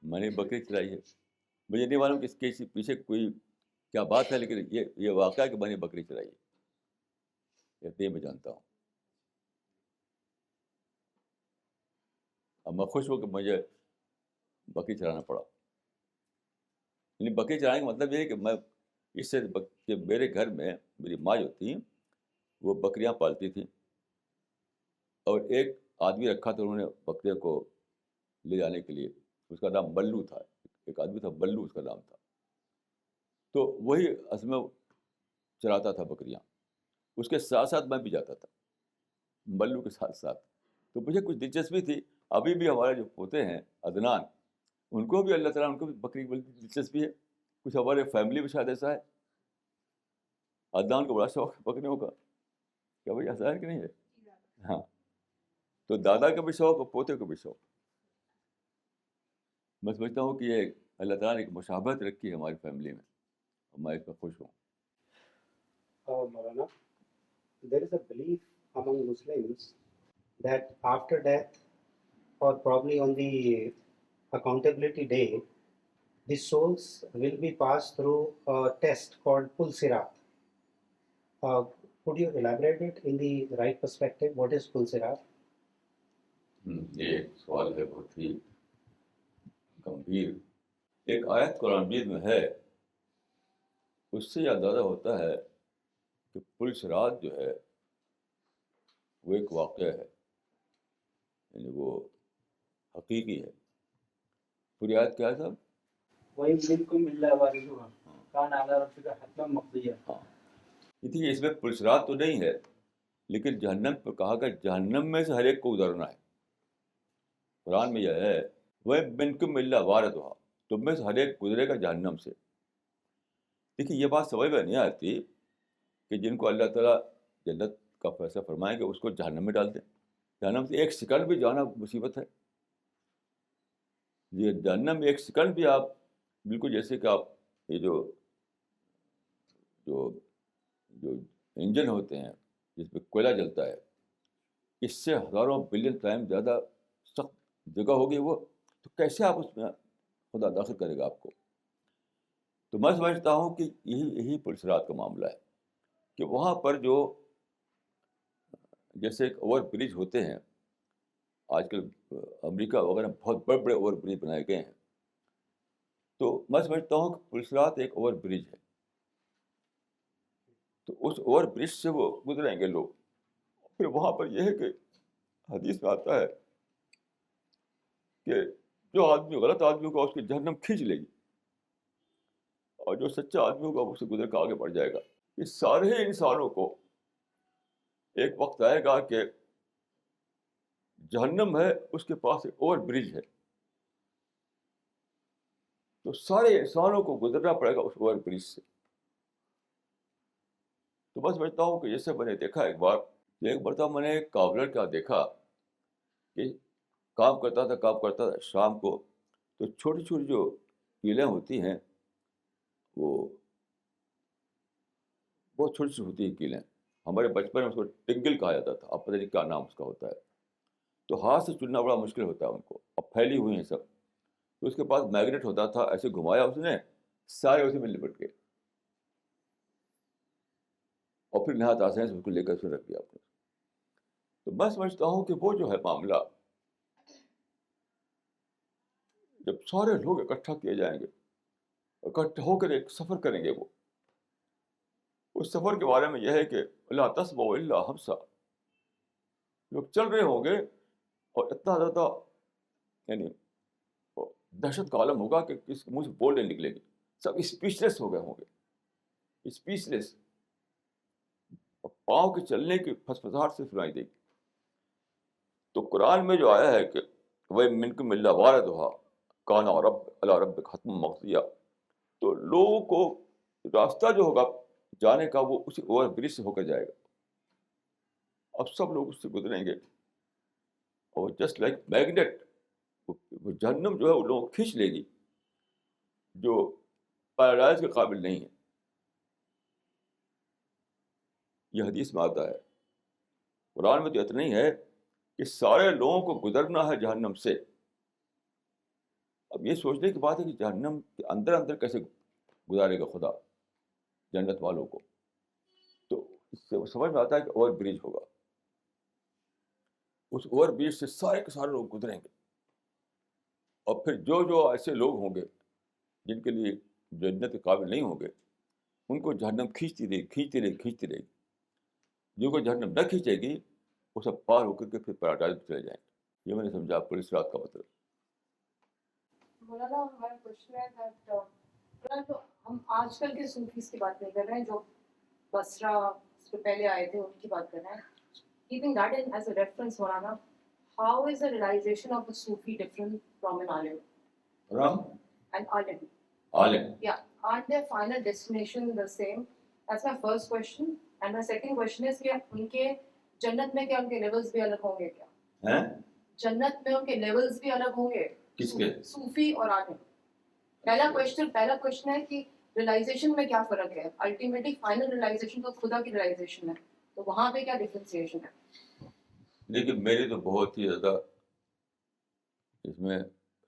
میں نے بکری چرائی ہے. مجھے نہیں معلوم کہ اس کے پیچھے کوئی کیا بات ہے, لیکن یہ واقعہ کہ میں نے بکری چرائی ہے یہ میں جانتا ہوں. اب میں خوش ہوں کہ مجھے بکری چرانا پڑا. یعنی بکری چرانے کا مطلب یہ ہے کہ میں اس سے کہ میرے گھر میں میری ماں جو تھی وہ بکریاں پالتی تھیں, اور ایک آدمی رکھا تھا انہوں نے بکریوں کو لے جانے کے لیے. اس کا نام بلو تھا, ایک آدمی تھا بلو اس کا نام تھا. تو وہی اصل میں چراتا تھا بکریاں. اس کے ساتھ ساتھ میں بھی جاتا تھا بلو کے ساتھ ساتھ. تو مجھے کچھ دلچسپی تھی. ابھی بھی ہمارے جو پوتے ہیں عدنان, ان کو بھی اللہ تعالیٰ ان کو بھی بکری کی دلچسپی ہے. کچھ ہمارے فیملی میں شاید ایسا ہے. عدنان کو بڑا شوق ہے بکریوں کا. کیا بھائی ایسا ہے کہ نہیں ہے؟ ہاں. تو دادا کا بھی شوق اور پوتے کو بھی شوق. میں سمجھتا ہوں کہ یہ اللہ تعالیٰ نے ایک مشابہت رکھی ہے ہماری فیملی میں, اور میں اس پر خوش ہوں.
Maulana, there is a belief among Muslims that after death, or probably on the accountability day, the souls will be passed through a test called Pul Sirat. Could you elaborate it in the right perspective? What is Pul Sirat?
یہ سوال ہے بہت ہی گمبھیر. ایک آیت قرآن مجید میں ہے, اس سے یہ اندازہ ہوتا ہے کہ پل صراط جو ہے وہ ایک واقعہ ہے, یعنی وہ حقیقی ہے. پوری آیت کیا ہے صاحب؟
وَإِن مِّنكُمْ إِلَّا وَارِدُهَا كَانَ عَلَىٰ رَبِّكَ حَتْمًا مَّقْضِيًّا.
ہاں دیکھیے اس میں پل صراط تو نہیں ہے, لیکن جہنم پر کہا کہ جہنم میں سے ہر ایک کو گزرنا ہے. قرآن میں یہ ہے وَمِنكُمْ إِلَّا وَارِدُهَا, تم میں سے ہر ایک گزرے گا جہنم سے. دیکھیے یہ بات سمجھ میں نہیں آتی کہ جن کو اللہ تعالیٰ جنت کا فیصلہ فرمائیں گے اس کو جہنم میں ڈال دیں. جہنم سے ایک سیکنڈ بھی جانا مصیبت ہے. یہ جہنم میں ایک سیکنڈ بھی آپ بالکل جیسے کہ آپ یہ جو جو جو انجن ہوتے ہیں جس پہ کوئلہ جلتا ہے, اس سے ہزاروں بلین ٹائم زیادہ سخت جگہ ہوگی وہ, تو کیسے آپ اس میں خدا داخل کرے گا آپ کو. تو میں سمجھتا ہوں کہ یہی پل صراط کا معاملہ ہے کہ وہاں پر جو جیسے ایک اوور برج ہوتے ہیں, آج کل امریکہ وغیرہ میں بہت بڑے بڑے اوور برج بنائے گئے ہیں, تو میں سمجھتا ہوں کہ پل صراط ایک اوور برج ہے. تو اس اوور برج سے وہ گزریں گے لوگ. پھر وہاں پر یہ ہے کہ حدیث میں آتا ہے کہ جو آدمی غلط آدمی ہوگا اس کی جہنم کھینچ لے گی, اور جو سچا آدمی ہوگا اس سے گزر کے آگے بڑھ جائے گا. اس سارے انسانوں کو ایک وقت آئے گا کہ جہنم ہے, اس کے پاس ایک اوور برج ہے, تو سارے انسانوں کو گزرنا پڑے گا اس اوور برج سے. تو میں سمجھتا ہوں کہ جیسے میں نے دیکھا ایک مرتبہ میں نے ایک کاولر کا دیکھا کہ کام کرتا تھا شام کو, تو چھوٹی چھوٹی جو کیلیں ہوتی ہیں وہ بہت چھوٹی سی ہوتی ہیں کیلیں. ہمارے بچپن میں اس کو ٹنگل کہا جاتا تھا, اب پتہ نہیں کیا نام اس کا ہوتا ہے. تو ہاتھ سے چننا بڑا مشکل ہوتا ہے ان کو, اب پھیلی ہوئی ہیں سب. تو اس کے پاس میگنیٹ ہوتا تھا, ایسے گھمایا اس نے, سارے اسی میں لپٹ گئے, اور پھر نہایت آسانی سے اس کو لے کر اسے رکھ دیا آپ نے. تو میں سمجھتا ہوں کہ وہ جو ہے معاملہ, جب سارے لوگ اکٹھا کیے جائیں گے اکٹھے ہو کر ایک سفر کریں گے. وہ اس سفر کے بارے میں یہ ہے کہ لا تسمعوا الا ہمسا، لوگ چل رہے ہوں گے اور اتنا زیادہ یعنی دہشت کا عالم ہوگا کہ کس منہ سے بول نہیں نکلے گی، سب اسپیچلیس ہو گئے ہوں گے، اسپیچلیس. پاؤں کے چلنے کی پھسپھساہٹ سے سنائی دے گی. تو قرآن میں جو آیا ہے کہ وہ منکم الا واردھا کان رب الی رب ختم مقضیہ، تو لوگوں کو راستہ جو ہوگا جانے کا وہ اسی اوور برج سے ہو کر جائے گا. اب سب لوگ اس سے گزریں گے اور جسٹ لائک میگنیٹ وہ جہنم جو ہے وہ لوگوں کو کھینچ لے گی جو پیراڈائز کے قابل نہیں ہے. یہ حدیث میں آتا ہے. قرآن میں تو اتنا ہی ہے کہ سارے لوگوں کو گزرنا ہے جہنم سے. اب یہ سوچنے کی بات ہے کہ جہنم کے اندر اندر کیسے گزارے گا خدا جنت والوں کو. تو اس سے سمجھ میں آتا ہے کہ اوور برج ہوگا، اس اوور برج سے سارے کے سارے لوگ گزریں گے. اور پھر جو ایسے لوگ ہوں گے جن کے لیے جنت کے قابل نہیں ہوں گے ان کو جہنم کھینچتی رہے گی. جو کو جہنم نہ کھینچے گی وہ سب پار ہو کر کے پھر پیراڈائز میں چلے جائیں گے. یہ میں نے سمجھا پولیس رات کا مطلب.
مولانا ہمارا کوشچن ہے دیٹ تو ہم آج کل کے صوفیز کی بات نہیں کر رہے ہیں جو بصرہ سے پہلے آئے تھے ان کی بات کر رہے ہیں. Keeping that in as a reference, Maulana, how is the realization of a Sufi different from an alim?
Ram
An alim.
Alam.
Yeah. Aren't their final destination the same? That's my first question. And my second question is کہ ان کے جنت میں کیا ان کے لیولز بھی الگ ہوں گے کیا؟
ہیں
جنت میں ان کے لیولز بھی الگ ہوں گے
کس کے؟
صوفی اور عالم. پہلا کوشچن ہے کہ ریلائزیشن میں کیا فرق ہے؟ الٹیمیٹلی فائنل ریلائزیشن تو خدا کی ریلائزیشن ہے، تو وہاں پہ کیا ڈفرینسیشن ہے؟
لیکن میری تو بہت ہی زیادہ اس میں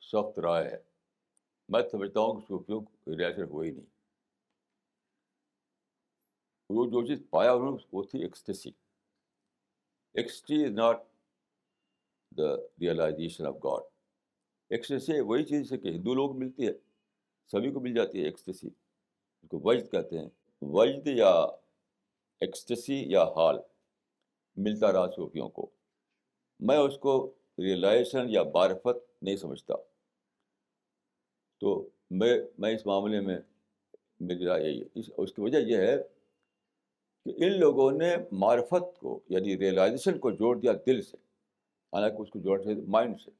سخت رائے ہے. میں سمجھتا ہوں کہ صوفیوں کو ریلیشن ہو ہی نہیں. وہ جو چیز پایا انہوں نے وہ تھی ecstasy. Ecstasy is not the realization of God. Ecstasy وہی چیز ہے کہ ہندو لوگ ملتی ہے، سبھی کو مل جاتی ہے ایکسٹیسی. اس کو وجد کہتے ہیں. وجد یا ایکسٹیسی یا حال ملتا رہا صوفیوں کو. میں اس کو ریئلائزیشن یا معرفت نہیں سمجھتا. تو میں اس معاملے میں میری رائے یہی ہے. اس کی وجہ یہ ہے کہ ان لوگوں نے معرفت کو یعنی ریئلائزیشن کو جوڑ دیا دل سے، حالانکہ اس کو جوڑ دیا مائنڈ سے.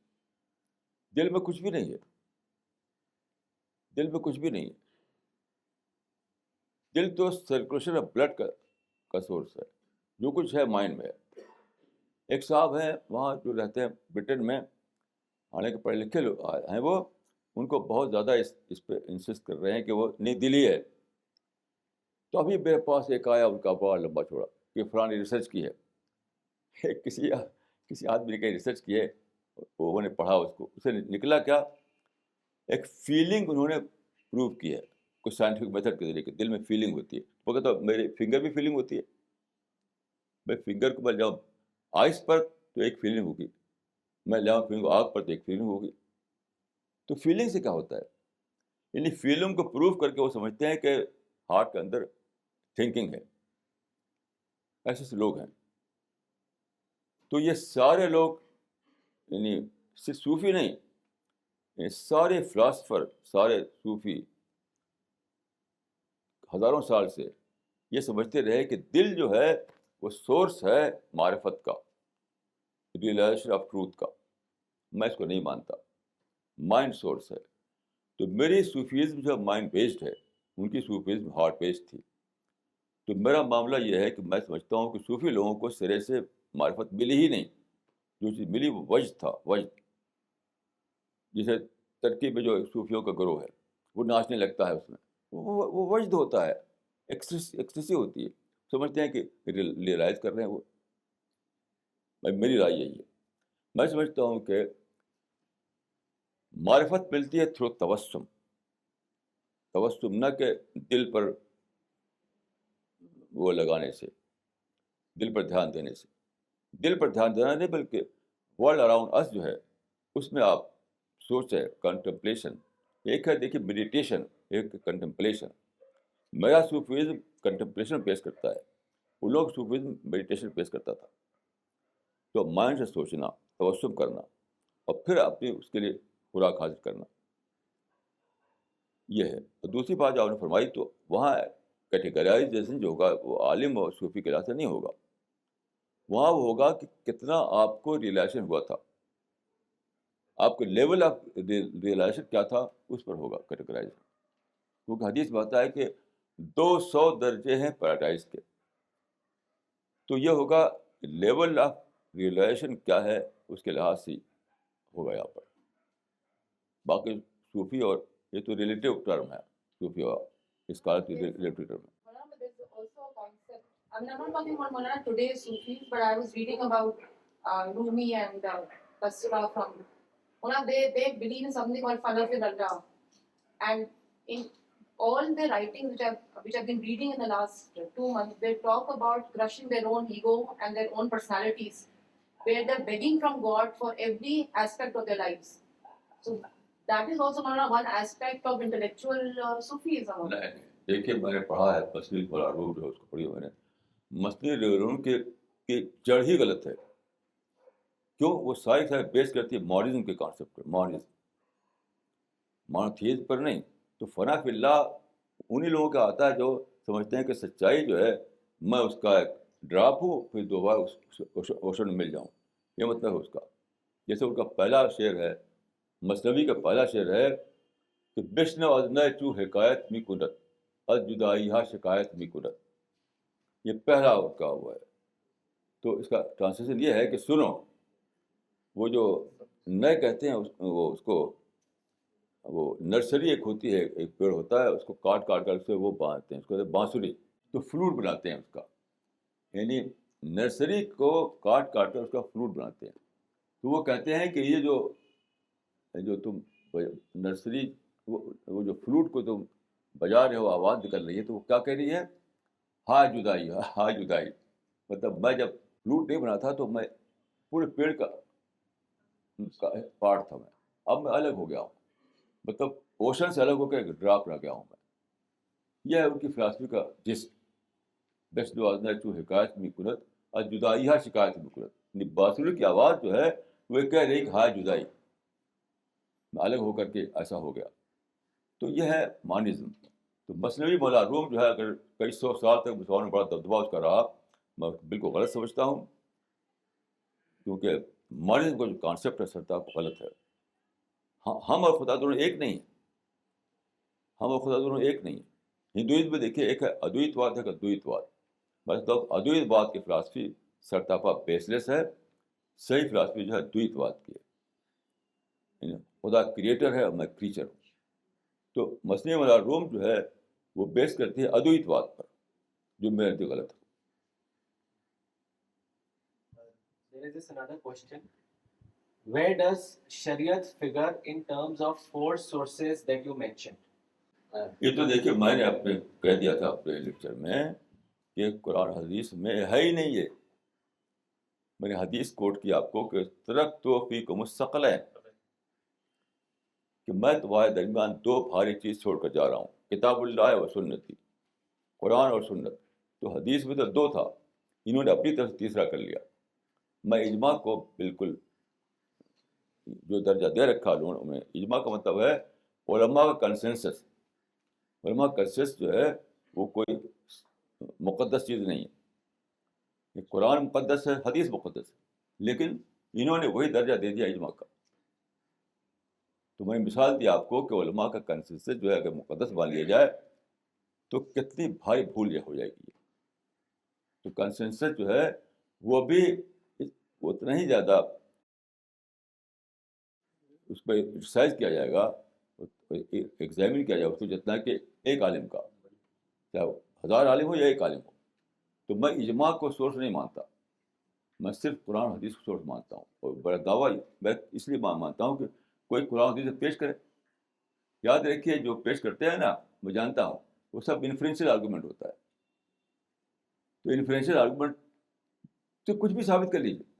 دل میں کچھ بھی نہیں ہے. دل میں کچھ بھی نہیں ہے. دل تو سرکولیشن آف بلڈ کا سورس ہے. جو کچھ ہے مائنڈ میں ہے. ایک صاحب ہیں وہاں جو رہتے ہیں برٹن میں، حالانکہ پڑھے لکھے لوگ ہیں وہ، ان کو بہت زیادہ اس پہ انسسٹ کر رہے ہیں کہ وہ نئی دلی ہے. تو ابھی میرے پاس ایک آیا ان کا بڑا لمبا چھوڑا کہ فلاں نے ریسرچ کی ہے. کسی آدمی نے کہیں ریسرچ کی ہے، انہوں نے پڑھا اس کو، اسے نکلا کیا، ایک فیلنگ انہوں نے پروو کی ہے کچھ سائنٹیفک میتھڈ کے ذریعے کہ دل میں فیلنگ ہوتی ہے. وہ کہتا میرے فنگر بھی فیلنگ ہوتی ہے. میں فنگر کو میں جاؤں آئس پر تو ایک فیلنگ ہوگی، میں جاؤں فنگر آگ پر تو ایک فیلنگ ہوگی. تو فیلنگ سے کیا ہوتا ہے؟ یعنی فیلنگ کو پروو کر کے وہ سمجھتے ہیں کہ ہارٹ کے اندر تھنکنگ ہے. ایسے لوگ ہیں. تو یہ سارے لوگ یعنی صرف صوفی نہیں، یہ سارے فلاسفر، سارے صوفی ہزاروں سال سے یہ سمجھتے رہے کہ دل جو ہے وہ سورس ہے معرفت کا، ریئلائزیشن آف ٹروتھ کا. میں اس کو نہیں مانتا. مائنڈ سورس ہے. تو میری صوفیزم جو مائنڈ بیسڈ ہے، ان کی صوفیزم ہارٹ بیسڈ تھی. تو میرا معاملہ یہ ہے کہ میں سمجھتا ہوں کہ صوفی لوگوں کو سرے سے معرفت ملی ہی نہیں. جو چیز ملی وہ وجد تھا. وجد جسے ترکیب میں جو صوفیوں کا گروہ ہے وہ ناچنے لگتا ہے، اس میں وہ وجد ہوتا ہے، ایکسٹیسی ہوتی ہے. سمجھتے ہیں کہ ریئلائز کر رہے ہیں وہ. میری رائے یہی ہے. میں سمجھتا ہوں کہ معرفت ملتی ہے تھرو توسم. توسم نہ کہ دل پر وہ لگانے سے، دل پر دھیان دینے سے. دل پر دھیان دینا نہیں بلکہ ورلڈ اراؤنڈ اس جو ہے اس میں آپ سوچیں، کنٹمپلیشن. ایک ہے دیکھیے میڈیٹیشن، ایک کنٹمپلیشن. میرا صوفیزم کنٹمپلیشن پیش کرتا ہے, وہ لوگ صوفیزم میڈیٹیشن پیش کرتا تھا. تو مائنڈ سے سوچنا, توسم کرنا, اور پھر اپنی اس کے لیے خوراک حاصل کرنا, یہ ہے. اور دوسری بات جو آپ نے فرمائی, تو وہاں کیٹیگرائزیشن جو ہوگا وہ عالم اور صوفی کے لحاظ سے نہیں ہوگا. وہاں وہ ہوگا کہ کتنا آپ کو ریئلائزیشن ہوا تھا, آپ کے لیول آف ریئلائزیشن کیا تھا, اس پر ہوگا کیٹیگرائزیشن. کیونکہ حدیث میں آتا ہے کہ 200 درجے ہیں پیراڈائز کے. تو یہ ہوگا لیول آف ریئلائزیشن کیا ہے, اس کے لحاظ سے ہوگا یہاں پر. باقی صوفی اور یہ تو ریلیٹیو ٹرم ہے, صوفی اور اس کا ریلیٹیو ٹرم ہے.
Maulana, but there's also a concept. I mean, I'm not talking about Maulana today's Sufis, but I was reading about Rumi and Basra from Maulana. They believe in something called Falafel. And in all the writings which I've been reading in the last 2 months, they talk about crushing their own ego and their own personalities, where they're begging from God for every aspect of their lives. So that is also one aspect of intellectual Sufism.
نہیں, دیکھیے میں نے پڑھا ہے مسنی العلوم, جو اس کو پڑھی میں نے, مسنی العلوم کی جڑ ہی غلط ہے. کیوں؟ وہ ساری بیس کرتی ہے ماڈرنزم کے کانسیپٹ پر, مونوتھیزم پر نہیں. تو فنا فی اللہ انہی لوگوں کا آتا ہے جو سمجھتے ہیں کہ سچائی جو ہے میں اس کا ایک ڈراپ ہوں, پھر دوبارہ اس اوشن میں مل جاؤں. یہ مطلب ہے اس کا. جیسے ان کا پہلا شعر ہے, مثنوی کا پہلا شعر ہے کہ بشنو از نئے چو حکایت می کدت از جدائی ہا شکایت می کدت. یہ پہلا ان کا ہوا ہے. تو اس کا ٹرانسلیشن یہ ہے کہ سنو, وہ جو نئے کہتے ہیں اس کو وہ نرسری ایک ہوتی ہے, ایک پیڑ ہوتا ہے, اس کو کاٹ کر اس سے وہ باندھتے ہیں, اس کو بانسری, تو فلوٹ بناتے ہیں اس کا. یعنی نرسری کو کاٹ کر اس کا فلوٹ بناتے ہیں. تو وہ کہتے ہیں کہ یہ جو تم نرسری, وہ جو فلوٹ کو تم بجا رہے ہو, آواز نکل رہی ہے, تو وہ کیا کہہ رہی ہے, ہائے جدائی, ہائے جدائی. مطلب میں جب فلوٹ نہیں بنا تھا تو میں پورے پیڑ کا پارٹ تھا, اب میں الگ ہو گیا ہوں, مطلب اوشن سے الگ ہو کے ڈراپ رہ گیا ہوں میں. یہ ہے ان کی فلاسفی کا جسم. بس دو آزنا چو حکایت میں کنت اور جدائی ہا شکایت میں کنت. بانسری کی آواز جو ہے وہ کہہ رہی کہ ہائے جدائی, میں الگ ہو کر کے ایسا ہو گیا. تو یہ ہے مانزم. تو مثنوی مولا روم جو ہے اگر کئی 100 سال تک مسلمانوں میں بڑا دبدبا اس کا رہا, میں بالکل غلط سمجھتا ہوں, کیونکہ مانزم کا جو کانسیپٹ ہے سرتا کو غلط ہے. ہم اور خدا دونوں ایک نہیں ہیں, ہم اور خدا دونوں ایک نہیں ہیں. ہندوازم میں دیکھیے ایک ہے ادویت واد, ایک ادویت واد. مطلب ادویت واد کی فلاسفی سرتاپا بیس لیس ہے, صحیح فلاسفی جو ہے ادویت واد کی ہے, خدا کریٹر ہے اور میں کریچر ہوں. تو مثنی مولا روم جو ہے وہ بیس کرتی ہے ادویت واد پر, جو میرے لیے غلط ہے.
There is this another question. Where does Shariat figure in terms of 4 sources that you mentioned?
یہ تو دیکھیے میں نے اپنے کہہ دیا تھا اپنے لیکچر میں کہ قرآن حدیث میں ہے ہی نہیں. یہ میں نے حدیث کوٹ کی آپ کو کہ ترکت فیکم الثقلین, کہ میں تمہارے درمیان 2 بھاری چیز چھوڑ کر جا رہا ہوں, کتاب اللہ و سنتی, قرآن اور سنت. تو حدیث میں تو 2 تھا, انہوں نے اپنی طرف تیسرا کر لیا. میں اجماع کو بالکل جو درجہ دے رکھا لوگوں میں, اجماع کا مطلب ہے علماء کا کنسنسس. علماء کا کنسنسس جو ہے وہ کوئی مقدس چیز نہیں ہے. قرآن مقدس ہے, حدیث مقدس ہے, لیکن انہوں نے وہی درجہ دے دیا اجماع کا. تو میں نے مثال دی آپ کو کہ علماء کا کنسنسس جو ہے اگر مقدس مان لیا جائے تو کتنی بھاری بھول یہ ہو جائے گی. تو کنسنسس جو ہے وہ بھی اتنا ہی زیادہ اس پہ ایکسرسائز کیا جائے گا, ایگزامن کیا جائے گا اس کو, جتنا کہ ایک عالم کا, چاہے 1000 عالم ہو یا ایک عالم ہو. تو میں اجماع کو سورس نہیں مانتا, میں صرف قرآن حدیث کو سورس مانتا ہوں. اور بڑا دعویٰ میں اس لیے مانتا ہوں کہ کوئی قرآن حدیث پیش کرے. یاد رکھیے جو پیش کرتے ہیں نا, میں جانتا ہوں وہ سب انفرینشیل آرگومنٹ ہوتا ہے. تو انفرینشیل آرگومنٹ تو کچھ بھی ثابت کر لیجیے.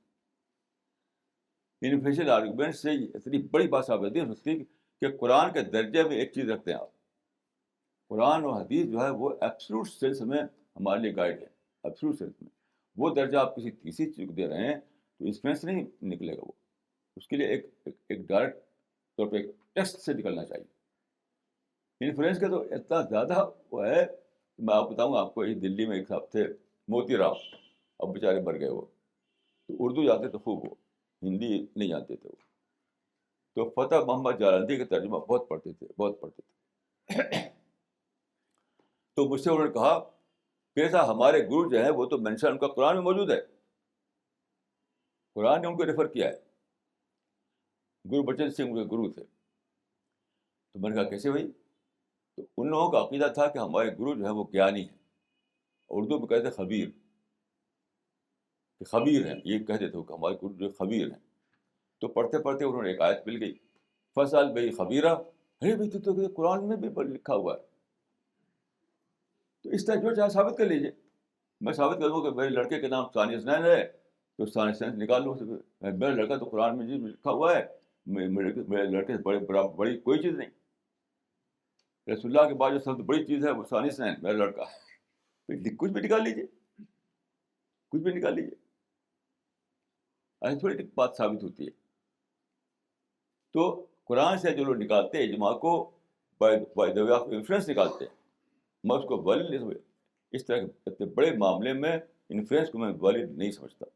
انفرینشیل آرگومنٹ سے اتنی بڑی بات ثابت نہیں ہو سکتی کہ قرآن کے درجے میں ایک چیز رکھتے ہیں آپ. قرآن و حدیث جو ہے وہ ایبسلوٹ سینس میں ہمارے لیے گائیڈ ہے. ایبسلوٹ سینس میں وہ درجہ آپ کسی تیسری چیز کو دے رہے ہیں تو انفلوئنس نہیں نکلے گا. وہ اس کے لیے ایک ڈائریکٹ طور پہ ایک ٹیسٹ سے نکلنا چاہیے. انفلوئنس کا تو اتنا زیادہ وہ ہے کہ میں آپ بتاؤں آپ کو, یہ دلی میں ایک صاحب تھے موتی راؤ, اب بیچارے مر گئے. وہ تو اردو جانتے تھے خوب, وہ ہندی نہیں جانتے تھے. وہ تو فتح محمد جلالدی کا ترجمہ بہت پڑھتے تھے. تو مجھ سے انہوں نے کہا کہ ایسا ہمارے گرو جو ہیں وہ تو مینشن ان کا قرآن میں موجود ہے, قرآن نے ان کو ریفر کیا ہے. گرو بچن سنگھ ان کے گرو تھے. تو میں نے کہا کیسے بھائی؟ تو ان لوگوں کا عقیدہ تھا کہ ہمارے گرو جو ہے وہ گیانی ہیں, اردو میں کہتے خبیر, کہ خبیر ہیں, یہ کہتے تھے کہ ہمارے گرو جو خبیر ہیں. تو پڑھتے پڑھتے انہوں نے ایک آیت مل گئی, فصل بھائی خبیرہ. ارے بھائی تو قرآن میں بھی لکھا ہوا ہے. تو اس طرح جو چاہے ثابت کر لیجیے. میں ثابت کر دوں کہ میرے لڑکے کے نام ثانی حسنین ہے تو ثانی حسنین نکال لوں. میرا لڑکا تو قرآن میں جی لکھا ہوا ہے, میرے لڑکے سے بڑی کوئی چیز نہیں. رسول اللہ کے بعد جو سب سے بڑی چیز ہے وہ ثانی حسنین, میرا لڑکا. کچھ بھی نکال لیجیے, کچھ بھی نکال لیجیے. ایسی تھوڑی بات ثابت ہوتی ہے. تو قرآن سے جو لوگ نکالتے ہیں اجماع کو by the way of influence نکالتے ہیں. میں اس کو ویلڈ اس طرح کے اتنے بڑے معاملے میں انفلوئنس کو میں ویلڈ نہیں سمجھتا.